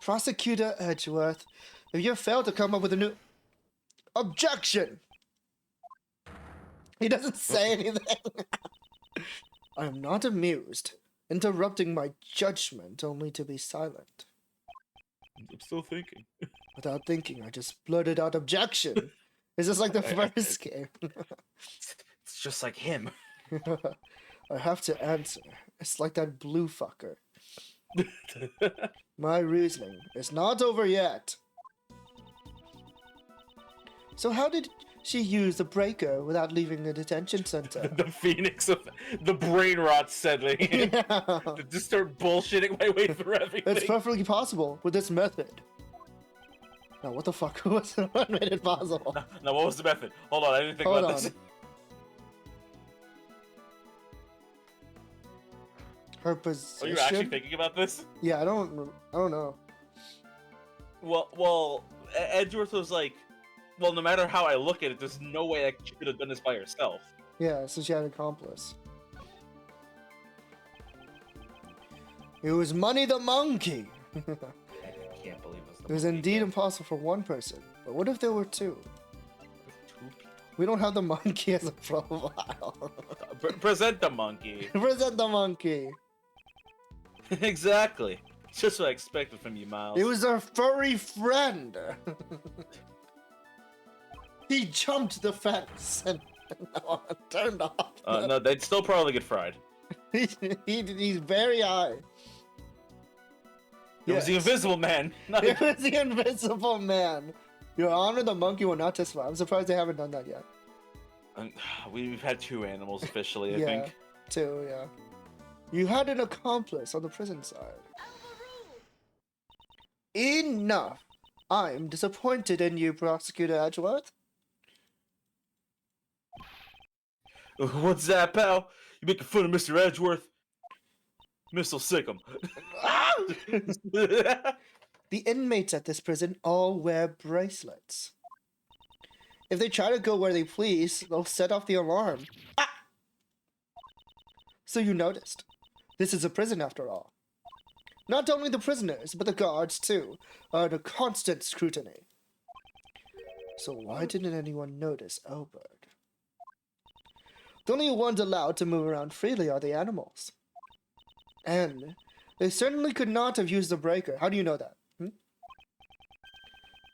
Prosecutor Edgeworth, if you fail to come up with a new objection, he doesn't say anything. I am not amused, interrupting my judgment only to be silent. I'm still thinking. Without thinking, I just blurted out objection. Is this like the first game? It's just like him. I have to answer. It's like that blue fucker. My reasoning is not over yet. So how did she use the breaker without leaving the detention center? The phoenix of the brain rot settling in. Yeah. Just start bullshitting my way through everything. It's perfectly possible with this method. Now, what the fuck? What made it possible? Now, what was the method? Hold on, I didn't think Hold about on. this. Her Are position. you actually thinking about this? Yeah, I don't know. Well, Edgeworth was like, well, no matter how I look at it, there's no way I could have done this by herself. Yeah, so she had an accomplice. It was Money the Monkey. I can't believe it's the It was monkey indeed again. impossible for one person. But what if there were two? Two people. We don't have the monkey as a profile. Present the monkey. Present the monkey. Exactly. Just what I expected from you, Miles. It was our furry friend. He jumped the fence and turned off. No, they'd still probably get fried. He's very high. It was the Yes. Invisible Man. Not It was the Invisible Man. Your Honor, the monkey will not testify. I'm surprised they haven't done that yet. We've had two animals officially, I Yeah. think. Too, yeah. You had an accomplice on the prison side. Enough! I'm disappointed in you, Prosecutor Edgeworth. What's that, pal? You making fun of Mr. Edgeworth? Missile sick him. Ah! The inmates at this prison all wear bracelets. If they try to go where they please, they'll set off the alarm. Ah! So you noticed. This is a prison after all. Not only the prisoners, but the guards too, are under constant scrutiny. So why didn't anyone notice Albert? The only ones allowed to move around freely are the animals. And they certainly could not have used the breaker. How do you know that?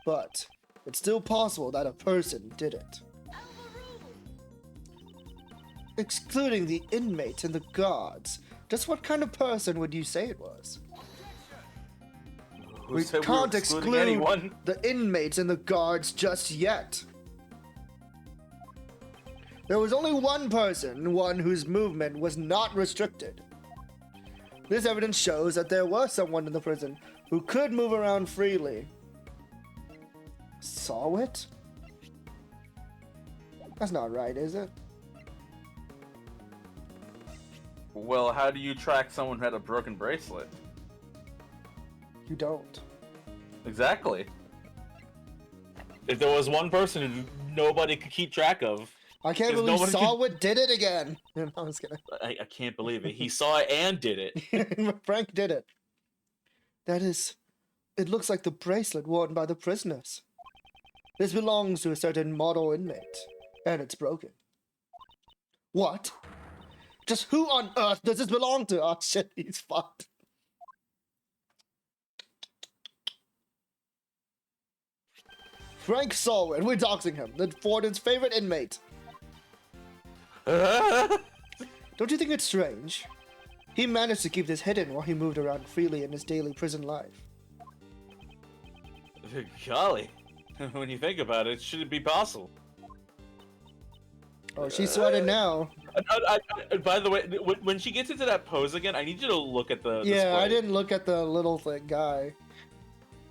But it's still possible that a person did it. Excluding the inmates and the guards, just what kind of person would you say it was? Who We said can't were exclude anyone? the inmates and the guards just yet. There was only one person, one whose movement was not restricted. This evidence shows that there was someone in the prison who could move around freely. Saw it? That's not right, is it? Well, how do you track someone who had a broken bracelet? You don't. Exactly. If there was one person who nobody could keep track of, I can't Because believe nobody Sawit did it again. No, I was kidding. I can't believe it. He saw it and did it. Frank did it. That is, it looks like the bracelet worn by the prisoners. This belongs to a certain model inmate, and it's broken. What? Just who on earth does this belong to? Oh shit, he's fucked. Frank Sawin, we're doxing him, the warden's favorite inmate. Don't you think it's strange? He managed to keep this hidden while he moved around freely in his daily prison life. Golly, when you think about it, should it be possible? Oh, she's sweating now. By the way, when she gets into that pose again, I need you to look at the Yeah, display. I didn't look at the little thing guy.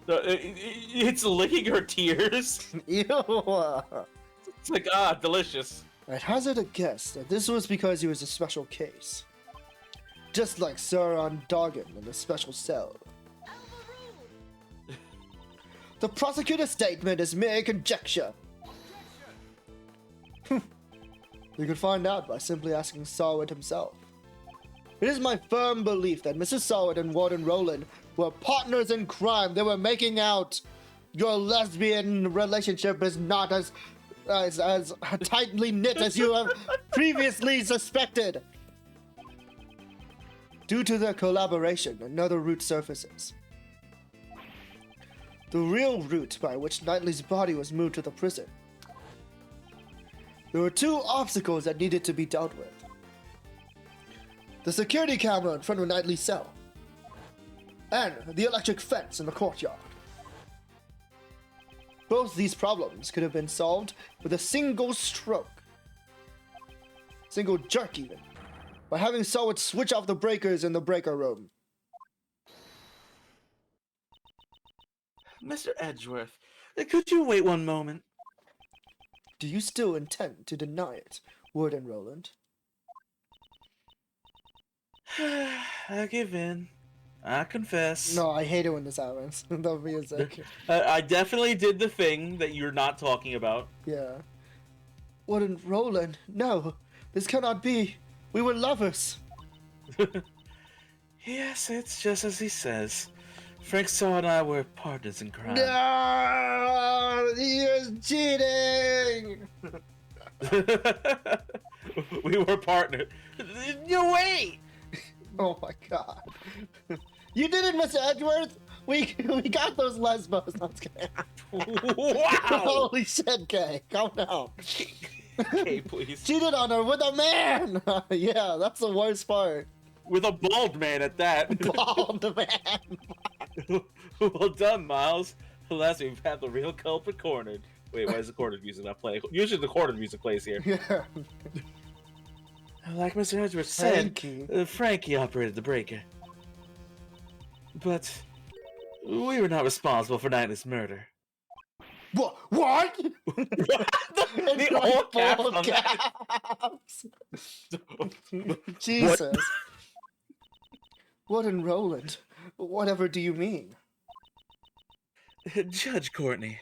It's licking her tears. Ew. It's like, delicious. I'd hazard a guess that this was because he was a special case. Just like Sir Doggin in the special cell. The prosecutor's statement is mere conjecture. You can find out by simply asking Sawit himself. It is my firm belief that Mrs. Sawit and Warden Roland were partners in crime. They were making out. Your lesbian relationship is not as tightly knit as you have previously suspected. Due to their collaboration, another route surfaces. The real route by which Knightley's body was moved to the prison. There were two obstacles that needed to be dealt with. The security camera in front of Knightley's cell, and the electric fence in the courtyard. Both these problems could have been solved with a single stroke. Single jerk even. By having Sawit switch off the breakers in the breaker room. Mr. Edgeworth, could you wait one moment? Do you still intend to deny it, Warden Roland? I give in. I confess. No, I hate it when this happens. The music. I definitely did the thing that you're not talking about. Yeah. Warden Roland, no. This cannot be. We were lovers. Yes, it's just as he says. Frank Saw and I were partners in crime. No! He is cheating! We were partners. No way! Oh my god. You did it, Mr. Edgeworth! We got those lesbos. No, I'm just kidding. Wow! Holy shit, Kay. Calm down. Okay, please. Cheated on her with a man! Yeah, that's the worst part. With a bald man at that. Bald man. Well done, Miles. Alas, we've had the real culprit cornered. Wait, why is the cornered music not playing? Usually the cornered music plays here. Yeah. Like Mr. Edgeworth said, Frankie. Frankie operated the breaker. But we were not responsible for Knightley's murder. What? The old caps on that. Jesus. Warden Roland, Whatever do you mean? Judge Courtney,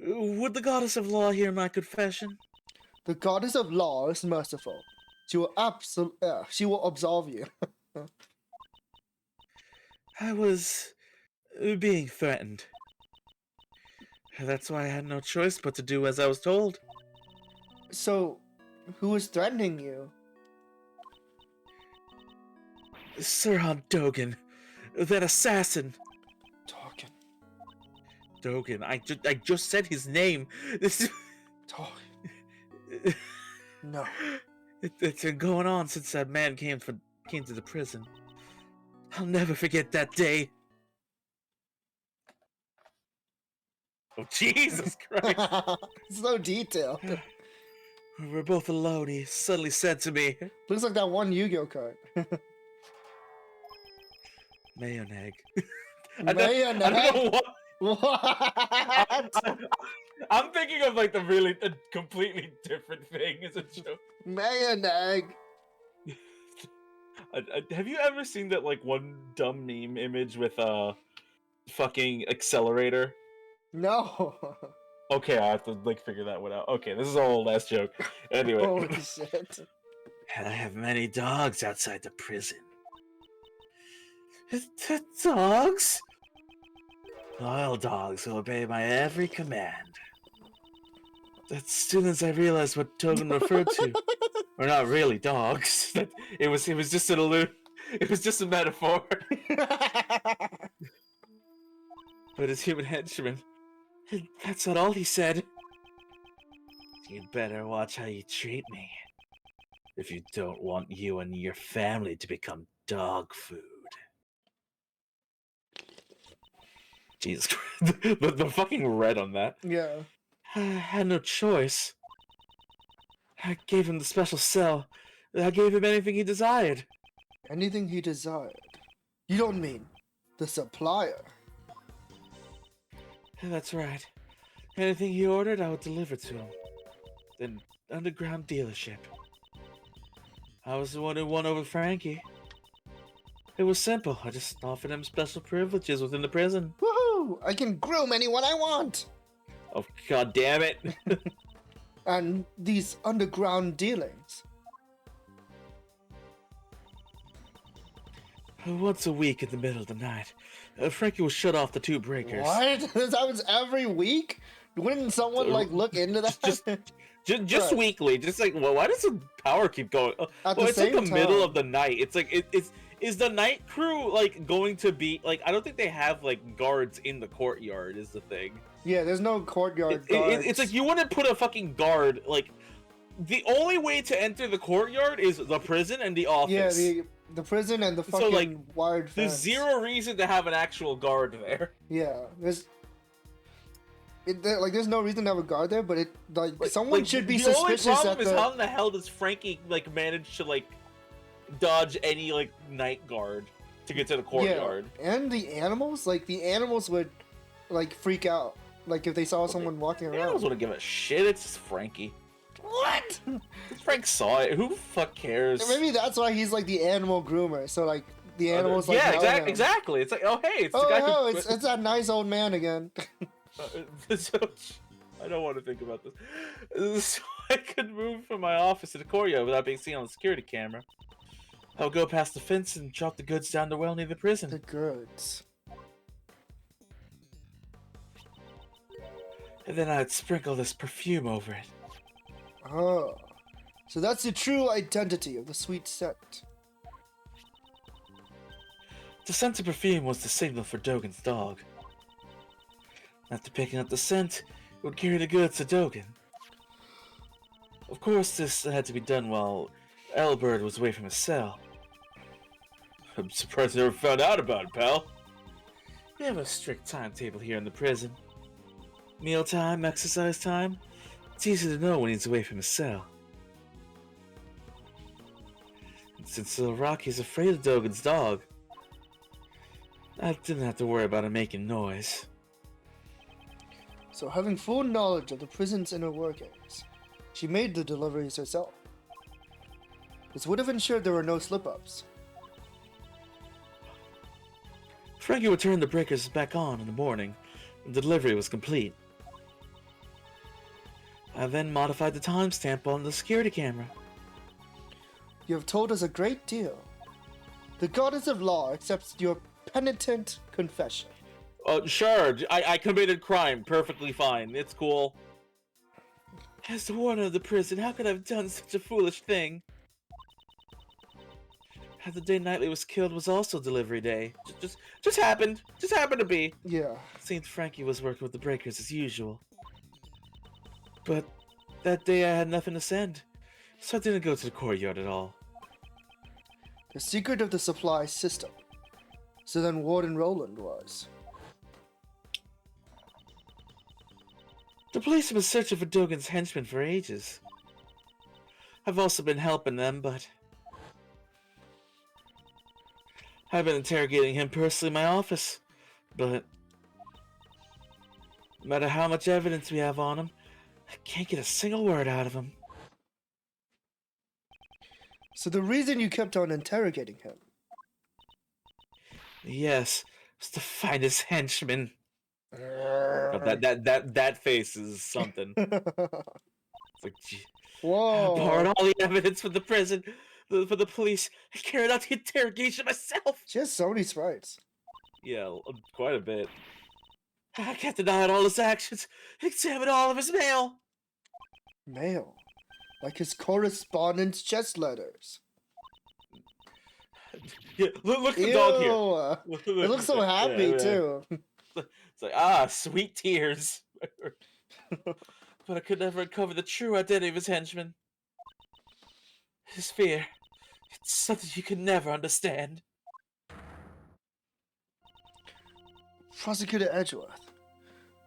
would the goddess of law hear my confession? The goddess of law is merciful. She will she will absolve you. I was being threatened. That's why I had no choice but to do as I was told. So, who is threatening you? Sirhan Dogen, that assassin. Dogen, I just said his name. This No. It's been going on since that man came to the prison. I'll never forget that day. Oh, Jesus Christ. So detailed. We're both alone, he suddenly said to me, Looks like that one Yu-Gi-Oh card. Mayonnaise. I don't know what. What? I'm thinking of like a completely different thing as a joke. Mayonnaise. Have you ever seen that like one dumb meme image with a fucking accelerator? No. Okay, I have to like figure that one out. Okay, this is our last joke. Anyway. Holy shit. I have many dogs outside the prison. The dogs? Loyal dogs who obey my every command. As soon as I realized what Dogen referred to, or not really dogs, it was just it was just a metaphor. But as human henchman, that's not all he said. You'd better watch how you treat me, if you don't want you and your family to become dog food. Jesus Christ. the fucking red on that. Yeah. I had no choice. I gave him the special cell. I gave him anything he desired. Anything he desired. You don't mean the supplier. That's right. Anything he ordered, I would deliver to him. An underground dealership. I was the one who won over Frankie. It was simple. I just offered him special privileges within the prison. Woohoo! I can groom anyone I want! Oh, god damn it. And these underground dealings. Once a week in the middle of the night, Frankie will shut off the two breakers. What? This happens every week? Wouldn't someone like look into that? Just Right. weekly. Just like, well, why does the power keep going? At Well, the it's like same the middle time. of the night. It's like is the night crew like going to be like? I don't think they have like guards in the courtyard. Is the thing. Yeah, there's no courtyard guards. It's like you wouldn't put a fucking guard like. The only way to enter the courtyard is the prison and the office. Yeah, the prison and the So, fucking like, wired There's fence. zero reason to have an actual guard there. Yeah, there's there's no reason to have a guard there, but someone Like, should be the only suspicious problem at is the. how in the hell does Frankie like manage to like dodge any like night guard to get to the courtyard? Yeah, and the animals, like the animals would like freak out, like if they saw someone walking The around. animals wouldn't give a shit. It's just Frankie. What? Frank saw it. Who the fuck cares? Maybe that's why he's like the animal groomer. So like the animals like yeah, know him. exactly. It's like, oh hey, it's the Oh guy no, who. it's that nice old man again. So, I don't want to think about this. So I could move from my office to the courtyard without being seen on the security camera. I'll go past the fence and drop the goods down the well near the prison. The goods. And then I'd sprinkle this perfume over it. Oh, so that's the true identity of the sweet scent. The scent of perfume was the signal for Dogen's dog. After picking up the scent, it would carry the goods to Dogen. Of course, this had to be done while Elbert was away from his cell. I'm surprised I never found out about it, pal. We have a strict timetable here in the prison. Mealtime, exercise time. It's easy to know when he's away from his cell. And since little Rocky's afraid of Dogen's dog, I didn't have to worry about him making noise. So having full knowledge of the prison's inner workings, she made the deliveries herself. This would have ensured there were no slip-ups. Frankie would turn the breakers back on in the morning when the delivery was complete. I then modified the timestamp on the security camera. You have told us a great deal. The goddess of law accepts your penitent confession. Sure, I committed crime. Perfectly fine. It's cool. As the warden of the prison, how could I have done such a foolish thing? How the day Knightley was killed was also delivery day. Just happened. Just happened to be. Yeah. Seems Frankie was working with the breakers as usual. But that day I had nothing to send, so I didn't go to the courtyard at all. The secret of the supply system. So then Warden Roland was. The police have been searching for Dogen's henchmen for ages. I've also been helping them, but I've been interrogating him personally in my office, but no matter how much evidence we have on him, I can't get a single word out of him. So the reason you kept on interrogating him. Yes, was to find his henchman. That face is something. It's like, gee, Whoa. I borrowed all the evidence for the prison, for the police. I carried out the interrogation myself. She has so many sprites. Yeah, quite a bit. I kept an eye on all his actions, examined all of his mail. Mail. Like his correspondence chest letters. Yeah, look at the dog here. It looks so happy, Yeah. too. It's like, sweet tears. But I could never uncover the true identity of his henchman. His fear. It's something you could never understand. Prosecutor Edgeworth.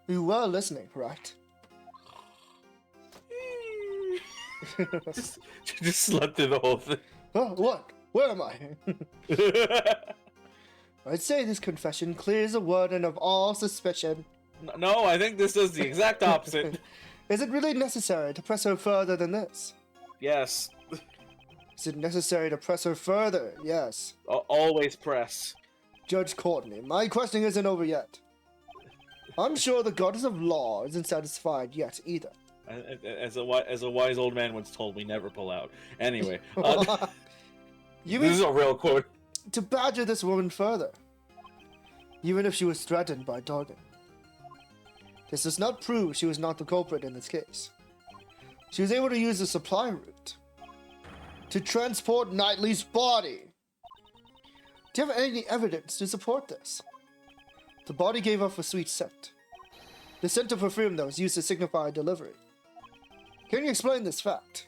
You were listening, right? just slept through the whole thing. Oh, what? Where am I? I'd say this confession clears the warden of all suspicion. No, I think this is the exact opposite. Is it really necessary to press her further than this? Yes. Is it necessary to press her further? Yes. Always press. Judge Courtney, my questioning isn't over yet. I'm sure the goddess of law isn't satisfied yet either. As a wise old man once told me, never pull out. Anyway, You this mean is a real quote. to badger this woman further, even if she was threatened by Dogen. This does not prove she was not the culprit in this case. She was able to use the supply route to transport Knightley's body. Do you have any evidence to support this? The body gave off a sweet scent. The scent of perfume that was used to signify delivery. Can you explain this fact?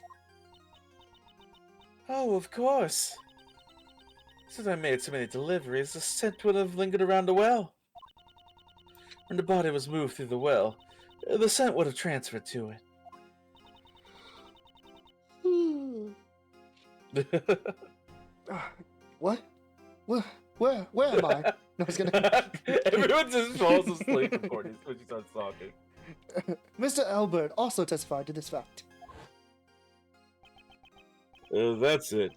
Oh, of course. Since I made so many deliveries, the scent would have lingered around the well. When the body was moved through the well, the scent would have transferred to it. What? Where am I? No, I was gonna... Everyone just falls asleep when she starts talking. Mr. Albert also testified to this fact. That's it.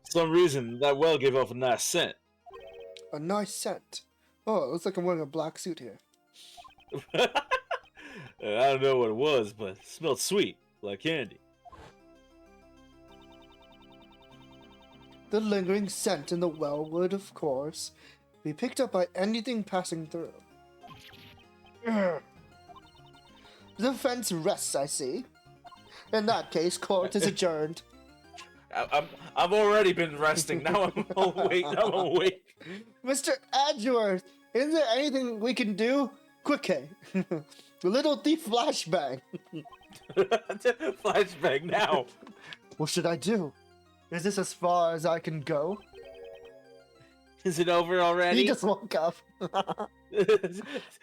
For some reason, that well gave off a nice scent. A nice scent. Oh, it looks like I'm wearing a black suit here. I don't know what it was, but it smelled sweet, like candy. The lingering scent in the well would, of course, be picked up by anything passing through. Ugh. The fence rests, I see. In that case, court is adjourned. I've already been resting. Now I'm awake. Mr. Edgeworth, is there anything we can do? Quick, K. Little thief flashbang. Flashbang now. What should I do? Is this as far as I can go? Is it over already? He just woke up.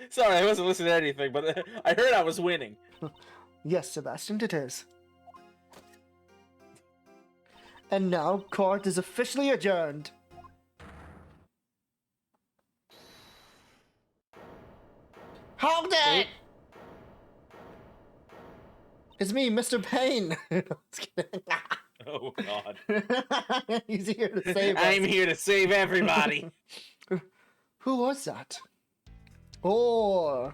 Sorry, I wasn't listening to anything, but I heard I was winning. Yes, Sebastian, it is. And now, court is officially adjourned. Hold it! It's me, Mr. Payne. Just kidding. Oh God. He's here to save us. I'm here to save everybody. Who was that? Oh,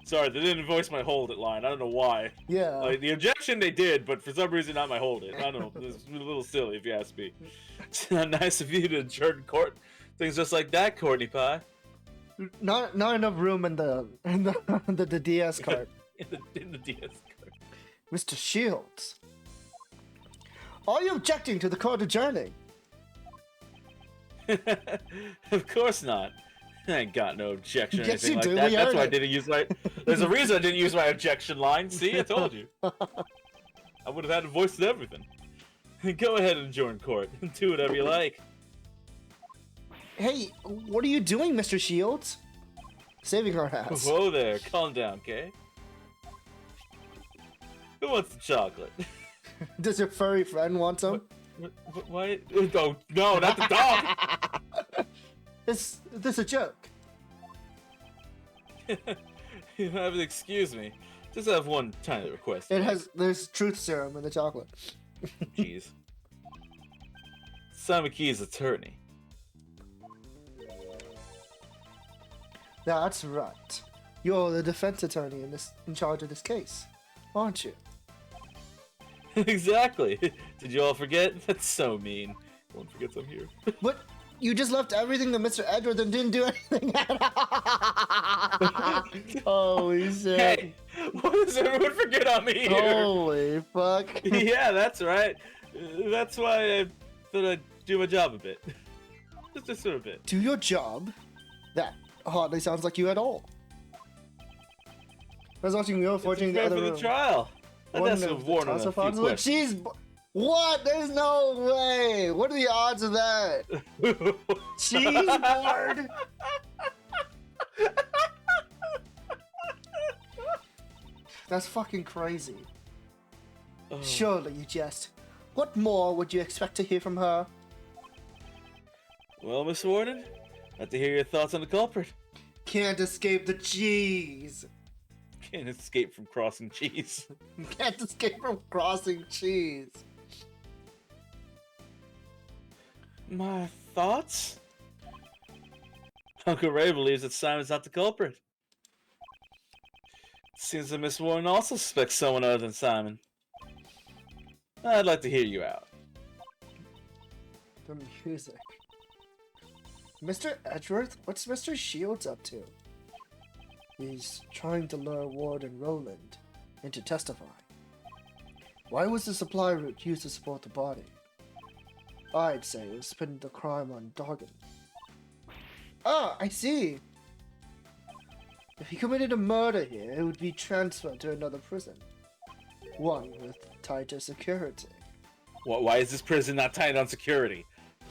Sorry, they didn't voice my hold it line. I don't know why. yeah. Like the objection they did, but for some reason not my hold it. I don't know. It's a little silly if you ask me. It's not nice of you to adjourn court. Things just like that, Courtney Pie. Not enough room in the DS card. in the DS card. Mr. Shields, are you objecting to the court adjourning? Of course not. I ain't got no objection or Yes, anything you like do. that. We That's heard why I it. didn't use my. There's a reason I didn't use my objection line. See, I told you. I would have had to voice everything. Go ahead and join court. Do whatever you like. Hey, what are you doing, Mr. Shields? Saving our ass. Whoa there, calm down, okay? Who wants the chocolate? Does your furry friend want some? Why? Oh, no, not the dog! Is this a joke? You have to excuse me. Just have one tiny request. There's truth serum in the chocolate. Jeez. Simon Key's attorney. That's right. You're the defense attorney in charge of this case, aren't you? Exactly. Did you all forget? That's so mean. No one forgets I'm here. But you just left everything to Mr. Edward and didn't do anything at all. Holy shit. Hey, why does everyone forget I'm here? Holy fuck. Yeah, that's right. That's why I thought I'd do my job a bit. Just a bit. Do your job? That hardly sounds like you at all. I was watching Wheel of Fortune in the Prepare other for room. the trial. One That's a of the warning on a few toss-a-thons. Look, questions. she's... What? There's no way. What are the odds of that? She's bored. That's fucking crazy. Oh. Surely you jest. What more would you expect to hear from her? Well, Miss Warden, I'd like to hear your thoughts on the culprit. Can't escape the cheese. Can't escape from crossing cheese. Can't escape from crossing cheese. My thoughts? Uncle Ray believes that Simon's not the culprit. Seems that Miss Warren also suspects someone other than Simon. I'd like to hear you out. The music. Mr. Edgeworth, what's Mr. Shields up to? He's trying to lure Ward and Roland into testifying. Why was the supply route used to support the body? I'd say it was spinning the crime on Doggin. Ah, I see. If he committed a murder here, it would be transferred to another prison. One with tighter security. Why is this prison not tight on security?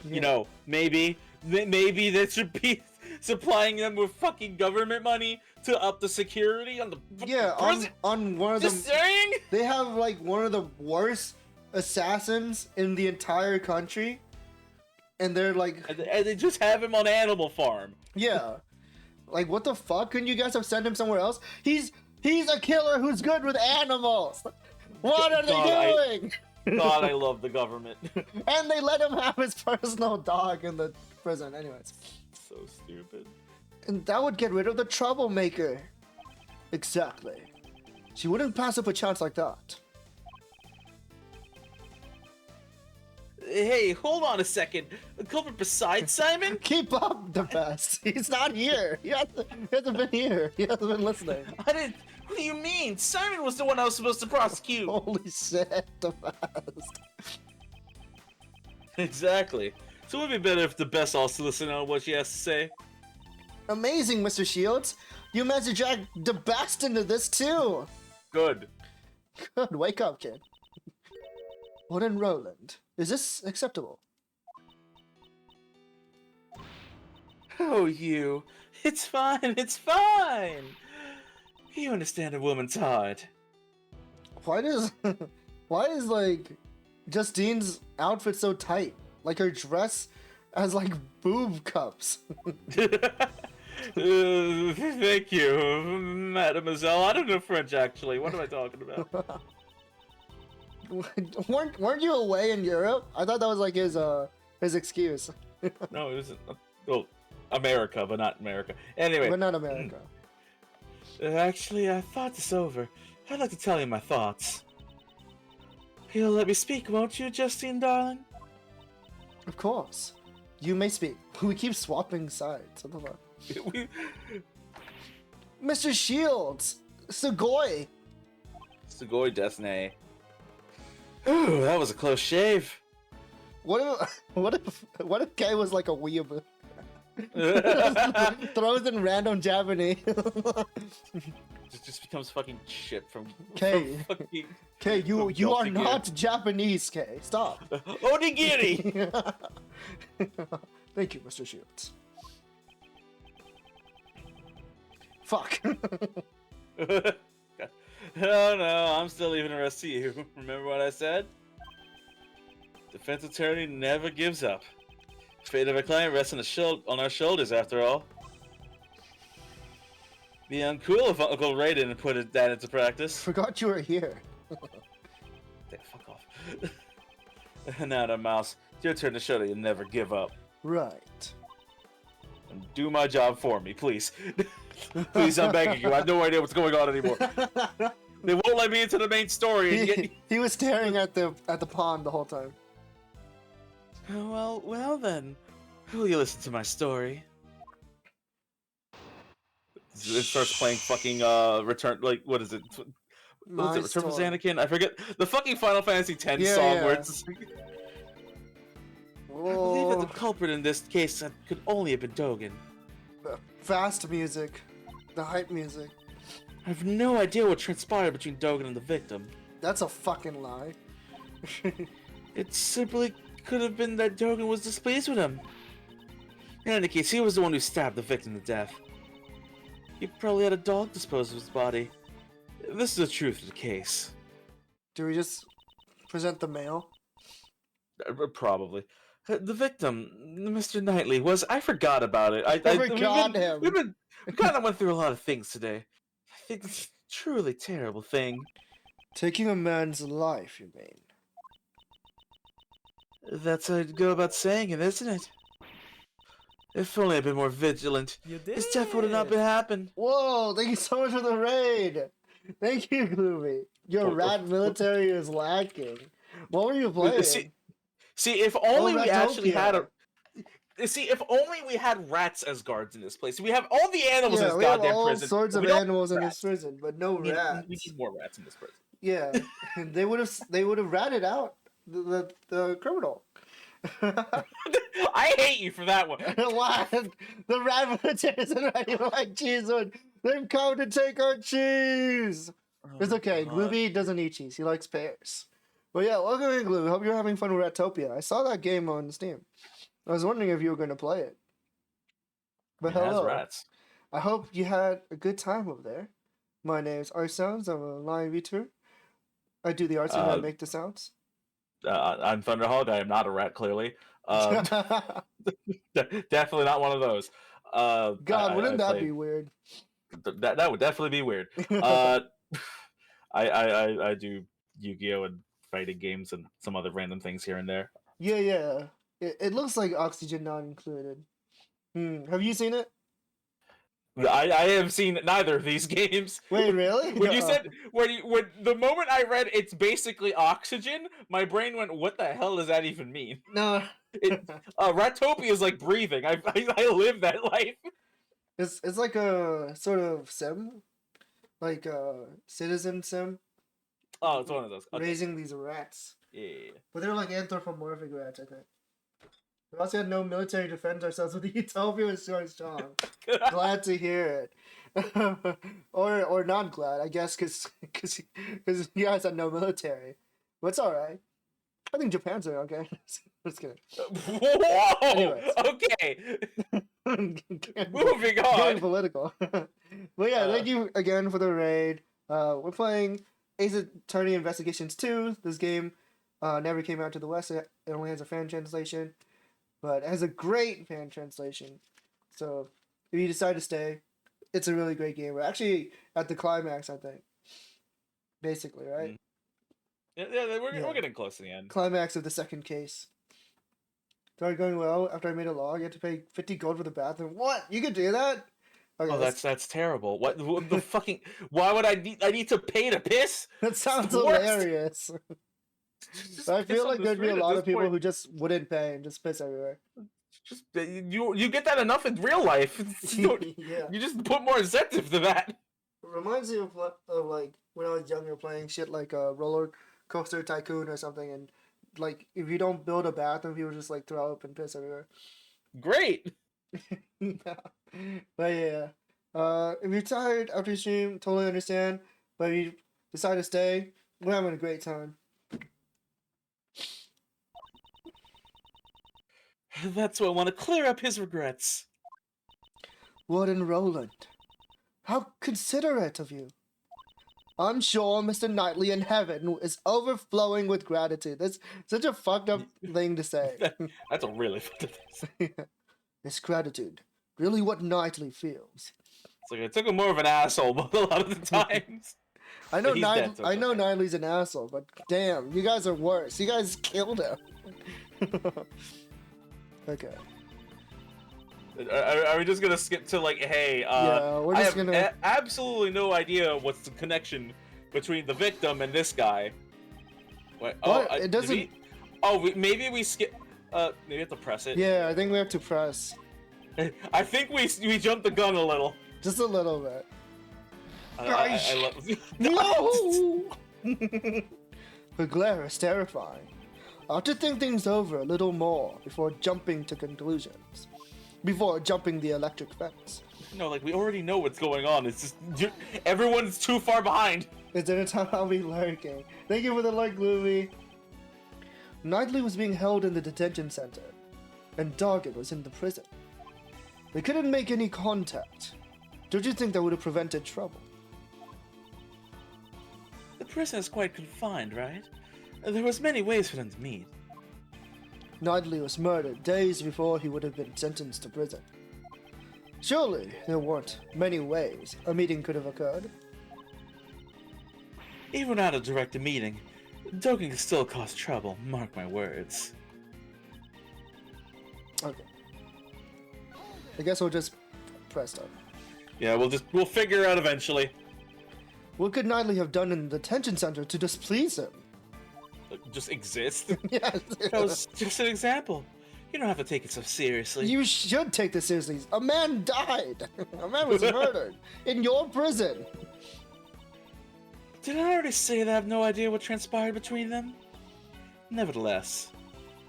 Yeah. You know, maybe they should be supplying them with fucking government money to up the security on the Yeah, prison. on one of Just them. saying. They have like one of the worst assassins in the entire country, and they're like, And they just have him on Animal Farm. yeah, like what the fuck? Couldn't you guys have sent him somewhere else? He's a killer who's good with animals. What are they doing? God, I love the government. And they let him have his personal dog in the prison. Anyways, So stupid. and that would get rid of the troublemaker. Exactly. She wouldn't pass up a chance like that. Hey, hold on a second. A culprit besides Simon? Keep up, the best. He's not here. He hasn't been here. He hasn't been listening. I didn't. What do you mean? Simon was the one I was supposed to prosecute. Holy shit, the best. Exactly. So it would be better if the best also listen on what she has to say. Amazing, Mr. Shields. You managed to drag the best into this too. Good. Good, wake up, kid. What in Roland? Is this acceptable? Oh, you. It's fine. It's fine. You understand a woman's heart. Why is like Justine's outfit so tight? Like her dress has like boob cups. Thank you, mademoiselle. I don't know French, actually. What am I talking about? weren't you away in Europe? I thought that was like his excuse. No, it isn't. Oh, America, but not America. Anyway, but not America. Actually, I thought this over. I'd like to tell you my thoughts. You'll let me speak, won't you, Justine, darling? Of course. You may speak. We keep swapping sides. What the fuck? Mr. Shields! Sugoi! Sugoi Desne. Ooh, that was a close shave. What if Kay was like a weeaboo? Throws in random Japanese. just becomes fucking shit from Kay. fucking... Kay, you Guilty are Gear. not Japanese, Kay. Stop. Onigiri! Thank you, Mr. Shields. Fuck. Oh no, I'm still leaving the rest to you. Remember what I said? Defense attorney never gives up. Fate of a client rests on our shoulders, after all. Be uncool if Uncle Ray didn't put that into practice. Forgot you were here. Damn, fuck off. Now then, Mouse, it's your turn to show that you never give up. Right. And do my job for me, please. Please, I'm begging you. I have no idea what's going on anymore. They won't let me into the main story. And yet... He was staring at the pond the whole time. Well then. Will you listen to my story? It starts playing fucking Return, like, what is it? What is it? Return from Anakin? I forget the fucking Final Fantasy X song where it's. I believe that the culprit in this case could only have been Dogen. The fast music, the hype music. I have no idea what transpired between Dogen and the victim. That's a fucking lie. It simply could have been that Dogen was displeased with him. In any case, he was the one who stabbed the victim to death. He probably had a dog dispose of his body. This is the truth of the case. Do we just present the mail? Probably. The victim, Mr. Knightley, was... I forgot about it. I forgot him. We kind of went through a lot of things today. I think it's a truly terrible thing. Taking a man's life, you mean? That's how I'd go about saying it, isn't it? If only I'd been more vigilant, this death would have not been happened. Whoa, thank you so much for the raid. Thank you, Gloomy. Your rat military is lacking. What were you playing? See, if only we actually had Ratopia. if only we had rats as guards in this place. We have all the animals in this we have goddamn all prison. sorts of We don't animals in have this prison, but no rats. rats. We need more rats in this prison. Yeah, they would have ratted out the criminal. I hate you for that one. Why? The rat military isn't ready for my cheese one. They've come to take our cheese. It's okay. Gloomy doesn't eat cheese. He likes pears. But yeah, welcome in, Gloomy. Hope you're having fun with Ratopia. I saw that game on Steam. I was wondering if you were going to play it. But It has hello. rats. I hope you had a good time over there. My name is Artsounds. I'm a live VTuber. I do the arts and I make the sounds. I'm Thunderhog. I am not a rat, clearly. Definitely not one of those. God, wouldn't that be weird? That would definitely be weird. I do Yu-Gi-Oh! And fighting games and some other random things here and there. Yeah. It looks like Oxygen not included. Have you seen it? I have seen neither of these games. Wait, really? When you said when the moment I read it's basically Oxygen, my brain went, "What the hell does that even mean?" No. Ratopia is like breathing. I live that life. It's like a sort of sim, like a citizen sim. Oh, it's one of those. Okay. Raising these rats. Yeah. But they're like anthropomorphic rats, I think. We also had no military to defend ourselves with. Utopia was so strong. Glad to hear it. or not glad, I guess, because you guys had no military. But it's alright. I think Japan's doing okay. Just kidding. Whoa! Anyways. Okay. Moving Getting on. political. But yeah, thank you again for the raid. We're playing Ace Attorney Investigations 2. This game never came out to the West. It only has a fan translation. But it has a great fan translation. So if you decide to stay, it's a really great game. We're actually at the climax, I think. Basically, right? Yeah, we're getting close to the end. Climax of the second case. started going well after I made a log. You had to pay 50 gold for the bathroom. What? You could do that? Okay, Oh, that's terrible. What the fucking? Why would I need to pay to piss? that sounds the worst. hilarious. Just I piss feel on like the there'd be a street at lot this of people point. who just wouldn't pay and just piss everywhere. Just you get that enough in real life. Yeah. You just put more incentive to that. It reminds me of like when I was younger playing shit like Roller Coaster Tycoon or something, and like if you don't build a bathroom, people just like throw up and piss everywhere. Great. Yeah. But yeah, if you're tired after your stream, totally understand. But if you decide to stay, we're having a great time. That's why I want to clear up his regrets. Warden Roland, how considerate of you. I'm sure Mr. Knightley in heaven is overflowing with gratitude. That's such a fucked up thing to say. That's a really fucking thing. This gratitude, really what Knightley feels. It's like I took him more of an asshole, but a lot of the times. I know But he's dead, so I it's know okay. Knightley's an asshole, but damn, you guys are worse. You guys killed him. Okay. Are we just gonna skip to like, hey, Yeah, we're I just have gonna. absolutely no idea what's the connection between the victim and this guy. Wait, oh, What? It doesn't- maybe we skip. Maybe we have to press it. Yeah, I think we have to press I think we jumped the gun a little. just a little bit. I love. No! Her glare is terrifying. I'll have to think things over a little more before jumping to conclusions. Before jumping the electric fence. No, like we already know what's going on. It's just everyone's too far behind. Is there a time I'll be lurking? Thank you for the like, Gloomy. Knightley was being held in the detention center, and Doggett was in the prison. They couldn't make any contact. Don't you think that would have prevented trouble? The prison is quite confined, right? There was many ways for them to meet. Knightley was murdered days before he would have been sentenced to prison. Surely there weren't many ways a meeting could have occurred. Even without a direct meeting, Dogen can still cause trouble, mark my words. Okay. I guess we'll just press start. Yeah, we'll figure it out eventually. What could Knightley have done in the detention center to displease him? Like, just exist. Yes. That was just an example. You don't have to take it so seriously. You should take this seriously. A man died. A man was murdered in your prison. Did I already say that I have no idea what transpired between them? Nevertheless,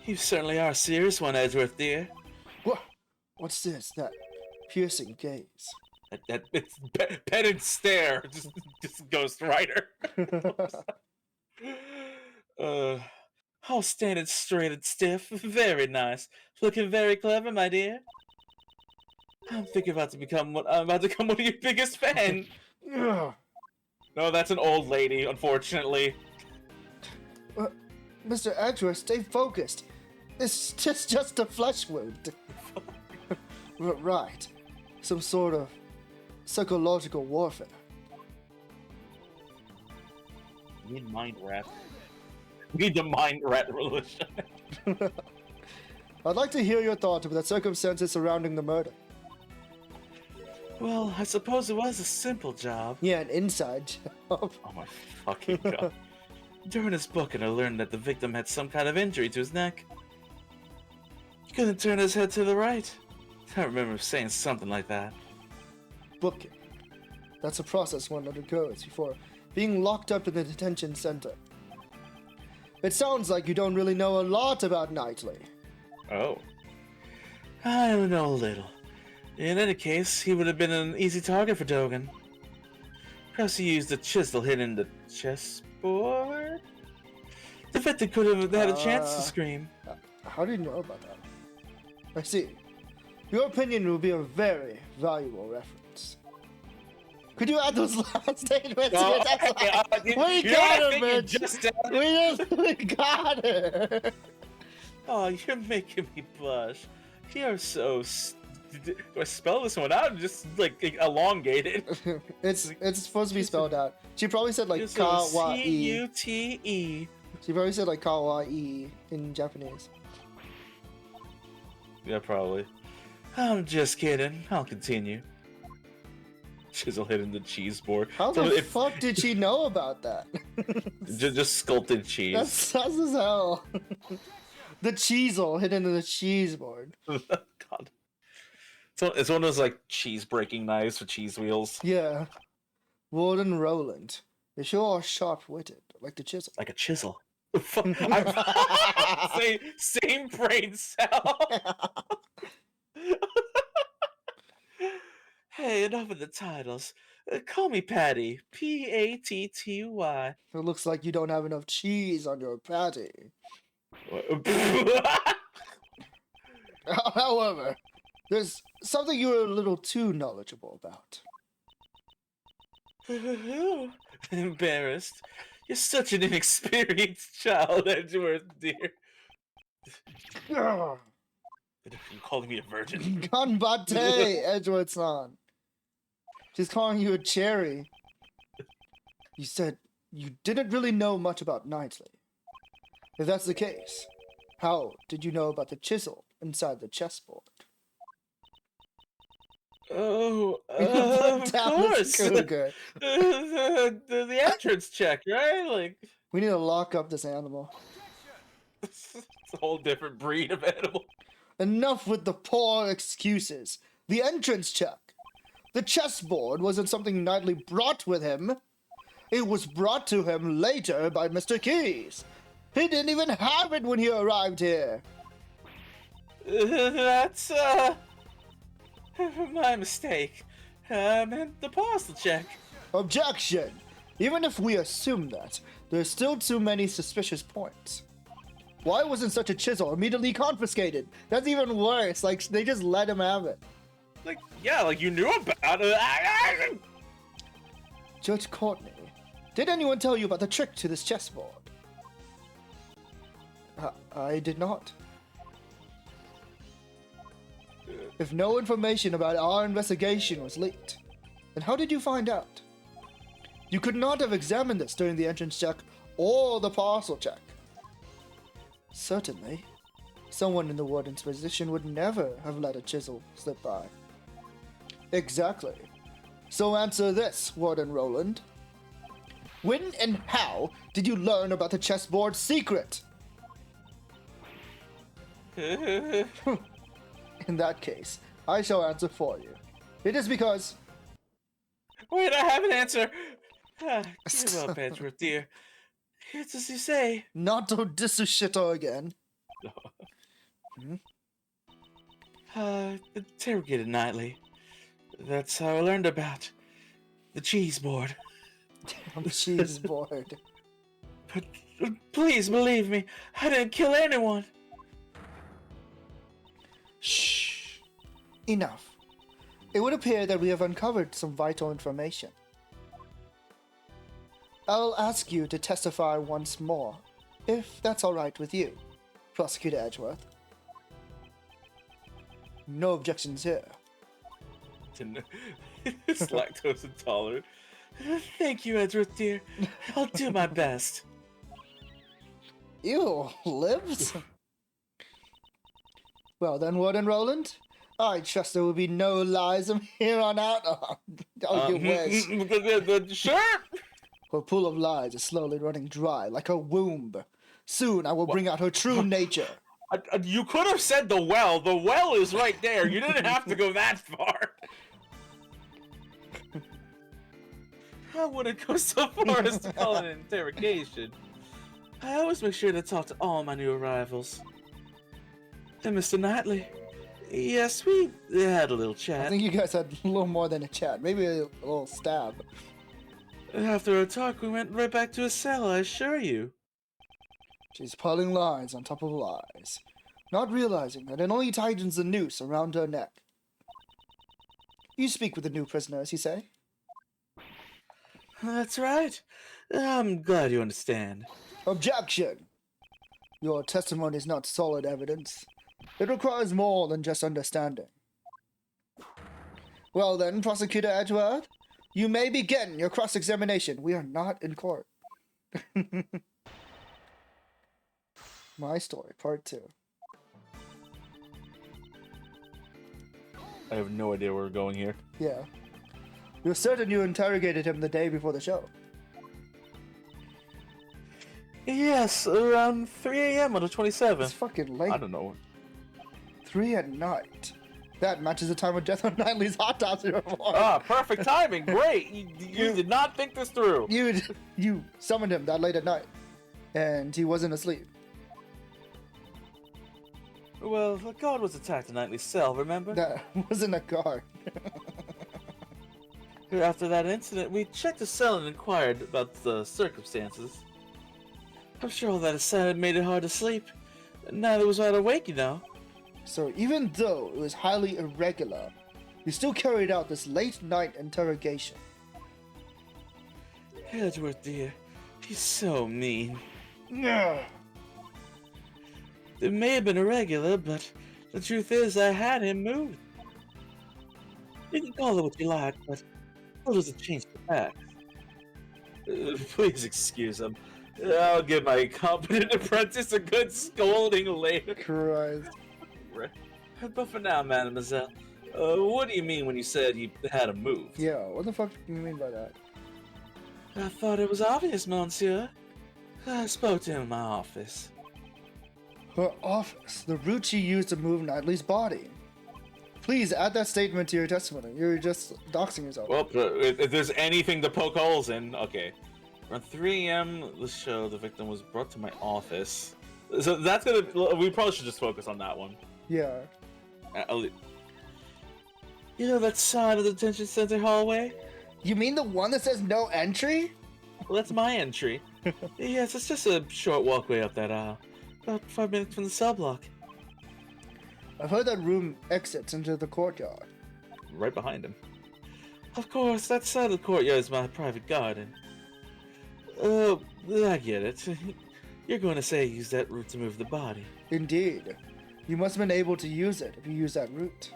you certainly are a serious one, Edgeworth, dear. What's this? That piercing gaze. It's pen and stare. Just Ghost Rider. All standing straight and stiff. Very nice. Looking very clever, my dear. I'm about to become one of your biggest fans. Ugh. No, that's an old lady, unfortunately. Mr. Edgeworth, stay focused. It's just a flesh wound. Right. Some sort of psychological warfare. We need mind rat. We need the mind rat religion. I'd like to hear your thoughts about the circumstances surrounding the murder. Well, I suppose it was a simple job. Yeah, an inside job. Oh my fucking god. During his booking, I learned that the victim had some kind of injury to his neck. He couldn't turn his head to the right. I remember saying something like that. Booking. That's a process one undergoes before being locked up in the detention center. It sounds like you don't really know a lot about Knightley. Oh. I don't know a little. In any case, he would have been an easy target for Dogen. Perhaps he used a chisel hidden in the chessboard? The victim could have had a chance to scream. How do you know about that? I see. Your opinion will be a very valuable reference. Could you add those last statements? Oh, We you know got what I it, think you bitch. just said? We got it. Oh, you're making me blush. You're so... Do I spell this one out and just like elongate it? It's supposed to be spelled out. She probably said like You're so kawaii. C-U-T-E. She probably said like kawaii in Japanese. Yeah, probably. I'm just kidding. I'll continue. Chisel hitting the cheese board. How So the if- fuck did she know about that? just sculpted cheese. That's sus as hell. The cheesel hit into the cheese board. God. So it's one of those like cheese breaking knives with cheese wheels. Yeah. Warden Roland. They sure are sharp-witted, like the chisel. Like a chisel. Same brain cell. Hey, enough of the titles. Call me Patty. Patty. It looks like you don't have enough cheese on your patty. However, there's something you're a little too knowledgeable about. Embarrassed. You're such an inexperienced child, Edgeworth, dear. You're calling me a virgin. Ganbate, Edgeworth-san. She's calling you a cherry. You said you didn't really know much about Knightley. If that's the case, how did you know about the chisel inside the chessboard? Oh, Put of down this course. cougar. The entrance check, right? Like, We need to lock up this animal. it's a whole different breed of animal. Enough with the poor excuses. The entrance check. The chessboard wasn't something Knightley brought with him. It was brought to him later by Mr. Keys. He didn't even have it when he arrived here. That's, my mistake. I meant the parcel check. Objection! Even if we assume that, there's still too many suspicious points. Why wasn't such a chisel immediately confiscated? That's even worse. Like, they just let him have it. Like, yeah, like you knew about it. Judge Courtney, did anyone tell you about the trick to this chessboard? I did not. If no information about our investigation was leaked, then how did you find out? You could not have examined this during the entrance check or the parcel check. Certainly, someone in the warden's position would never have let a chisel slip by. Exactly. So answer this, Warden Roland. When and how did you learn about the chessboard secret? In that case, I shall answer for you. It is because... Wait, I have an answer. Give up, Edgeworth, dear. It's as you say. Not to dissushito again. Interrogated Knightley. That's how I learned about the cheese board. Damn cheese board. But please believe me, I didn't kill anyone. Shh. Enough. It would appear that we have uncovered some vital information. I'll ask you to testify once more, if that's all right with you, Prosecutor Edgeworth. No objections here. It's lactose intolerant. Thank you, Edgeworth, dear. I'll do my best. Ew, lips? Well then, Warden Roland, I trust there will be no lies from here on out. Oh, you wish. Sure. Her pool of lies is slowly running dry, like her womb. Soon I will bring out her true nature. You could have said the well. The well is right there. You didn't have to go that far. I wouldn't go so far as to call it an interrogation. I always make sure to talk to all my new arrivals. And Mr. Knightley, yes, we had a little I chat. think you guys had a little more than a chat, maybe a little stab. After our talk, we went right back to his cell, I assure you. She's piling lies on top of lies, not realizing that it only tightens the noose around her neck. You speak with the new prisoners, you say? That's right. I'm glad you understand. Objection! Your testimony is not solid evidence. It requires more than just understanding. Well then, Prosecutor Edgeworth, you may begin your cross-examination. We are not in court. My story, part 2. I have no idea where we're going here. Yeah. You're certain you interrogated him the day before the show. Yes, around 3 a.m. on the 27th. It's fucking late. I don't know. 3 at night. That matches the time of death on Nightly's hot dogs report. Ah, perfect timing. Great. You did not think this through. You summoned him that late at night, and he wasn't asleep. Well, a guard was attacked in Nightly's cell, remember? That wasn't a guard. After that incident, we checked the cell and inquired about the circumstances. I'm sure all that aside made it hard to sleep. Neither was wide awake, you know. So even though it was highly irregular, you still carried out this late-night interrogation. Edward, dear, he's so mean. Yeah. It may have been irregular, but the truth is I had him moved. You can call it what you like, but how does it change the fact? Please excuse him. I'll give my competent apprentice a good scolding later. Christ. But for now, mademoiselle, what do you mean when you said he had him moved? Yeah, what the fuck do you mean by that? I thought it was obvious, monsieur. I spoke to him in my office. Her office, the route she used to move Nightly's body. Please add that statement to your testimony. You're just doxing yourself. Well, if there's anything to poke holes in, okay. Around 3 a.m. the show, the victim was brought to my office. So that's gonna. We probably should just focus on that one. Yeah. You know that sign of the detention center hallway? You mean the one that says no entry? Well, that's my entry. Yes, it's just a short walkway up that aisle. About 5 minutes from the cell block. I've heard that room exits into the courtyard. Right behind him. Of course, that side of the courtyard is my private garden. Oh, I get it. You're going to say use that route to move the body. Indeed. You must have been able to use it if you use that route.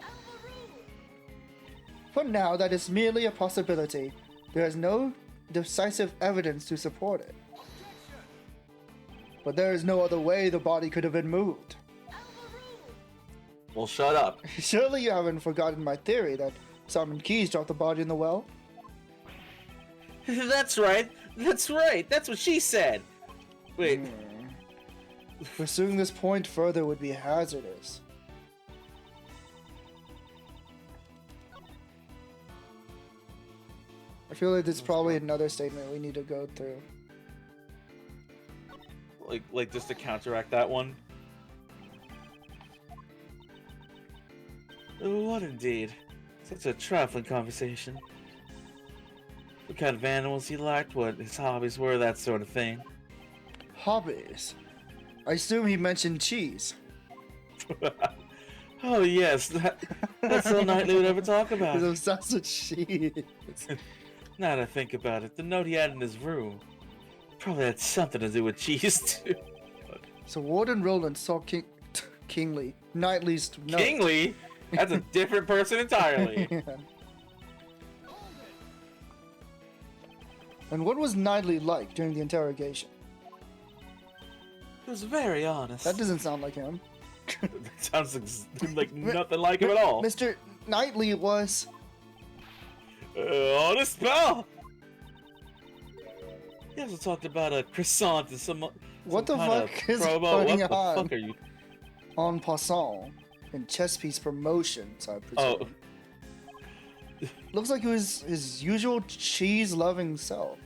For now, that is merely a possibility. There is no decisive evidence to support it. But there is no other way the body could have been moved. Well, shut up. Surely you haven't forgotten my theory that Simon Keys dropped the body in the well? That's right. That's right. That's what she said. Wait. Pursuing this point further would be hazardous. I feel like there's probably another statement we need to go through. Like just to counteract that one? What indeed? Such a trifling conversation. What kind of animals he liked, what his hobbies were, that sort of thing. Hobbies? I assume he mentioned cheese. Oh yes, that's all Knightley would ever talk about. He's obsessed with cheese. Now that I think about it, the note he had in his room probably had something to do with cheese too. So Warden Roland saw Kingsley, Knightley's note. Kingsley? That's a different person entirely. Yeah. And what was Knightley like during the interrogation? He was very honest. That doesn't sound like him. That sounds like nothing like him at all. Mr. Knightley was... Honest pal! He also talked about a croissant and some What the kind fuck of is promo. going What the on? fuck are you? En passant. In chess piece promotions, I presume. Oh. Looks like it was his usual cheese-loving self.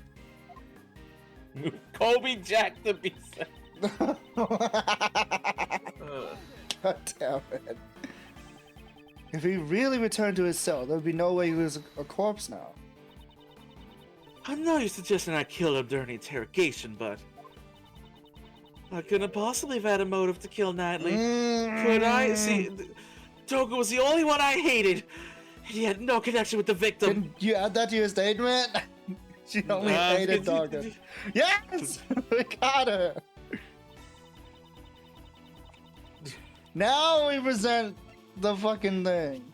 Kobe Jack the Beast. God damn it. If he really returned to his cell, there would be no way he was a corpse now. I know you're suggesting I killed him during the interrogation, but I couldn't possibly have had a motive to kill Knightley. Could I? See, Toga was the only one I hated. He had no connection with the victim. Can you add that to your statement? She only hated Toga. Yes! We got her! Now we present the fucking thing.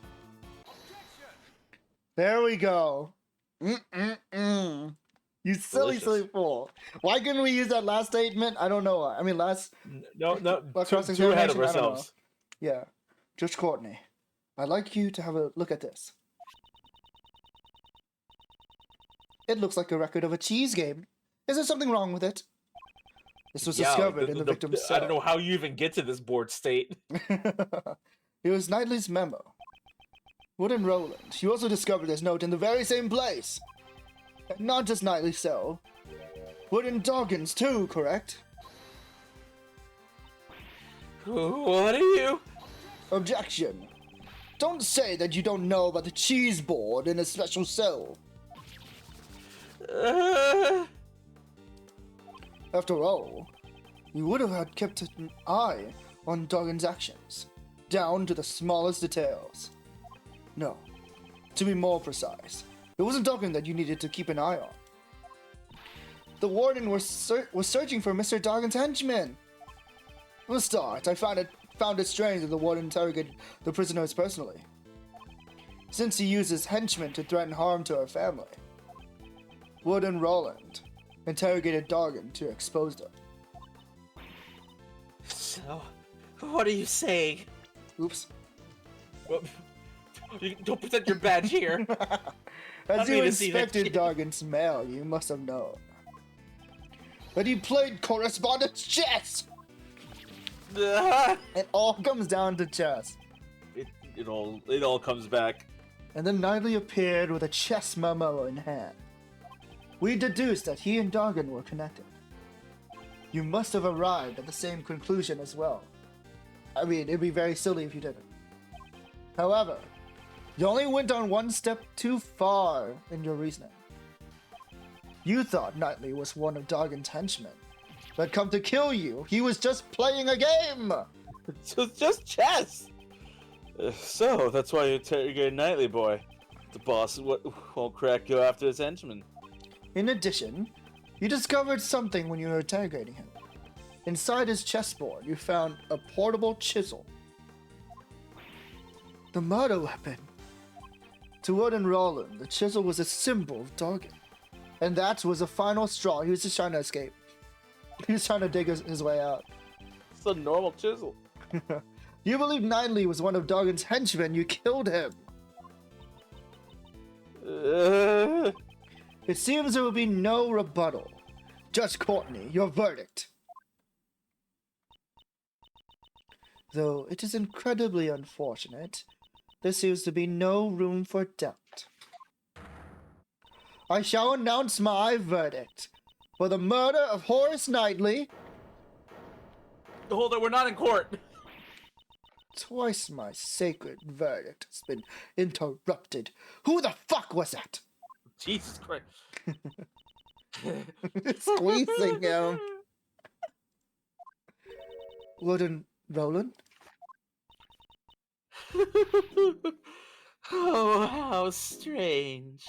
There we go. You silly, Delicious. silly fool. Why couldn't we use that last statement? I don't know. I mean, last... No, last too ahead of cross-examination? I don't know. ourselves. Yeah. Judge Courtney. I'd like you to have a look at this. It looks like a record of a cheese game. Is there something wrong with it? This was discovered in the victim's cell. I don't know how you even get to this bored state. It was Knightley's memo. Wood and Roland, you also discovered this note in the very same place. And not just Knightley's cell. Wood and Dawkins too, correct? What are you? Objection. Don't say that you don't know about the cheese board in a special cell. After all, you would have had kept an eye on Dawkins' actions, down to the smallest details. No, to be more precise, it wasn't Dawkins that you needed to keep an eye on. The warden was searching for Mr. Dawkins' henchman. For a start, I found it strange that the warden interrogated the prisoners personally, since he uses henchmen to threaten harm to our family. Wood and Roland interrogated Dawkins to expose them. So, what are you saying? Oops. Well, don't pretend you're bad here. As you inspected Dawkins' mail, you must have known that he played correspondence chess. It all comes down to chess. It all comes back. And then Knightley appeared with a chess memo in hand. We deduced that he and Dawkins were connected. You must have arrived at the same conclusion as well. I mean, it'd be very silly if you didn't. However, you only went on one step too far in your reasoning. You thought Knightley was one of Dawkins' henchmen, but come to kill you, he was just playing a game! So it's just chess! So, that's why you interrogated Knightley, boy. The boss won't crack you after his henchman. In addition, you discovered something when you were interrogating him. Inside his chessboard, you found a portable chisel. The murder weapon. To Wood and Roland, the chisel was a symbol of Dawkins. And that was the final straw. He was just trying to escape. He was trying to dig his way out. It's a normal chisel. You believe Knightley was one of Dawkins' henchmen. You killed him. It seems there will be no rebuttal. Judge Courtney, your verdict. Though it is incredibly unfortunate, there seems to be no room for doubt. I shall announce my verdict for the murder of Horace Knightley. Hold on, we're not in court. Twice my sacred verdict has been interrupted. Who the fuck was that? Jesus Christ. Squeezing him. Wood and Roland? Oh, how strange.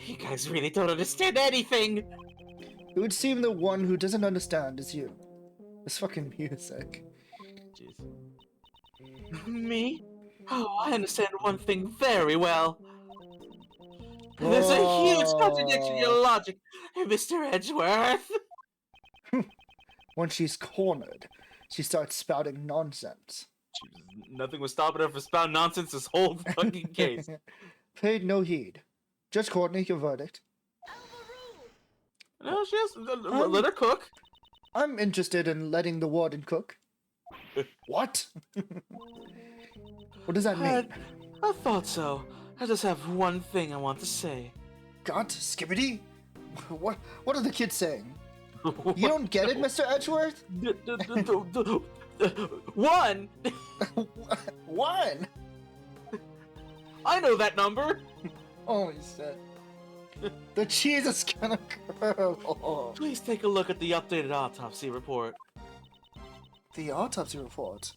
You guys really don't understand anything. It would seem the one who doesn't understand is you. This fucking music. Jeez. Me? Oh, I understand one thing very well. There's a huge contradiction in your logic, Mr. Edgeworth. When she's cornered, she starts spouting nonsense. Nothing was stopping her from spouting nonsense this whole fucking case. Paid no heed. Judge Courtney, your verdict. No, she has. Let her cook. I'm interested in letting the warden cook. What? What does that mean? I thought so. I just have one thing I want to say. God, Skibbity? What are the kids saying? You don't get it, Mr. Edgeworth? One! One? I know that number. Holy shit. The cheese is gonna curdle. Please take a look at the updated autopsy report. The autopsy report?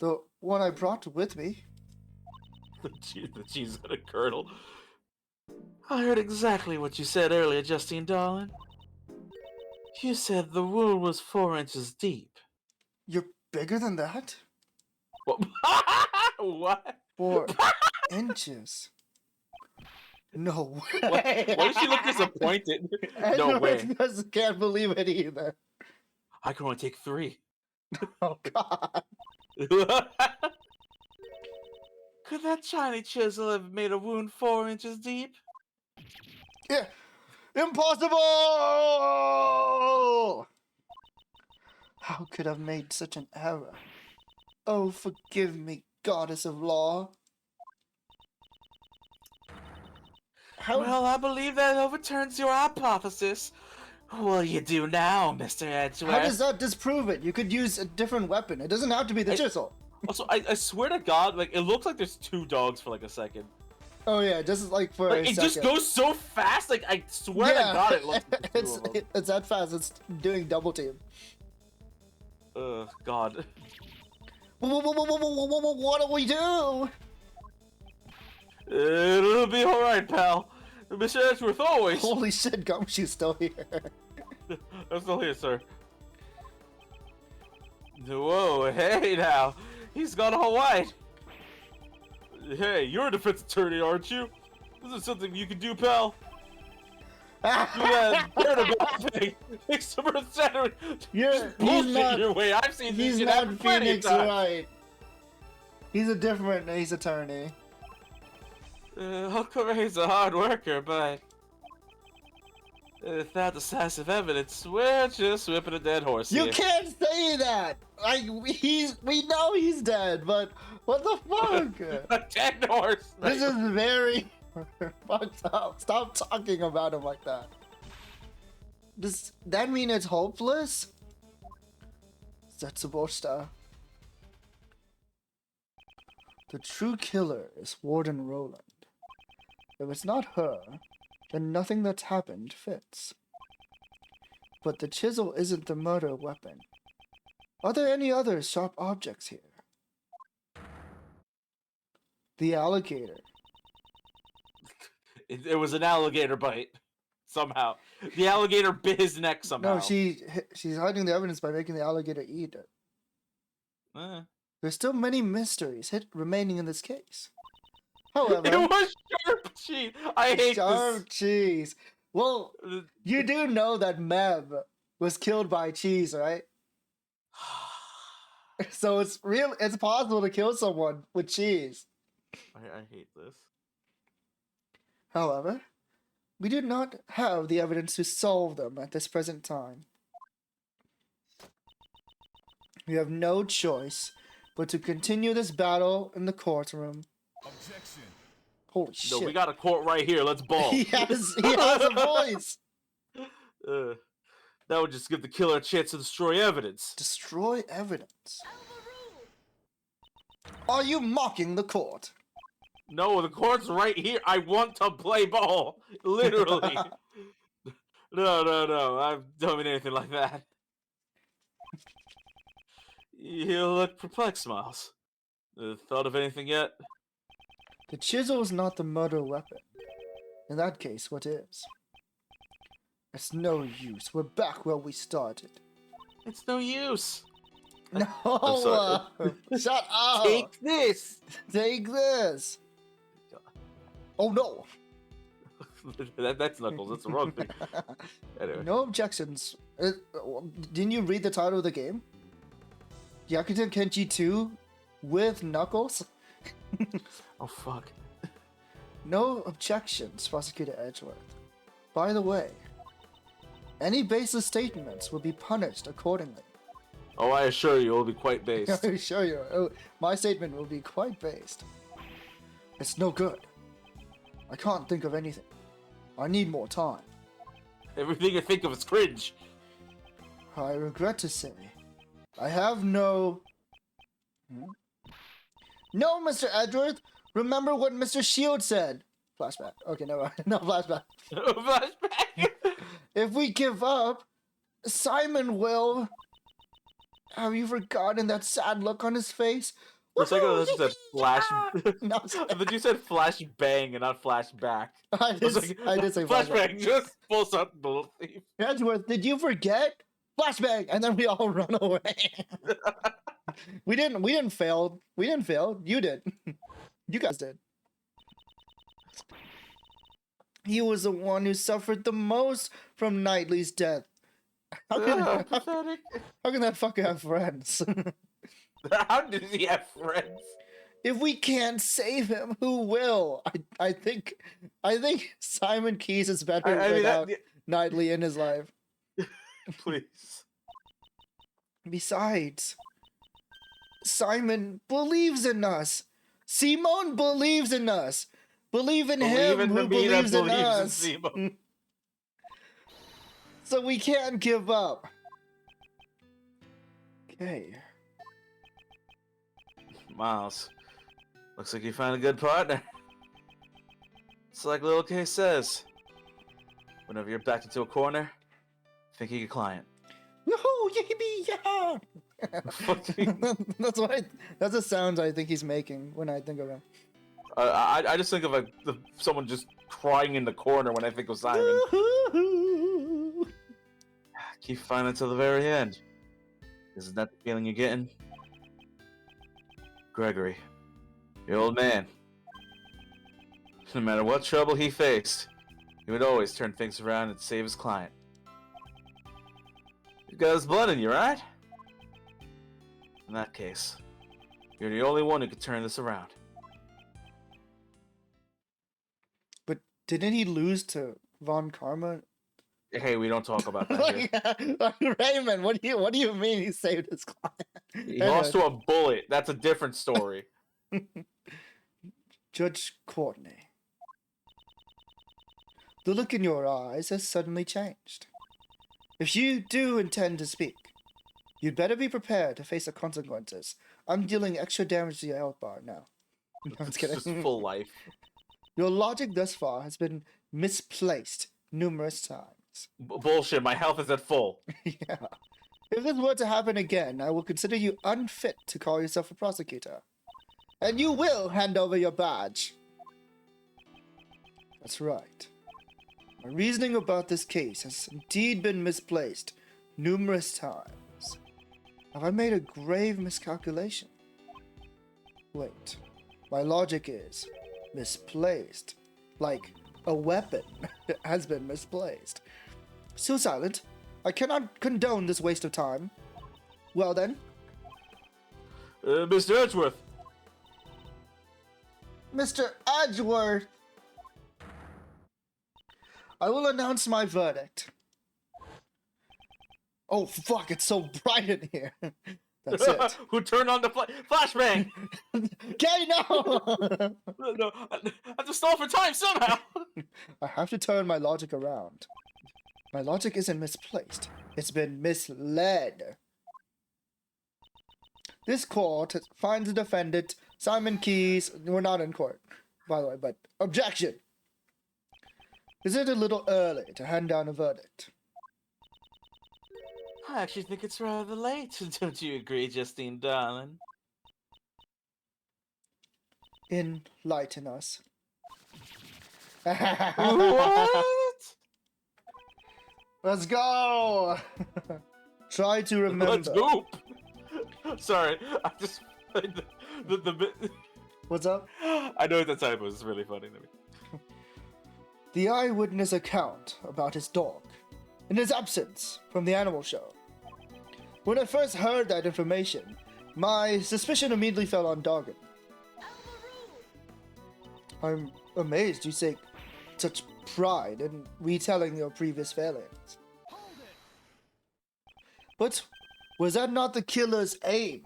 The one I brought with me? The cheese is gonna curdle. I heard exactly what you said earlier, Justine darling. You said the wound was 4 inches deep. You're bigger than that? What? 4 inches. No way. Why does she look disappointed? No way. I can't believe it either. I can only take 3. Oh god. Could that shiny chisel have made a wound 4 inches deep? Yeah. Impossible! How could I have made such an error? Oh, forgive me, goddess of law. How Well, I believe that overturns your hypothesis. What will you do now, Mr. Edgeworth? How does that disprove it? You could use a different weapon. It doesn't have to be the chisel. Also, I swear to God, like, it looks like there's 2 dogs for like a second. Oh yeah, just like for Like, a it second. just goes so fast. Like, I swear to God, it looks like there's 2 of them. it's that fast. It's doing double team. God. What do we do? It'll be alright, pal. Mr. Edgeworth always. Holy shit, Gumshoe's still here. I'm still here, sir. Whoa, hey now. He's gone all white. Hey, you're a defense attorney, aren't you? This is something you can do, pal. Do that incredible thing. Make some center. He's Bullshit not. your way. I've seen this He's shit not happen plenty of Phoenix times. Wright. He's a different. He's attorney. Uncle Ray's a hard worker, but without decisive evidence, we're just whipping a dead horse You here. can't say that. We know he's dead, but what the fuck? A dead horse. This is very fucked up. Stop talking about him like that. Does that mean it's hopeless? Setsuboshita. The true killer is Warden Roland. If it's not her, then nothing that's happened fits. But the chisel isn't the murder weapon. Are there any other sharp objects here? The alligator. It was an alligator bite. Somehow. The alligator bit his neck somehow. No, she's hiding the evidence by making the alligator eat it. There's still many mysteries remaining in this case. However, It was sharp cheese. I hate sharp cheese. Well, this. you do know that Meb was killed by cheese, right? So it's real. It's possible to kill someone with cheese. I hate this. However, we do not have the evidence to solve them at this present time. We have no choice but to continue this battle in the courtroom. Objection. Holy No, shit. we got a court right here. Let's ball. he has a voice. That would just give the killer a chance to destroy evidence. Destroy evidence. Are you mocking the court? No, the court's right here. I want to play ball. Literally. No. I don't mean anything like that. You look perplexed, Miles. Thought of anything yet? The chisel is not the murder weapon. In that case, what is? It's no use. We're back where we started. It's no use. No! sorry. Shut up! Take this. Take this! Oh no! That's Knuckles. That's the wrong thing. Anyway. No objections. Didn't you read the title of the game? Gyakuten Kenji 2 with Knuckles? Oh fuck. No objections, Prosecutor Edgeworth. By the way, any baseless statements will be punished accordingly. Oh, I assure you, it'll be quite based. I assure you, my statement will be quite based. It's no good. I can't think of anything. I need more time. Everything you think of is cringe. I regret to say, I have no... No, Mr. Edgeworth! Remember what Mr. Shield said! Flashback. Okay, no, no flashback. Flashback. If we give up, Simon will... Have you forgotten that sad look on his face? For a second, I thought you said flash. No, I thought you said flash bang and not flashback. I did say flashback. Flashbang. Just full stop bullet thief. Edgeworth, did you forget? Flashbang, and then we all run away. We didn't fail. We didn't fail. You did. You guys did. He was the one who suffered the most from Knightley's death. How can Pathetic. that fucker have friends? How does he have friends? If we can't save him, who will? I think Simon Keys is better I mean, without Knightley in his life. Please. Besides, Simon believes in us. Simone believes in us. Believe in him who believes in us. So we can't give up. Okay. Miles, looks like you found a good partner. It's like Little K says. Whenever you're backed into a corner, think of your client. Woohoo! Yippee! Yeah! That's the sounds I think he's making when I think of him. I just think of like someone just crying in the corner when I think of Simon. Woohoo! Keep fighting until the very end. Isn't that the feeling you're getting? Gregory, your old man. No matter what trouble he faced, he would always turn things around and save his client. You've got his blood in you, right? In that case, you're the only one who could turn this around. But didn't he lose to Von Karma? Hey, we don't talk about that here. Raymond, what do you mean he saved his client? He lost to a bullet. That's a different story. Judge Courtney. The look in your eyes has suddenly changed. If you do intend to speak, you'd better be prepared to face the consequences. I'm dealing extra damage to your health bar now. No, I'm just kidding. Just full life. Your logic thus far has been misplaced numerous times. Bullshit, my health is at full. Yeah. If this were to happen again, I will consider you unfit to call yourself a prosecutor. And you will hand over your badge. That's right. My reasoning about this case has indeed been misplaced numerous times. Have I made a grave miscalculation? Wait, my logic is misplaced. Like a weapon has been misplaced. Still silent. I cannot condone this waste of time. Well then. Mr. Edgeworth. Mr. Edgeworth. I will announce my verdict. Oh fuck, it's so bright in here. That's it. Who turned on the flashbang? Okay, no! No, I have to stall for time somehow. I have to turn my logic around. My logic isn't misplaced. It's been misled. This court finds the defendant, Simon Keys. We're not in court, by the way, but objection. Is it a little early to hand down a verdict? I actually think it's rather late. Don't you agree, Justine, darling? Enlighten us. What? Let's go! Try to remember. Let's go! Sorry, I just... the bit... What's up? I know it's a typo, it's really funny to me. The eyewitness account about his dog, in his absence from the animal show. When I first heard that information, my suspicion immediately fell on Doggin. I'm amazed you take such pride in retelling your previous failings. But was that not the killer's aim?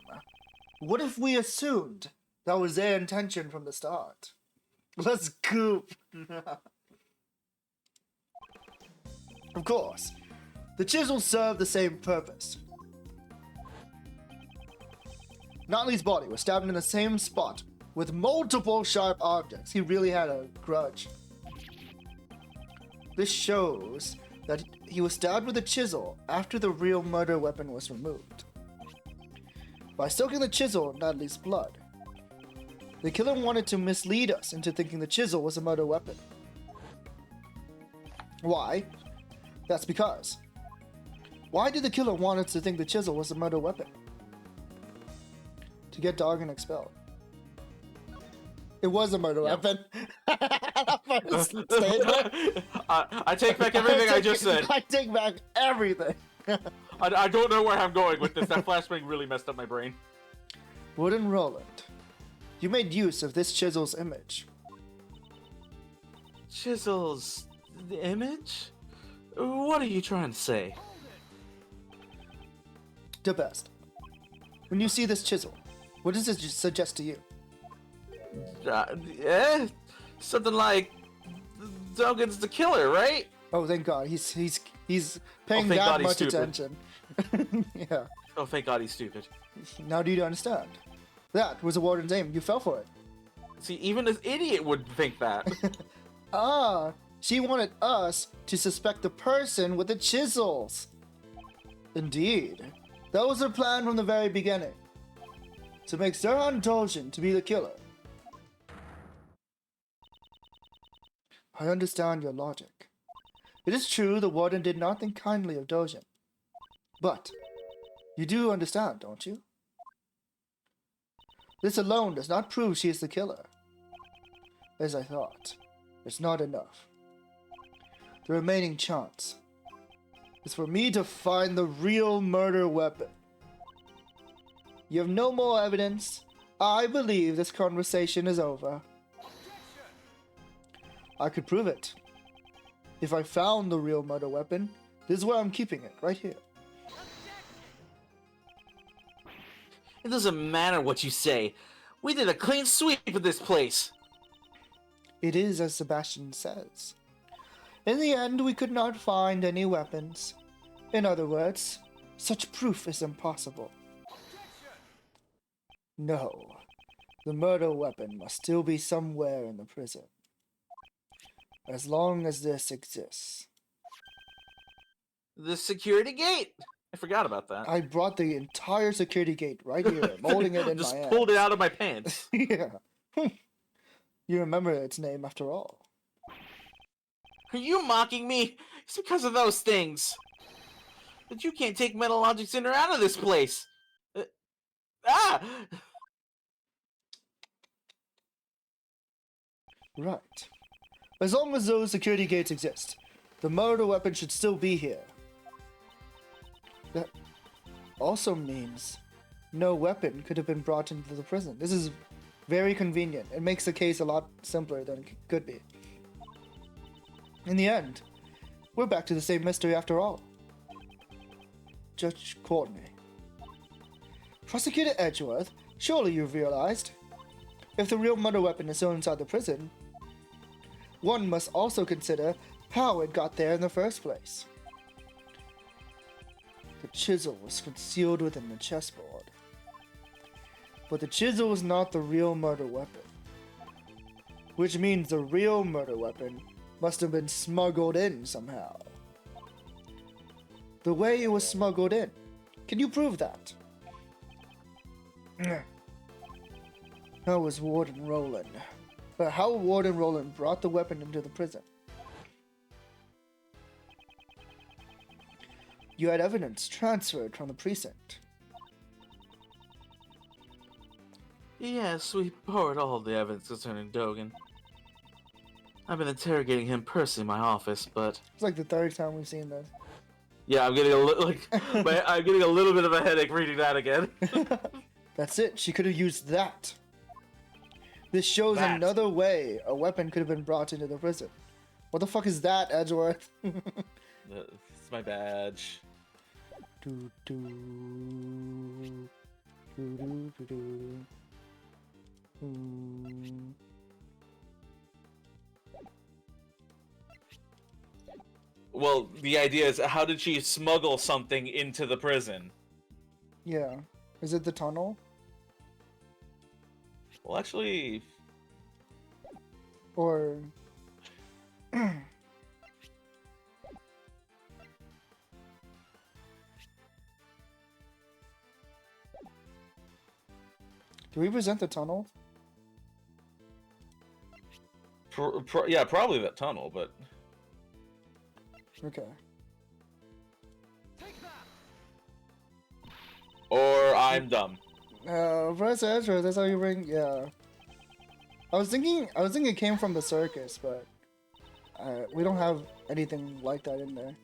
What if we assumed that was their intention from the start? Let's goop. Of course, the chisel served the same purpose. Notley's body was stabbed in the same spot with multiple sharp objects. He really had a grudge. This shows that he was stabbed with a chisel after the real murder weapon was removed. By soaking the chisel in Notley's blood, the killer wanted to mislead us into thinking the chisel was a murder weapon. Why? That's because. Why did the killer want us to think the chisel was a murder weapon? To get Doggin expelled. It was a murder weapon. First statement. I take back everything I just said. I take back everything. I don't know where I'm going with this. That flashbang really messed up my brain. Wood and Roland. You made use of this chisel's image. Chisel's the image? What are you trying to say? The best. When you see this chisel, what does it suggest to you? Something like Dogen's the killer, right? Oh, thank God. He's paying thank that God he's much stupid. attention. Yeah. Oh, thank God he's stupid. Now do you understand? That was the warden's aim. You fell for it. See, even an idiot would think that. Ah, she wanted us to suspect the person with the chisels. Indeed. That was her plan from the very beginning. To make Zerhan Dojin to be the killer. I understand your logic. It is true the warden did not think kindly of Dojin. But you do understand, don't you? This alone does not prove she is the killer. As I thought, it's not enough. The remaining chance is for me to find the real murder weapon. You have no more evidence. I believe this conversation is over. I could prove it. If I found the real murder weapon, this is where I'm keeping it, right here. It doesn't matter what you say. We did a clean sweep of this place. It is as Sebastian says. In the end, we could not find any weapons. In other words, such proof is impossible. No, the murder weapon must still be somewhere in the prison. As long as this exists. The security gate. I forgot about that. I brought the entire security gate right here. I'm holding it in Just my hand. pulled it out of my pants. Yeah. You remember its name after all. Are you mocking me? It's because of those things. But you can't take Metal Logic Center out of this place. Ah! Right. As long as those security gates exist, the murder weapon should still be here. That also means no weapon could have been brought into the prison. This is very convenient. It makes the case a lot simpler than it could be. In the end, we're back to the same mystery after all. Judge Courtney. Prosecutor Edgeworth, surely you've realized, if the real murder weapon is still inside the prison, one must also consider how it got there in the first place. The chisel was concealed within the chessboard. But the chisel is not the real murder weapon. Which means the real murder weapon must have been smuggled in somehow. The way it was smuggled in. Can you prove that? How was Warden Roland? How Warden Roland brought the weapon into the prison? You had evidence transferred from the precinct. Yes, we borrowed all the evidence concerning Dogen. I've been interrogating him personally in my office, but It's like the third time we've seen this. yeah, I'm getting a I'm getting a little bit of a headache reading that again. That's it. She could have used that. This shows That. another way a weapon could have been brought into the prison. What the fuck is that, Edgeworth? It's my badge. Do, do, do, do, do, do. Well, the idea is, how did she smuggle something into the prison? Yeah. Is it the tunnel? Well, actually, Or... Do we present the tunnel? yeah, probably that tunnel, but Okay. or I'm dumb. Press Edgeworth, that's how you bring... Yeah. I was thinking it came from the circus, but... we don't have anything like that in there.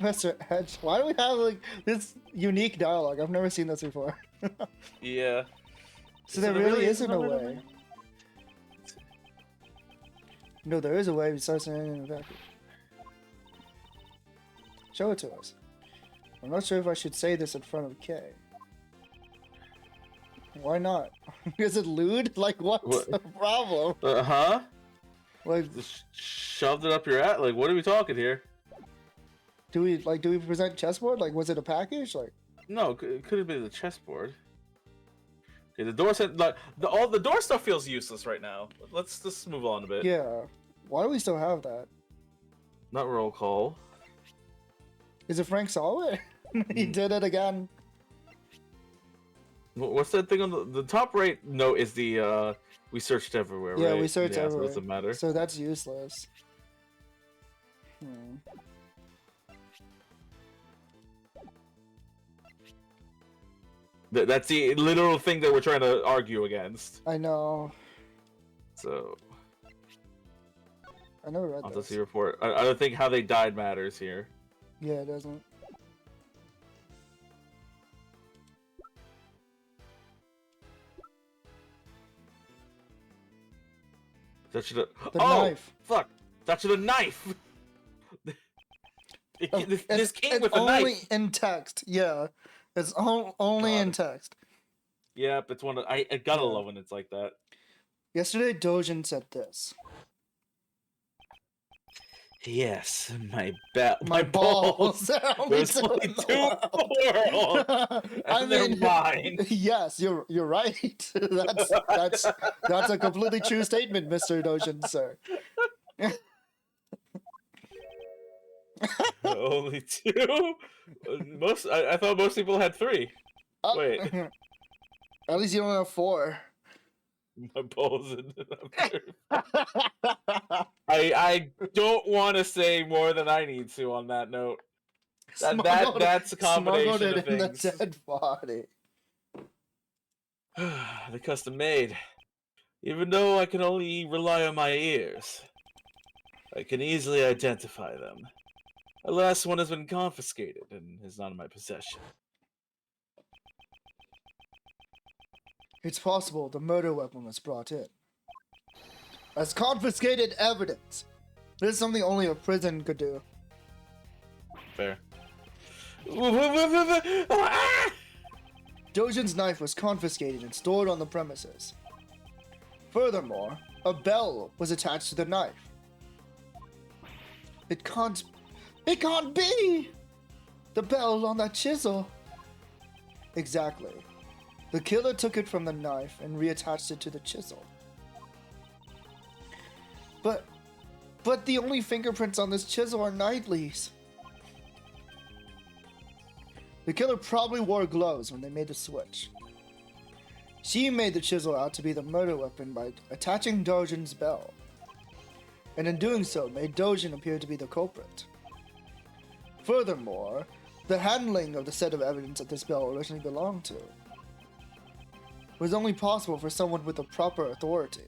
Mr. Hedge. Why do we have like this unique dialogue? I've never seen this before. Yeah. So there really isn't a no way. No, there is a way besides standing in the vacuum. Show it to us. I'm not sure if I should say this in front of Kay. Why not? Is it lewd? Like, what's the problem? Huh? Like, Just shoved it up your ass? Like, what are we talking here? do we present chessboard? Like, was it a package? Like, No, it could have been the chessboard. Okay, the door said like all the door stuff feels useless right now. Let's just move on a bit. yeah. Why do we still have that? Not roll call. Is it Frank Solid? He did it again. What's that thing on the top right note is the we searched everywhere, Yeah, right? we searched So everywhere. it doesn't matter. So that's useless. Hmm. That's the literal thing that we're trying to argue against. I know. So I never read Autopsy this. report. I don't think how they died matters here. Yeah, it doesn't. That should have. The Oh, knife. fuck! That should have knife. This came with a only knife. in text. Yeah, it's only in text. Yep, it's one of I gotta love when it's like that. Yesterday, Dojin said this. Yes, my balls. are only There's two only in the two world. plural. I And they're mean, mine. yes, you're right. That's a completely true statement, Mr. Dojin, sir. Only two. I thought most people had three. Wait. At least you don't have 4. My balls. I don't want to say more than I need to on that note. That's a combination Smuggled it of in the things. dead body. The custom made. Even though I can only rely on my ears, I can easily identify them. The last one has been confiscated and is not in my possession. It's possible the murder weapon was brought in. As confiscated evidence. This is something only a prison could do. Fair. Dojin's knife was confiscated and stored on the premises. Furthermore, a bell was attached to the knife. It can't be! The bell on that chisel. Exactly. The killer took it from the knife and reattached it to the chisel. But the only fingerprints on this chisel are Knightley's. The killer probably wore gloves when they made the switch. She made the chisel out to be the murder weapon by attaching Dojin's bell, and in doing so made Dojin appear to be the culprit. Furthermore, the handling of the set of evidence that this bell originally belonged to was only possible for someone with the proper authority.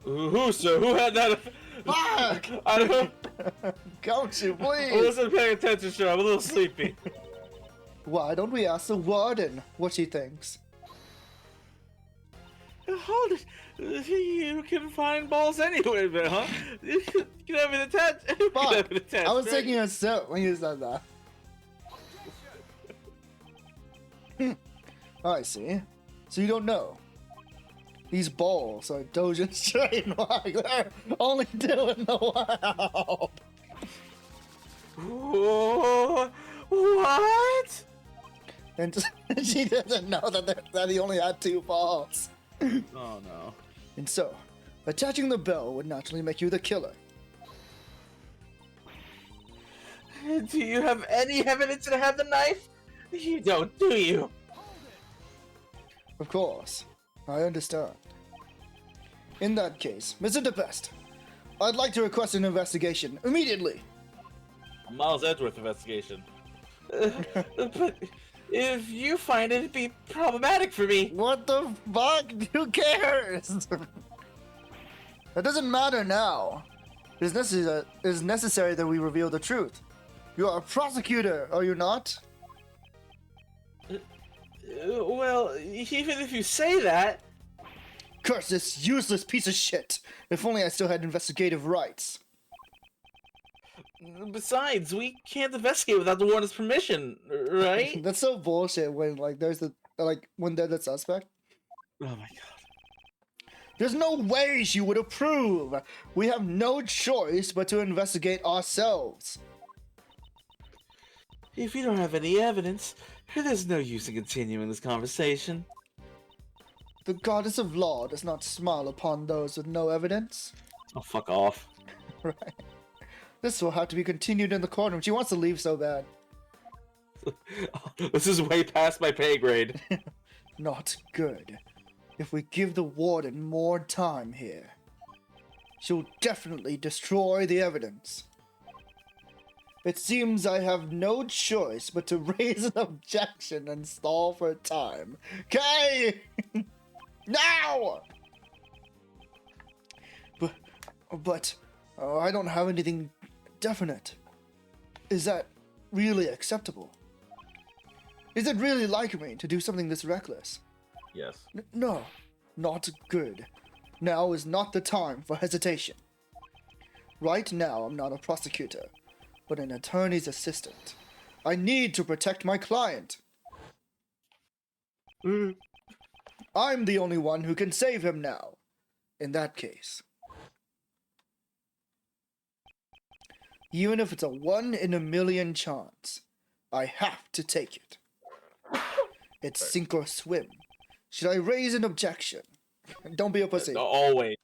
Who, sir? Who had that? Fuck! I don't know. Don't you, I please? wasn't paying attention, sir. I'm a little sleepy. Why don't we ask the warden what she thinks? Hold it. You can find balls anywhere, man, huh? You can have it attached. You can have Fuck! it attached. I was right? taking a sip when you said that. I see. So you don't know. These balls are Dojin's trademark. They're only 2 in the world. Whoa, what? And she doesn't know that he only had 2 balls. Oh no. And so, attaching the bell would naturally make you the killer. Do you have any evidence to have the knife? You don't, do you? Of course. I understand. In that case, Mr. DeBest, I'd like to request an investigation immediately. Miles Edgeworth investigation. But if you find it, it'd be problematic for me. What the fuck? Who cares? That doesn't matter now. It is necessary that we reveal the truth. You are a prosecutor, are you not? Well, even if you say that... Curse this useless piece of shit! If only I still had investigative rights. Besides, we can't investigate without the warden's permission, right? That's so bullshit when, like, there's the... Like, when they're the suspect. Oh my god. There's no way she would approve! We have no choice but to investigate ourselves. If you don't have any evidence, there's no use in continuing this conversation. The goddess of law does not smile upon those with no evidence. Oh, fuck off. Right. This will have to be continued in the courtroom. She wants to leave so bad. This is way past my pay grade. Not good. If we give the warden more time here, she'll definitely destroy the evidence. It seems I have no choice but to raise an objection and stall for time. Okay! Now! But I don't have anything definite. Is that really acceptable? Is it really like me to do something this reckless? Yes. No, not good. Now is not the time for hesitation. Right now, I'm not a prosecutor, but an attorney's assistant. I need to protect my client. I'm the only one who can save him now. In that case. Even if it's a 1 in a million chance, I have to take it. It's sink or swim. Should I raise an objection? Don't be a pussy. Always.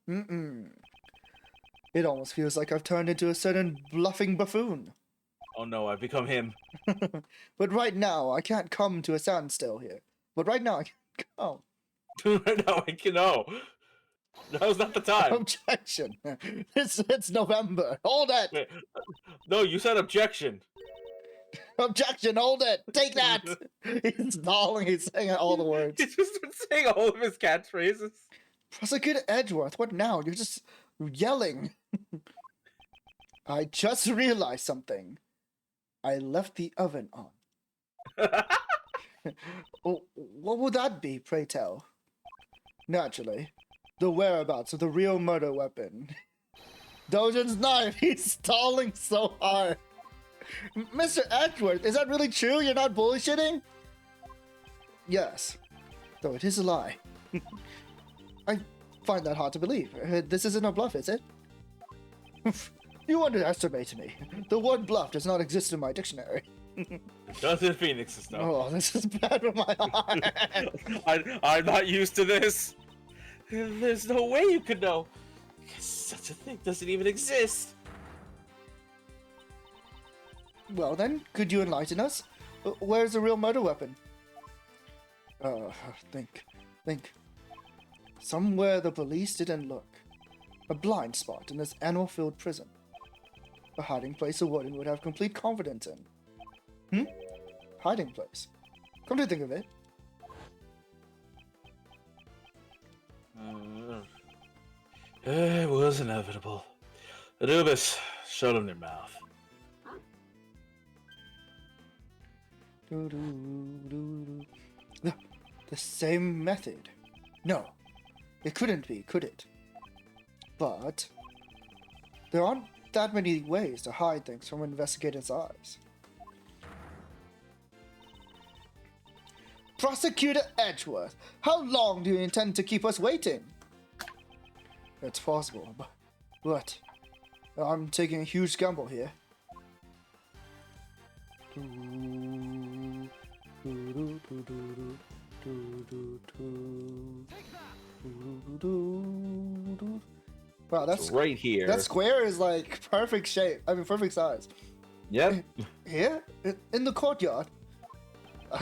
Mm-mm. It almost feels like I've turned into a certain bluffing buffoon. Oh no, I've become him. But right now, I can't come to a standstill here. But right now, I can't come. Right now I can know. Now's not the time. Objection. It's November. Hold it. Wait, no, you said objection. Objection. Hold it. Take that. He's stalling. He's saying all the words. He's just been saying all of his catchphrases. Prosecutor Edgeworth, what now? You're just yelling. I just realized something. I left the oven on. Oh, what would that be, pray tell? Naturally, the whereabouts of the real murder weapon. Dojin's knife, he's stalling so hard. Mr. Edgeworth, is that really true? You're not bullshitting? Yes, though it is a lie. I find that hard to believe. This isn't a bluff, is it? You underestimate me. The word bluff does not exist in my dictionary. Does in Phoenix's stuff. Oh, this is bad for my heart. I'm not used to this. There's no way you could know. Such a thing doesn't even exist. Well then, could you enlighten us? Where's the real murder weapon? Think. Somewhere the police didn't look. A blind spot in this animal-filled prison. A hiding place a warden would have complete confidence in. Hiding place. Come to think of it. It was inevitable. Anubis, show them their mouth. The same method. No, it couldn't be, could it? But there aren't that many ways to hide things from investigators' eyes. Prosecutor Edgeworth, how long do you intend to keep us waiting? It's possible, but I'm taking a huge gamble here. Wow, that's right here. That square is like perfect shape. I mean, perfect size. Yep. Here, in the courtyard.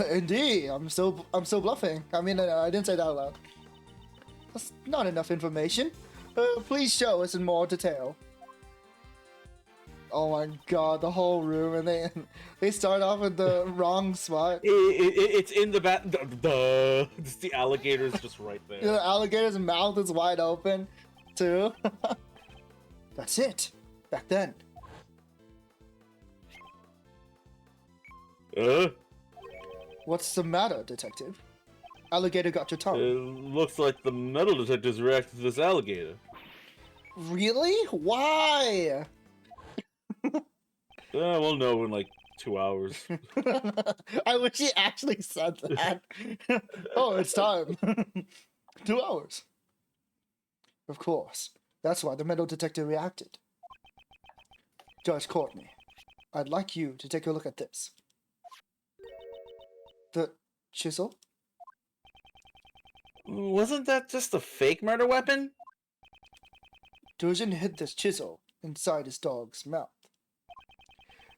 Indeed, I'm so bluffing. I mean, I didn't say that out loud. That's not enough information. Please show us in more detail. Oh my god, the whole room, and they start off at the wrong spot. It's in the back. It's the alligator's just right there. The alligator's mouth is wide open, too. That's it. Back then. What's the matter, detective? Alligator got your tongue. It looks like the metal detectors reacted to this alligator. Really? Why? We'll know in like 2 hours. I wish he actually said that. Oh, it's time. 2 hours. Of course. That's why the metal detector reacted. Judge Courtney, I'd like you to take a look at this. The chisel? Wasn't that just a fake murder weapon? Dojin hid this chisel inside his dog's mouth.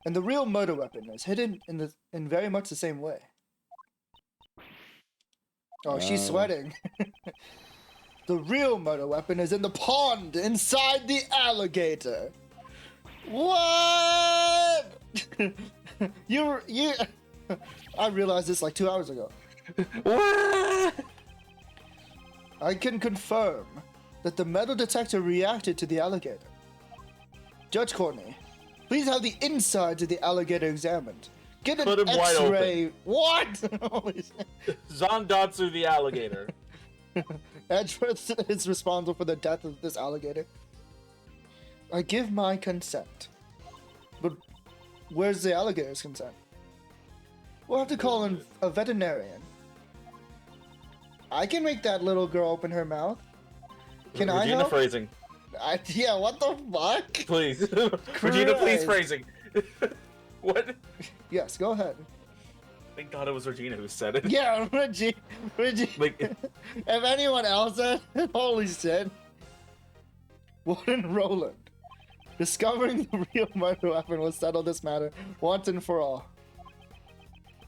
And the real murder weapon is hidden in very much the same way. Oh, she's sweating. The real murder weapon is in the pond inside the alligator. What? you I realized this like 2 hours ago. What? I can confirm that the metal detector reacted to the alligator. Judge Courtney, please have the insides of the alligator examined. Get an Put him wide X-ray. What? Holy shit. Zandatsu the alligator. Edgeworth is responsible for the death of this alligator. I give my consent. But where's the alligator's consent? We'll have to call in a veterinarian. I can make that little girl open her mouth. Can I Regina help? phrasing. Yeah, what the fuck? Please. Regina, please Christ. phrasing. What? Yes, go ahead. Thank God it was Regina who said it. Yeah, Reggie. Like, If anyone else said, holy shit. Warden Roland. Discovering the real murder weapon will settle this matter once and for all.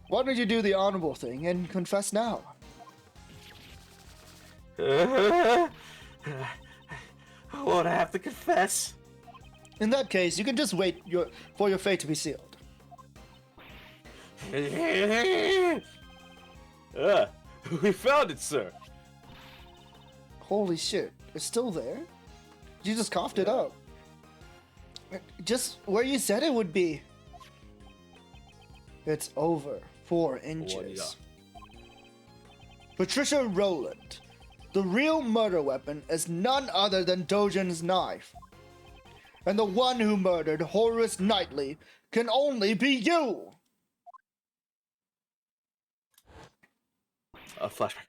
Why don't you do the honorable thing and confess now? Won't I have to confess? In that case, you can just wait for your fate to be sealed. We found it, sir. Holy shit, it's still there? You just coughed it up. Just where you said it would be. It's over 4 inches. Patricia Rowland. The real murder weapon is none other than Dojin's knife. And the one who murdered Horace Knightley can only be you! A flashback.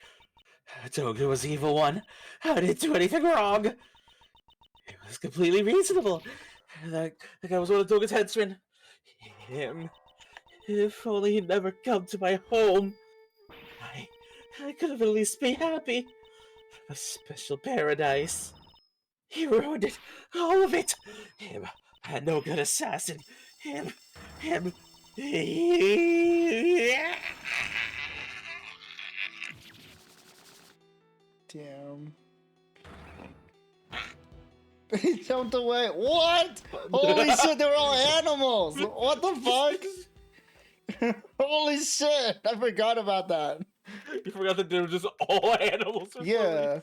Toga was the evil one. I didn't do anything wrong. It was completely reasonable. That guy was one of Toga's henchmen. Him. If only he'd never come to my home. I could have at least be happy. A special paradise. He ruined it. All of it. Him. A no good assassin. Him. Damn. He jumped away. What? Holy shit, they were all animals. What the fuck? Holy shit, I forgot about that. You forgot that they were just all animals. Or Yeah.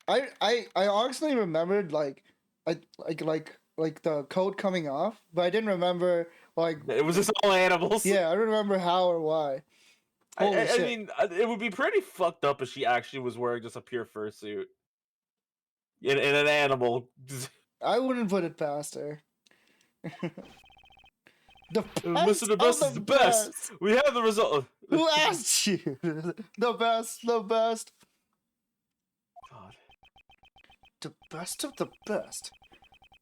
I honestly remembered like the coat coming off, but I didn't remember like something. It was just all animals. yeah, I don't remember how or why. Holy I shit. mean, it would be pretty fucked up if she actually was wearing just a pure fursuit. In an animal. I wouldn't put it past her. The best Mr. The of Best the is the best. We have the result. Who asked you? The best. God. The best of the best.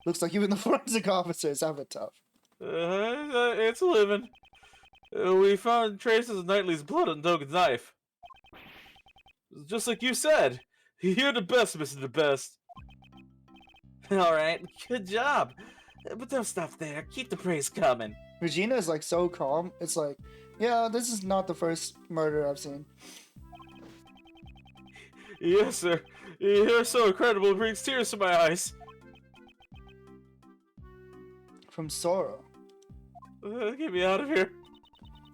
Looks like even the forensic officers have it tough. It's a living. We found traces of Knightley's blood on Dogan's knife. Just like you said. You're the best, Mr. The Best. Alright, good job. But don't stop there. Keep the praise coming. Regina is like so calm. It's like, yeah, this is not the first murder I've seen. Yes, sir. You're so incredible. It brings tears to my eyes. From Sorrow. Get me out of here.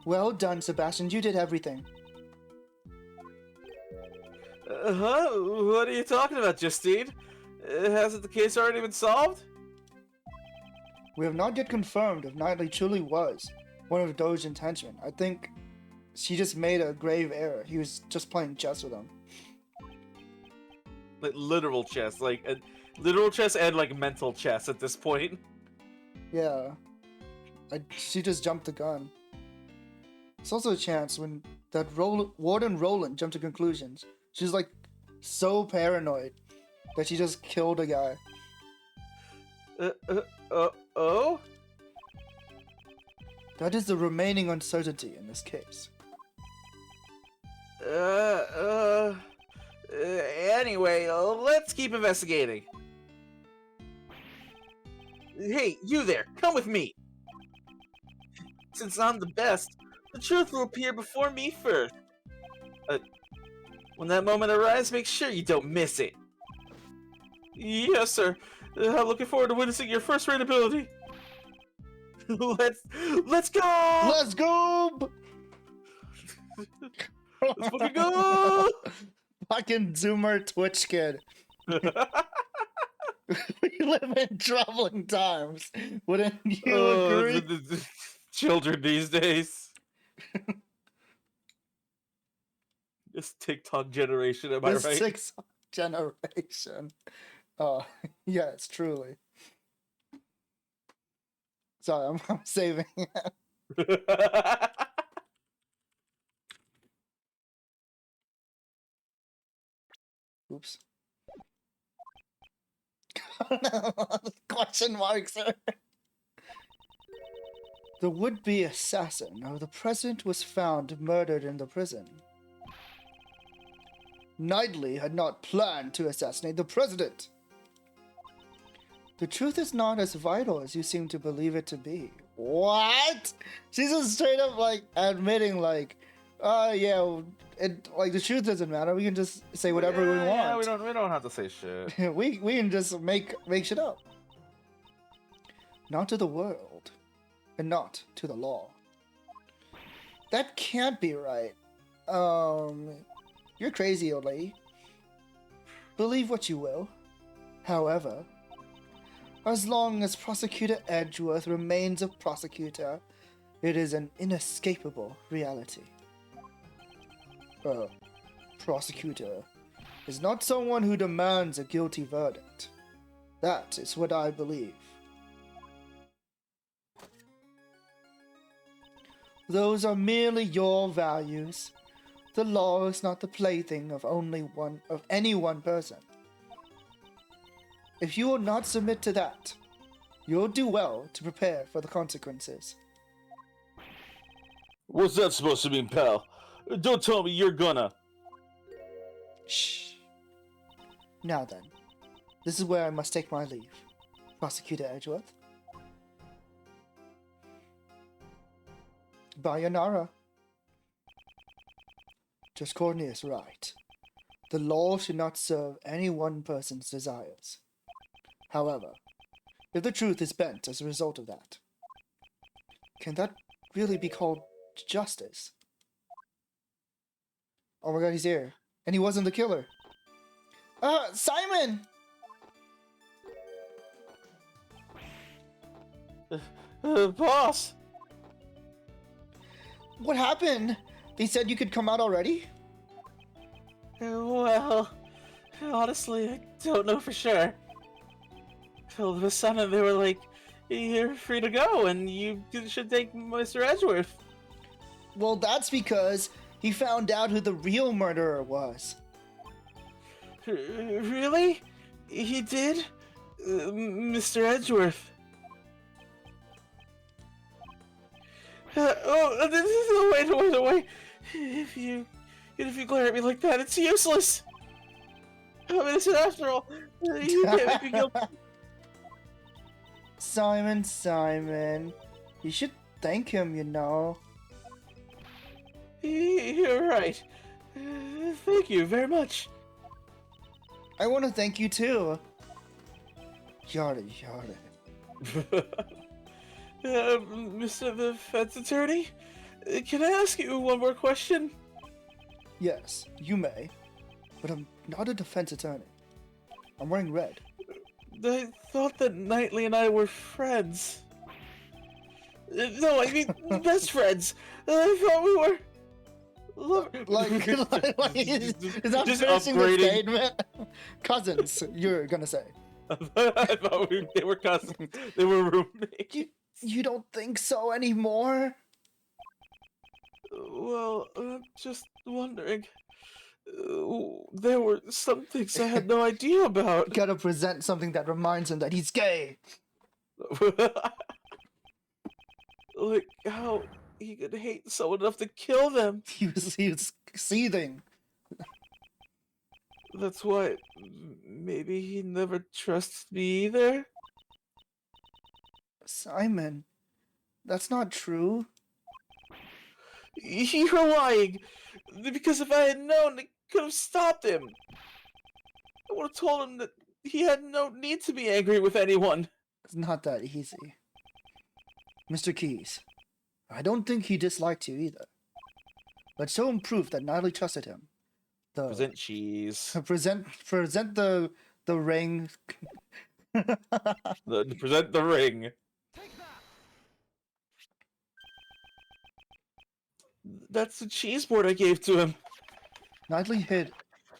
Well done, Sebastian. You did everything. Huh? What are you talking about, Justine? Hasn't the case already been solved? We have not yet confirmed if Knightley truly was one of Doge's henchmen. I think she just made a grave error. He was just playing chess with him. Like literal chess, literal chess and like mental chess at this point. Yeah. She just jumped the gun. It's also a chance when that Warden Roland jumped to conclusions. She's like so paranoid that she just killed a guy. Oh? That is the remaining uncertainty in this case. Anyway, let's keep investigating. Hey, you there, come with me. Since I'm the best, the truth will appear before me first. When that moment arrives, make sure you don't miss it. Yes, sir. I'm looking forward to witnessing your first-rate ability. Let's go! Let's go! Let's fucking go! Fucking Zoomer Twitch kid. We live in troubling times. Wouldn't you agree? The children these days. This TikTok generation, am I This right? TikTok generation. Oh, yes, truly. Sorry, I'm saving it. Oops. Question marks. The would-be assassin of the president was found murdered in the prison. Knightley had not planned to assassinate the president. The truth is not as vital as you seem to believe it to be. What? She's just straight up like admitting like, yeah, the truth doesn't matter. We can just say whatever we want. Yeah, we don't have to say shit. we can just make shit up. Not to the world, and not to the law. That can't be right. You're crazy, old lady. Believe what you will. However, as long as Prosecutor Edgeworth remains a prosecutor, it is an inescapable reality. A prosecutor is not someone who demands a guilty verdict. That is what I believe. Those are merely your values. The law is not the plaything of any one person. If you will not submit to that, you'll do well to prepare for the consequences. What's that supposed to mean, pal? Don't tell me you're gonna... Shh. Now then, this is where I must take my leave. Prosecutor Edgeworth. Bayanara. Just Courtney is right. The law should not serve any one person's desires. However, if the truth is bent as a result of that, can that really be called justice? Oh my god, he's here. And he wasn't the killer. Simon! Boss! What happened? They said you could come out already? Well, honestly, I don't know for sure. All of a sudden, they were like, "You're free to go, and you should take Mr. Edgeworth." Well, that's because he found out who the real murderer was. Really? He did? Mr. Edgeworth? Wait. If you glare at me like that, it's useless. I'm innocent after all. You can't make me guilty. Simon. You should thank him, you know. You're right. Thank you very much. I want to thank you too. Yada. Mr. the Fed's attorney, can I ask you one more question? Yes, you may. But I'm not a defense attorney. I'm wearing red. I thought that Knightley and I were friends. No, I mean best friends. I thought we were. Like is that Just finishing the upgrading. statement? Cousins, you're gonna say. I thought they were cousins. They were roommates. You don't think so anymore? Well, I'm just wondering. There were some things I had no idea about. Gotta present something that reminds him that he's gay. Like how he could hate someone enough to kill them. He was seething. That's why maybe he never trusted me either. Simon, that's not true. You're lying. Because if I had known, I could have stopped him. I would have told him that he had no need to be angry with anyone. It's not that easy. Mr. Keys, I don't think he disliked you either. But show him proof that Natalie trusted him. Present cheese. Present the ring. Present the ring. That's the cheese board I gave to him. Natalie hid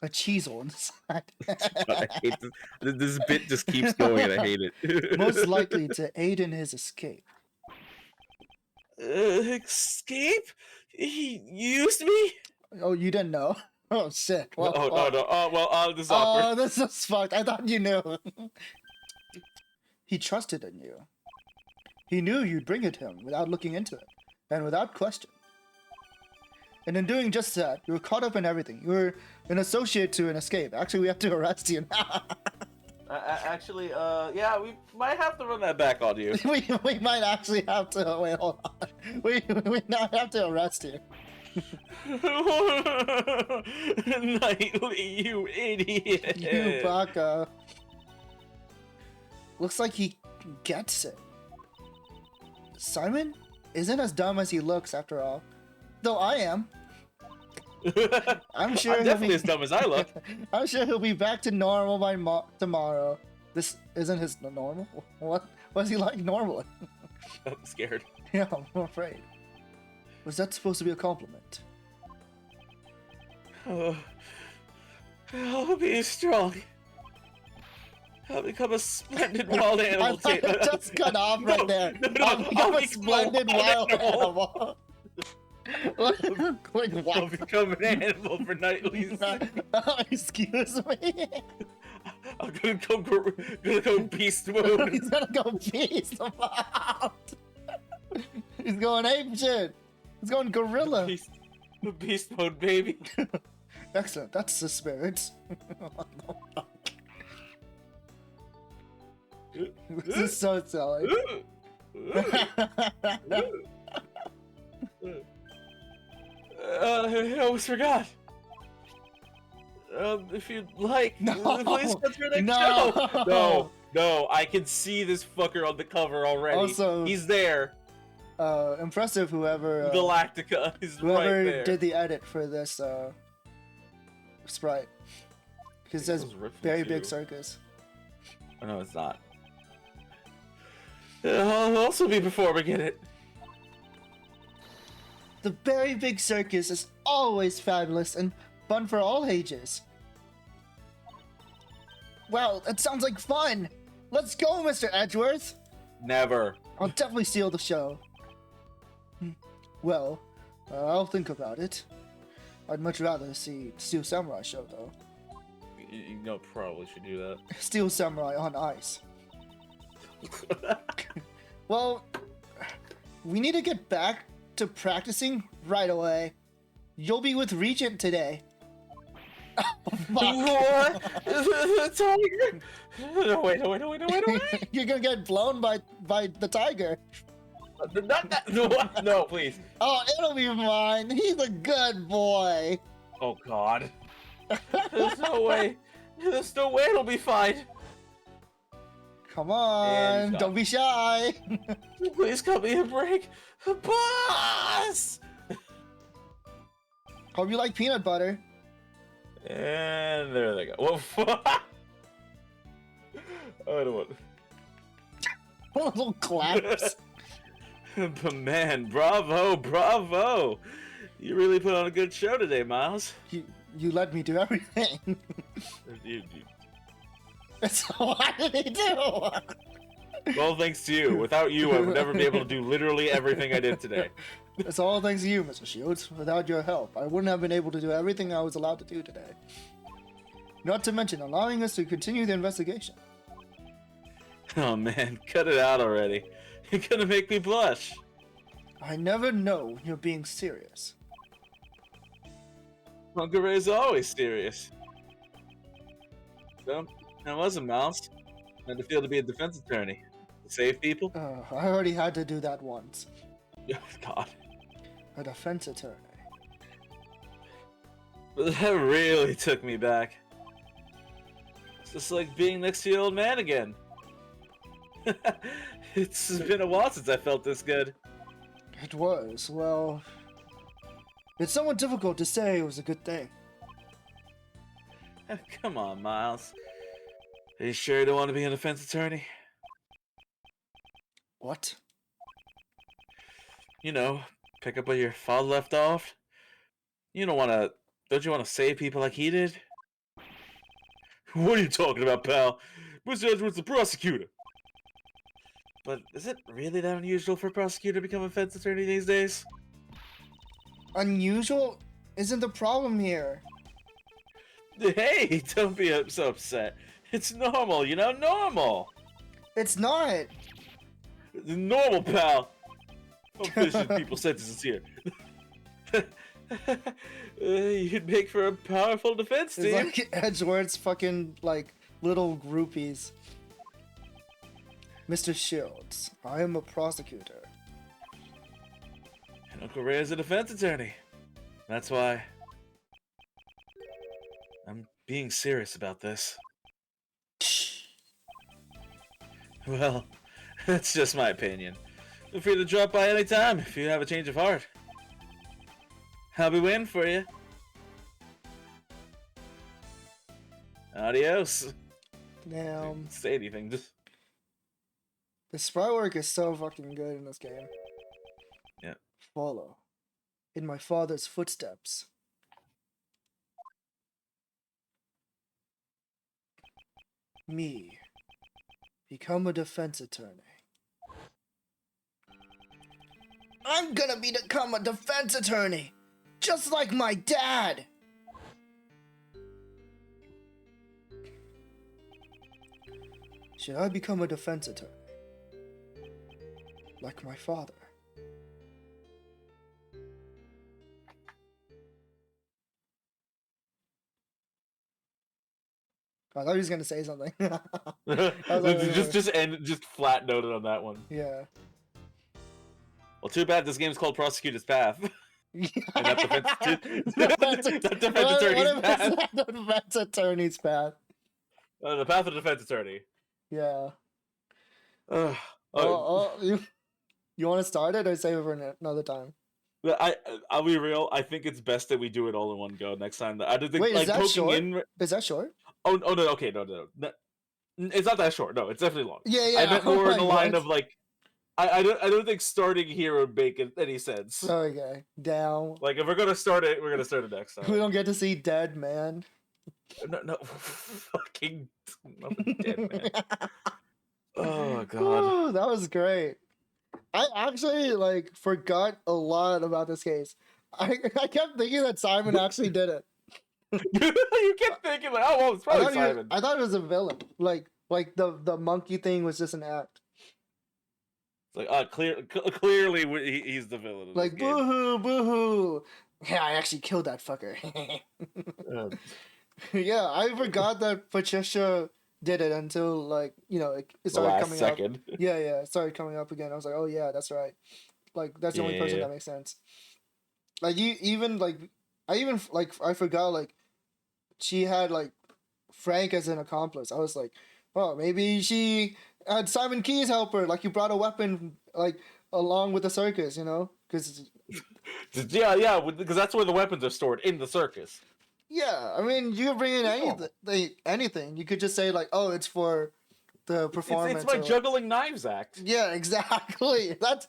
a cheese on the side. I hate this. This bit just keeps going, and I hate it. Most likely to aid in his escape. Escape? He used me? Oh, you didn't know? Oh shit! Well, No. Oh well, this is Oh, awkward. this is fucked. I thought you knew. He trusted in you. He knew you'd bring it to him without looking into it, and without question. And in doing just that, you were caught up in everything. You were an associate to an escape. Actually, we have to arrest you now. Actually, yeah, we might have to run that back on you. we might actually have to wait. Hold on. We now have to arrest you. Nightly, you idiot. You baka. Looks like he gets it. Simon isn't as dumb as he looks, after all. Though I am. I'm sure I'm he'll definitely be- as dumb as I look. I'm sure he'll be back to normal by tomorrow. This isn't his normal. What was he like normally? I'm scared. Yeah, I'm afraid. Was that supposed to be a compliment? I'll be strong. I'll become a splendid wild I animal. thought it just cut off right there. I'll become a splendid wild animal. Wait, I'll what? become an animal for Nightly's. Excuse me? I'm gonna go beast mode. He's gonna go beast mode. He's going ape shit. He's going gorilla. Beast mode, baby. Excellent. That's the spirit. This is so silly. I almost forgot. If you'd like, No. please go to the next No. show. No, I can see this fucker on the cover already. Also- he's there. Impressive whoever Galactica is whoever right there. did the edit for this sprite. Because it says It was Riffle very too. big circus. Oh, no, it's not. I'll also be before we get it. The very big circus is always fabulous and fun for all ages. Wow, that sounds like fun! Let's go, Mr. Edgeworth! Never. I'll definitely steal the show. Well, I'll think about it. I'd much rather see Steel Samurai show, though. You know, probably should do that. Steel Samurai on ice. Well, we need to get back to practicing right away. You'll be with Regent today. Oh, fuck. What? The tiger? No, wait. You're gonna get blown by the tiger. Not that. No, please. Oh, it'll be fine. He's a good boy. Oh, God. There's no way. There's no way it'll be fine. Come And on, he's don't be shy. Please cut me a break. Boss! Hope you like peanut butter. And there they go. Whoa, fuck. I don't want. Little claps. But man, bravo! You really put on a good show today, Miles. You let me do everything. So what did he do? Well, thanks to you. Without you, I would never be able to do literally everything I did today. It's all thanks to you, Mr. Shields. Without your help, I wouldn't have been able to do everything I was allowed to do today. Not to mention allowing us to continue the investigation. Oh man, cut it out already. You're gonna make me blush. I never know when you're being serious. Uncle Ray's always serious. So, I wasn't, Miles. I had to feel to be a defense attorney. To save people? I already had to do that once. Oh, God. A defense attorney. But that really took me back. It's just like being next to your old man again. It's been a while since I felt this good. It was, well... It's somewhat difficult to say it was a good thing. Come on, Miles. Are you sure you don't want to be a defense attorney? What? You know, pick up where your father left off. Don't you want to save people like he did? What are you talking about, pal? Mr. Edwards the prosecutor. But is it really that unusual for a prosecutor to become a defense attorney these days? Unusual isn't the problem here. Hey, don't be so upset. It's normal, normal. It's not. Normal, pal. I'm finishing people's sentences here. You'd make for a powerful defense team. It's like Edgeworth's fucking, little groupies. Mr. Shields, I am a prosecutor. And Uncle Ray is a defense attorney. That's why I'm being serious about this. Well, that's just my opinion. Feel free to drop by any time if you have a change of heart. I'll be waiting for you. Adios. Damn. Say anything, just... The sprite work is so fucking good in this game. Yeah. Follow. In my father's footsteps. Me. Become a defense attorney. I'm gonna become a defense attorney! Just like my dad! Should I become a defense attorney? Like my father? I thought he was gonna say something. just flat noted on that one. Yeah. Well, too bad this game's called Prosecutor's Path. And not Defense Attorney's Path. Defense attorney's path. The path of the defense attorney. Yeah. Oh, You want to start it or save it for another time? I'll be real. I think it's best that we do it all in one go next time. I don't think Wait, is that poking short? in. Is that short? Oh no, okay, no. It's not that short. No, it's definitely long. Yeah. I meant more in the line what? of I don't think starting here would make any sense. Okay, down. If we're gonna start it, we're gonna start it next We time. don't get to see dead man. No, fucking dead man. Oh god. Ooh, that was great. I actually forgot a lot about this case. I kept thinking that Simon actually did it. You kept thinking oh well, it's probably Simon. I thought it was a villain. Like the monkey thing was just an act. It's clearly he's the villain. Like boo-hoo, boo-hoo. Yeah, I actually killed that fucker. Yeah, I forgot that Patricia did it until it started coming second. up. Yeah, it started coming up again. I was like, oh yeah, that's right. That's the only person that makes sense. I forgot she had Frank as an accomplice. I was like, oh, maybe she had Simon Key's helper. You brought a weapon along with the circus, because yeah, because that's where the weapons are stored, in the circus. Yeah, I mean, you could bring in anything. You could just say oh, it's for the performance. It's my or- juggling knives act. Yeah, exactly. That's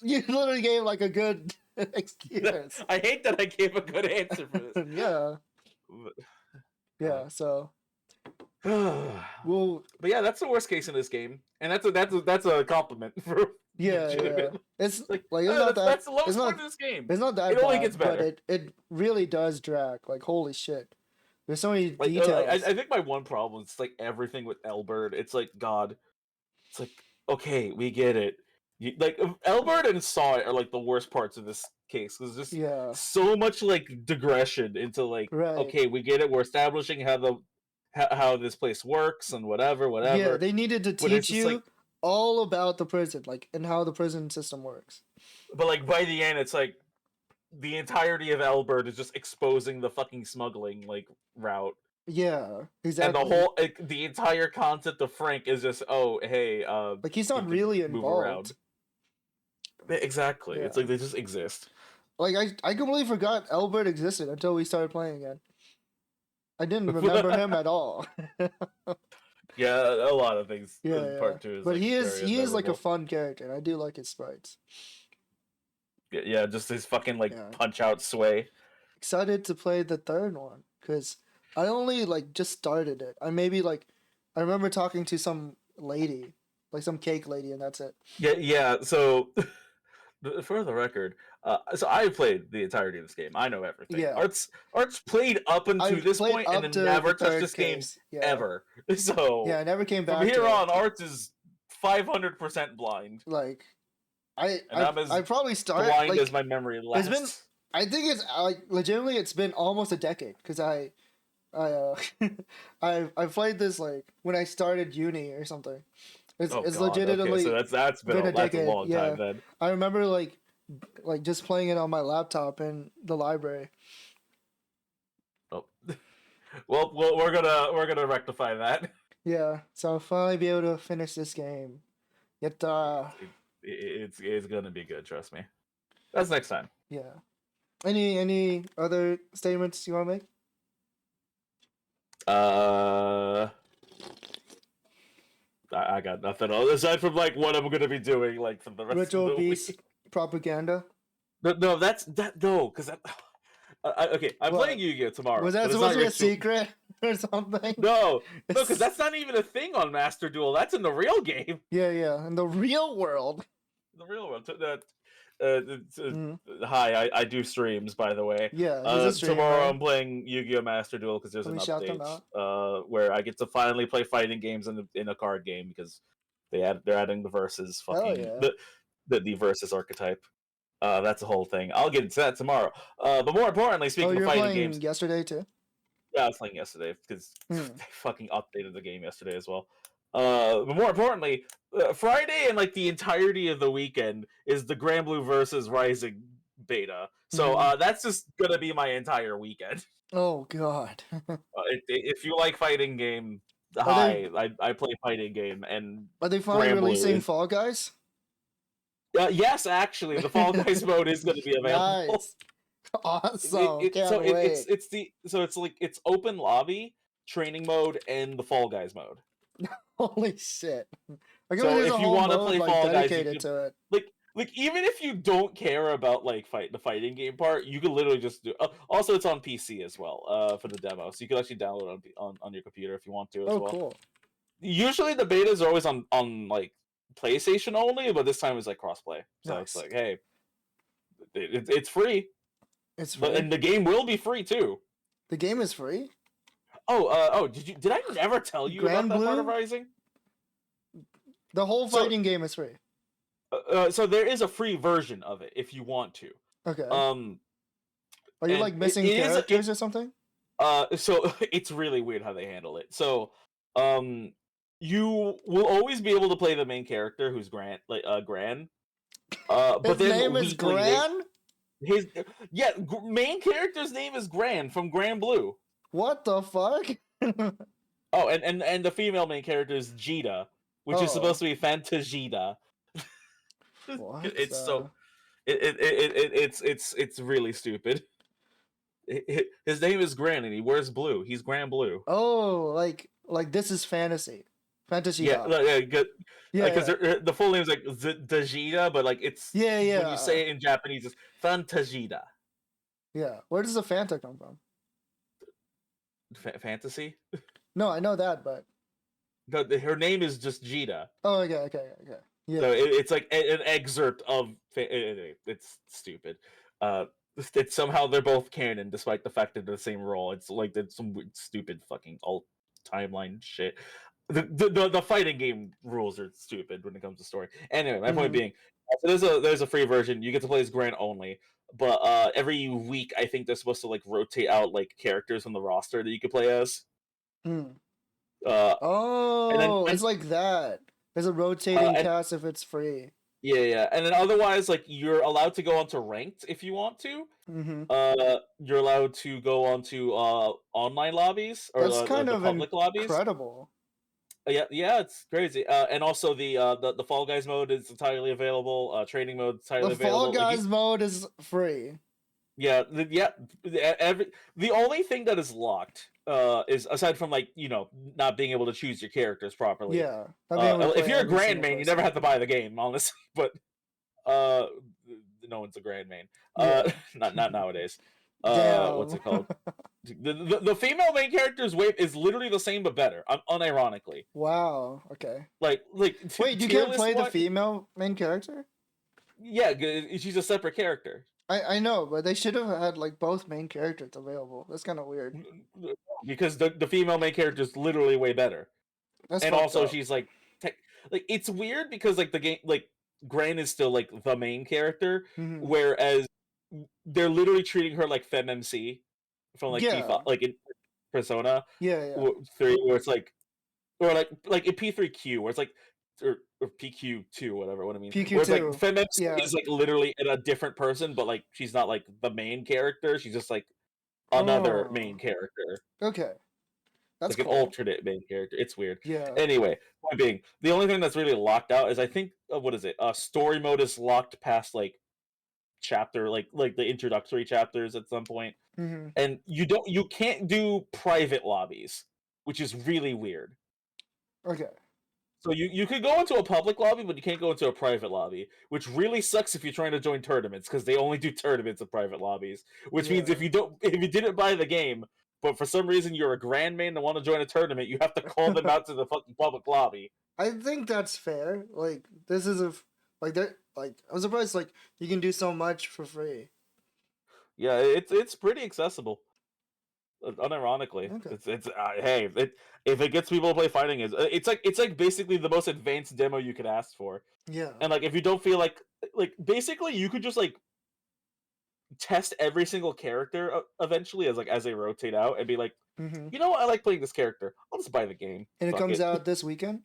you literally gave like a good excuse. I hate that I gave a good answer for this. Yeah, yeah. So But we'll. yeah, that's the worst case in this game, and that's a compliment for Yeah, yeah. legitimate. It's Like, like it's oh, not that's that. the lowest It's point not. of this game. It's not that It only bad, gets but better. it really does drag. Like holy shit, there's so many Like, details. I think my one problem is like everything with Elbird. It's like God. It's like okay, we get it. Like Elbird and Saw are like the worst parts of this case because just Yeah, so much like digression into like right. okay, we get it. We're establishing how this place works and whatever. Yeah, they needed to But it's teach just, you like- all about the prison, like and how the prison system works. But like by the end, it's like the entirety of Elbird is just exposing the fucking smuggling like route, Yeah, exactly. and the whole the entire concept of Frank is just oh hey like he's you not can really move involved. around. Exactly, it's Yeah. like they just exist. Like I completely forgot Albert existed until we started playing again. I didn't remember him at all. Yeah, a lot of things. Yeah, in yeah. part two is But like, he is very like a memorable. fun character, and I do like his sprites. Yeah, just his fucking like Yeah. punch out sway. Excited to play the third one because I only like just started it. I remember talking to some lady, like some cake lady, and that's it. Yeah. So, for the record, so I played the entirety of this game. I know everything. Yeah. Arts played up until I've this played point up and to then never the touched third this game case. Yeah. ever. So Yeah, I never came back. from here to it. on, Arts is 500% blind. Like, And I'm as I probably started Blind like as my memory lasts. been- I think it's like legitimately it's been almost a decade because I I played this like when I started uni or something. It's Oh, it's God, legitimately okay, so that's been been a that's a decade, long yeah. time then. I remember like just playing it on my laptop in the library. Oh. Well, we're gonna rectify that. Yeah, so I'll finally be able to finish this game. Yet It's gonna be good. Trust me. That's next time. yeah. Any other statements you want to make? I got nothing else aside from like what I'm gonna be doing like for the rest Ritual of the Beast week. propaganda. No, that's no, because okay, I'm What? playing Yu-Gi-Oh tomorrow. Was that but it's supposed not to be a Ritual- secret or something? No, It's- because that's not even a thing on Master Duel. That's in the real game. Yeah. In the real world. The real one. Mhm. Hi, I do streams, by the way. Yeah, he's a streamer. Tomorrow I'm playing Yu-Gi-Oh! Master Duel because there's Let an me shout them update where I get to finally play fighting games in a card game because they're adding the versus Hell fucking yeah. the versus archetype. That's the whole thing. I'll get into that tomorrow. But more importantly, Oh, speaking you of were fighting playing games, yesterday too? yeah, I was playing yesterday because Hmm. they fucking updated the game yesterday as well. But more importantly, Friday and like the entirety of the weekend is the Grand Blue versus Rising beta. So that's just gonna be my entire weekend. Oh god. If you like fighting game, Are I play fighting game and Are they finally Grand Blue releasing is- Fall Guys? yes, actually, the Fall Guys mode is going to be available. Nice. Awesome. Can't wait. It's open lobby, training mode, and the Fall Guys mode. Holy shit. I So there's a if you whole wanna mode, play like, Fall Guys, you dedicated could- to it. Like even if you don't care about like the fighting game part, you can literally just do. Also, it's on PC as well for the demo, so you can actually download it on your computer if you want to as Oh, well. cool. Usually the betas are always on like PlayStation only, but this time it's like crossplay. So it's Nice. like, hey, it's free, It's free. and the game will be free too. The game is free? Did I never tell you Grand about that part of Blue? Rising? The whole So- fighting game is free. So there is a free version of it if you want to. Okay. Are Are you and like missing it is- characters or something? So it's really weird how they handle it. So, you will always be able to play the main character, who's Gran. But His then name is weekly Gran? main character's name is Gran from Gran Blue. What the fuck? Oh, and the female main character is Jita, which is Oh. supposed to be Fantagita. What It's the- so it's really stupid. His name is Gran and he wears blue. He's Gran Blue. Oh, like this is fantasy. Fantasy. Yeah, good. Yeah, Because the full name is like Dajida, but like it's yeah, yeah. when you say it in Japanese, it's Fantasida. Yeah. Where does the Fanta come from? Fantasy. No, I know that, but No, her name is just Jida. oh, okay. Yeah. So it's like an excerpt of. It's stupid. It's somehow they're both canon, despite the fact that they're the same role. It's like it's some weird, stupid fucking alt timeline shit. The fighting game rules are stupid when it comes to story. Anyway, my point being, so there's a free version. You get to play as Grant only, but every week I think they're supposed to like rotate out like characters from the roster that you could play as. Hmm. And It's like that. There's a rotating cast if it's free. Yeah, and then otherwise, like you're allowed to go onto ranked if you want to. You're allowed to go onto online lobbies or That's kind the of public lobbies. incredible. Yeah, it's crazy. And also the Fall Guys mode is entirely available. Training mode is entirely available. The Fall Guys mode is free. Yeah, the only thing that is locked is aside from like not being able to choose your characters properly. Yeah, if you're a grand main, you never have to buy the game, honestly. But no one's a grand main. Not nowadays. What's it called? The female main character's wave is literally the same but better, unironically. Wow. Okay. Like wait, you can't play the female main character? Yeah, she's a separate character. I know, but they should have had like both main characters available. That's kind of weird. Because the female main character is literally way better. And also she's like it's weird because like the game like Gran is still like the main character, whereas they're literally treating her like FemMC from like P5, like in Persona 3, where it's like or like in P3Q where it's like or PQ2, whatever. What I mean, PQ2. Where it's like FemMC is like literally a different person, but like she's not like the main character. She's just like another main character. Okay, that's like cool. An alternate main character. It's weird. Yeah. Anyway, point being, the only thing that's really locked out is I think what is it? Story mode is locked past chapter like the introductory chapters at some point, and you can't do private lobbies, which is really weird. Okay. So you could go into a public lobby, but you can't go into a private lobby, which really sucks if you're trying to join tournaments because they only do tournaments in private lobbies. Which means if you didn't buy the game, but for some reason you're a grand main and want to join a tournament, you have to call them out to the fucking public lobby. I think that's fair. Like this is I'm surprised you can do so much for free. Yeah, it's pretty accessible. Unironically, if it gets people to play fighting it's like basically the most advanced demo you could ask for. Yeah. And if you don't feel like basically you could just test every single character eventually as they rotate out and be like, you know what, I like playing this character. I'll just buy the game. And it comes out this weekend?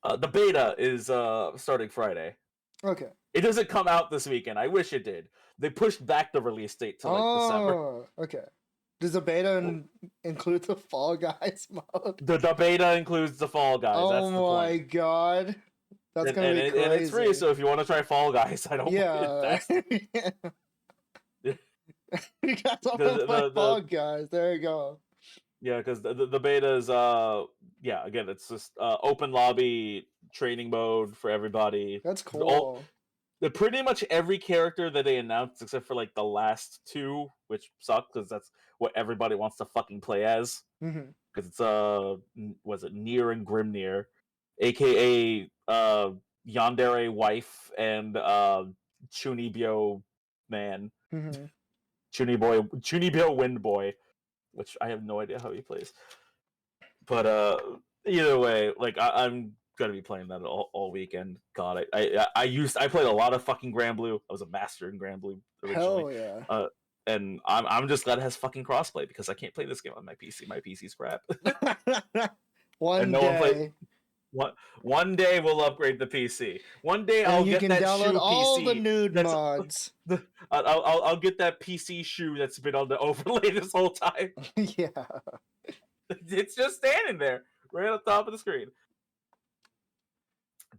The beta is starting Friday. Okay. It doesn't come out this weekend. I wish it did. They pushed back the release date to December. Okay. Does the beta include the Fall Guys mode? The beta includes the Fall Guys. That's the point. Oh my god. That's gonna be crazy. And it's free, so if you want to try Fall Guys, I don't. Yeah. You guys want to play Fall Guys? There you go. Yeah, because the beta is again it's just open lobby training mode for everybody. That's cool. Pretty much every character that they announced, except for the last two, which suck because that's what everybody wants to fucking play as. Because it's was it Nier and Grimnir, aka Yandere wife and Chunibyo man, Chunibyo Wind Boy, which I have no idea how he plays. But either way, I'm gonna be playing that all weekend. God, I played a lot of fucking Grand Blue. I was a master in Grand Blue originally. Hell yeah. And I'm just glad it has fucking crossplay because I can't play this game on my PC. My PC's crap. One day we'll upgrade the PC. One day I'll get that shoe PC. You can download all the nude mods. I'll get that PC shoe that's been on the overlay this whole time. Yeah. It's just standing there right on top of the screen.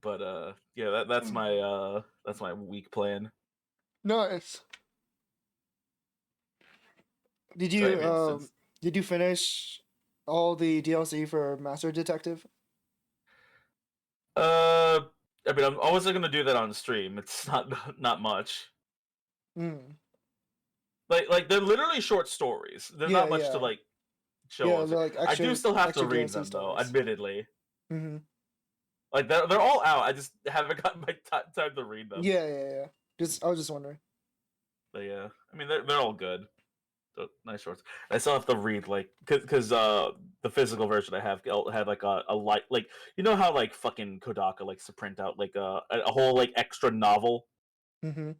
But yeah, that's my week plan. Nice. Did you finish all the DLC for Master Detective? I mean, I'm always gonna do that on stream. It's not much. Mm. Like they're literally short stories. They're Yeah, not much to yeah. like show Yeah, us. they're like I do still have to extra read DLC them though, stories. admittedly. Mm-hmm. Like they're all out. I just haven't gotten my time to read them. Yeah. I was just wondering. But yeah, I mean they're all good. So, nice shorts. I still have to read like because the physical version I have had like a light like you know how like fucking Kodaka likes to print out like a whole like extra novel. Mm-hmm.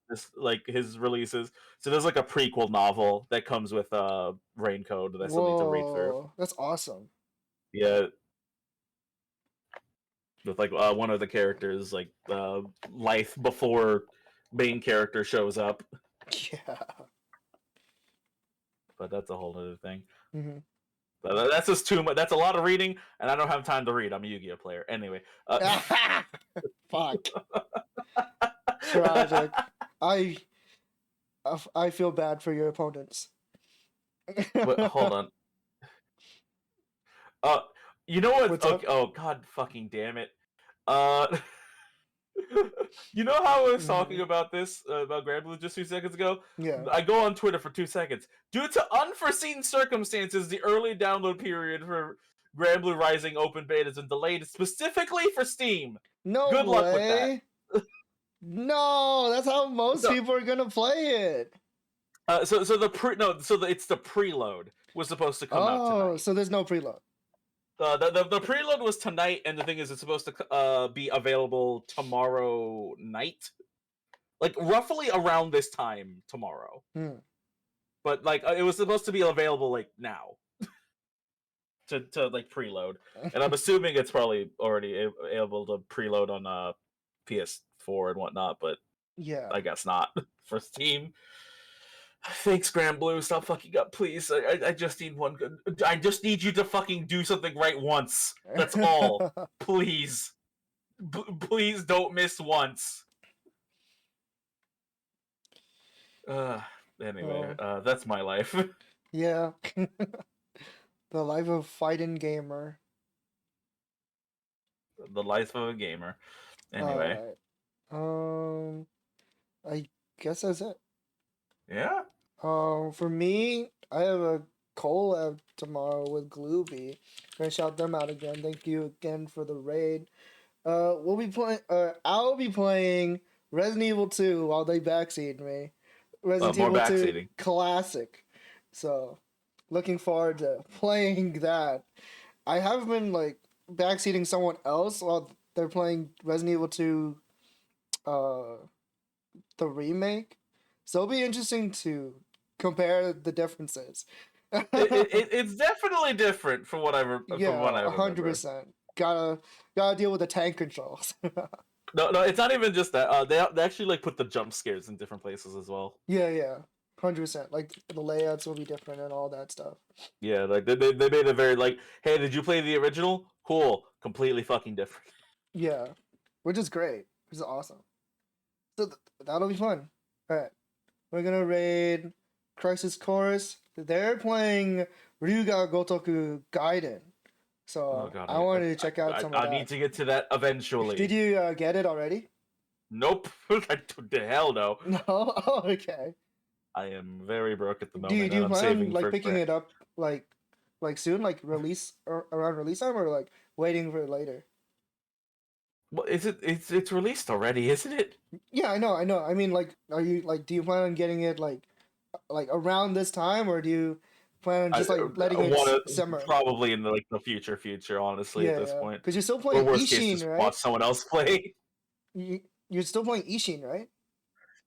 This like his releases. So there's like a prequel novel that comes with Raincode that I still need to read through. Whoa, that's awesome. Yeah, with like one of the characters like life before main character shows up. Yeah. But that's a whole other thing. Mm-hmm. But that's just too much. That's a lot of reading, and I don't have time to read. I'm a Yu-Gi-Oh player anyway. Fuck. Tragic. I feel bad for your opponents. But hold on. You know what? What's up? Oh god, fucking damn it. You know how I was talking about this about Grand Blue just 2 seconds ago? Yeah. I go on Twitter for 2 seconds. Due to unforeseen circumstances, the early download period for Grand Blue Rising open beta has been delayed specifically for Steam. No Good way. luck with that. No, that's how most people are gonna play it. So it's the preload was supposed to come out tonight. So there's no preload. The preload was tonight, and the thing is, it's supposed to be available tomorrow night, like roughly around this time tomorrow. But like it was supposed to be available like now to like preload, and I'm assuming it's probably already able to preload on PS4 and whatnot. But Yeah. I guess not for Steam. Thanks, Grand Blue. Stop fucking up, please. I just need one good. I just need you to fucking do something right once. That's all. Please. Please don't miss once. Anyway, that's my life. Yeah. The life of fighting gamer. The life of a gamer. Anyway. Alright. I guess that's it. Yeah? For me, I have a collab tomorrow with Glooby. Gonna shout them out again. Thank you again for the raid. We'll be playing. I'll be playing Resident Evil 2 while they backseat me. Resident More Evil 2 backseating. Classic. So, looking forward to playing that. I have been like backseating someone else while they're playing Resident Evil 2, the remake. So it'll be interesting to compare the differences. It's definitely different from what I remember. 100%. Gotta deal with the tank controls. No, it's not even just that. They actually like put the jump scares in different places as well. Yeah, 100%. Like the layouts will be different and all that stuff. Yeah, like they made it very like, hey, did you play the original? Cool, completely fucking different. Yeah, which is great. Which is awesome. So that'll be fun. All right, we're gonna raid Crisis Chorus. They're playing Ryuga Gotoku Gaiden. So I wanted to check out some of that. I need to get to that eventually. Did you get it already? Nope. The hell no. No? Oh, okay. I am very broke at the Do moment. you I'm plan saving like for picking it up like soon, like release or around release time, or like waiting for it later? Well, it's released already, isn't it? Yeah, I know. I mean, like, are you like, do you plan on getting it like around this time, or do you plan on just like letting it simmer? Probably in the future, honestly, at this point. Because you're still playing Or worst Ishin, case, just right? watch someone else play. You're still playing Ishin, right?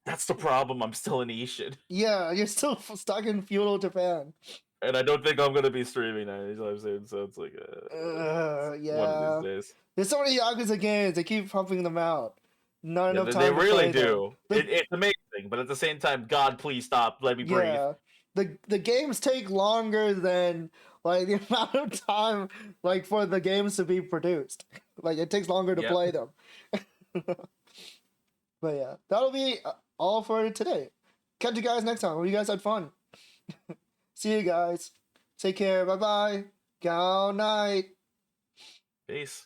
That's the problem. I'm still in Ishin. Yeah, you're still stuck in feudal Japan. And I don't think I'm gonna be streaming anytime soon, so it's like yeah. one of these days. There's so many Yakuza games, they keep pumping them out. Not enough time They to really play do. them. It's amazing, but at the same time, God, please stop. Let me breathe. Yeah. The games take longer than like the amount of time like for the games to be produced. Like it takes longer to play them. But yeah, that'll be all for today. Catch you guys next time. Hope you guys had fun. See you guys. Take care. Bye bye. Good night. Peace.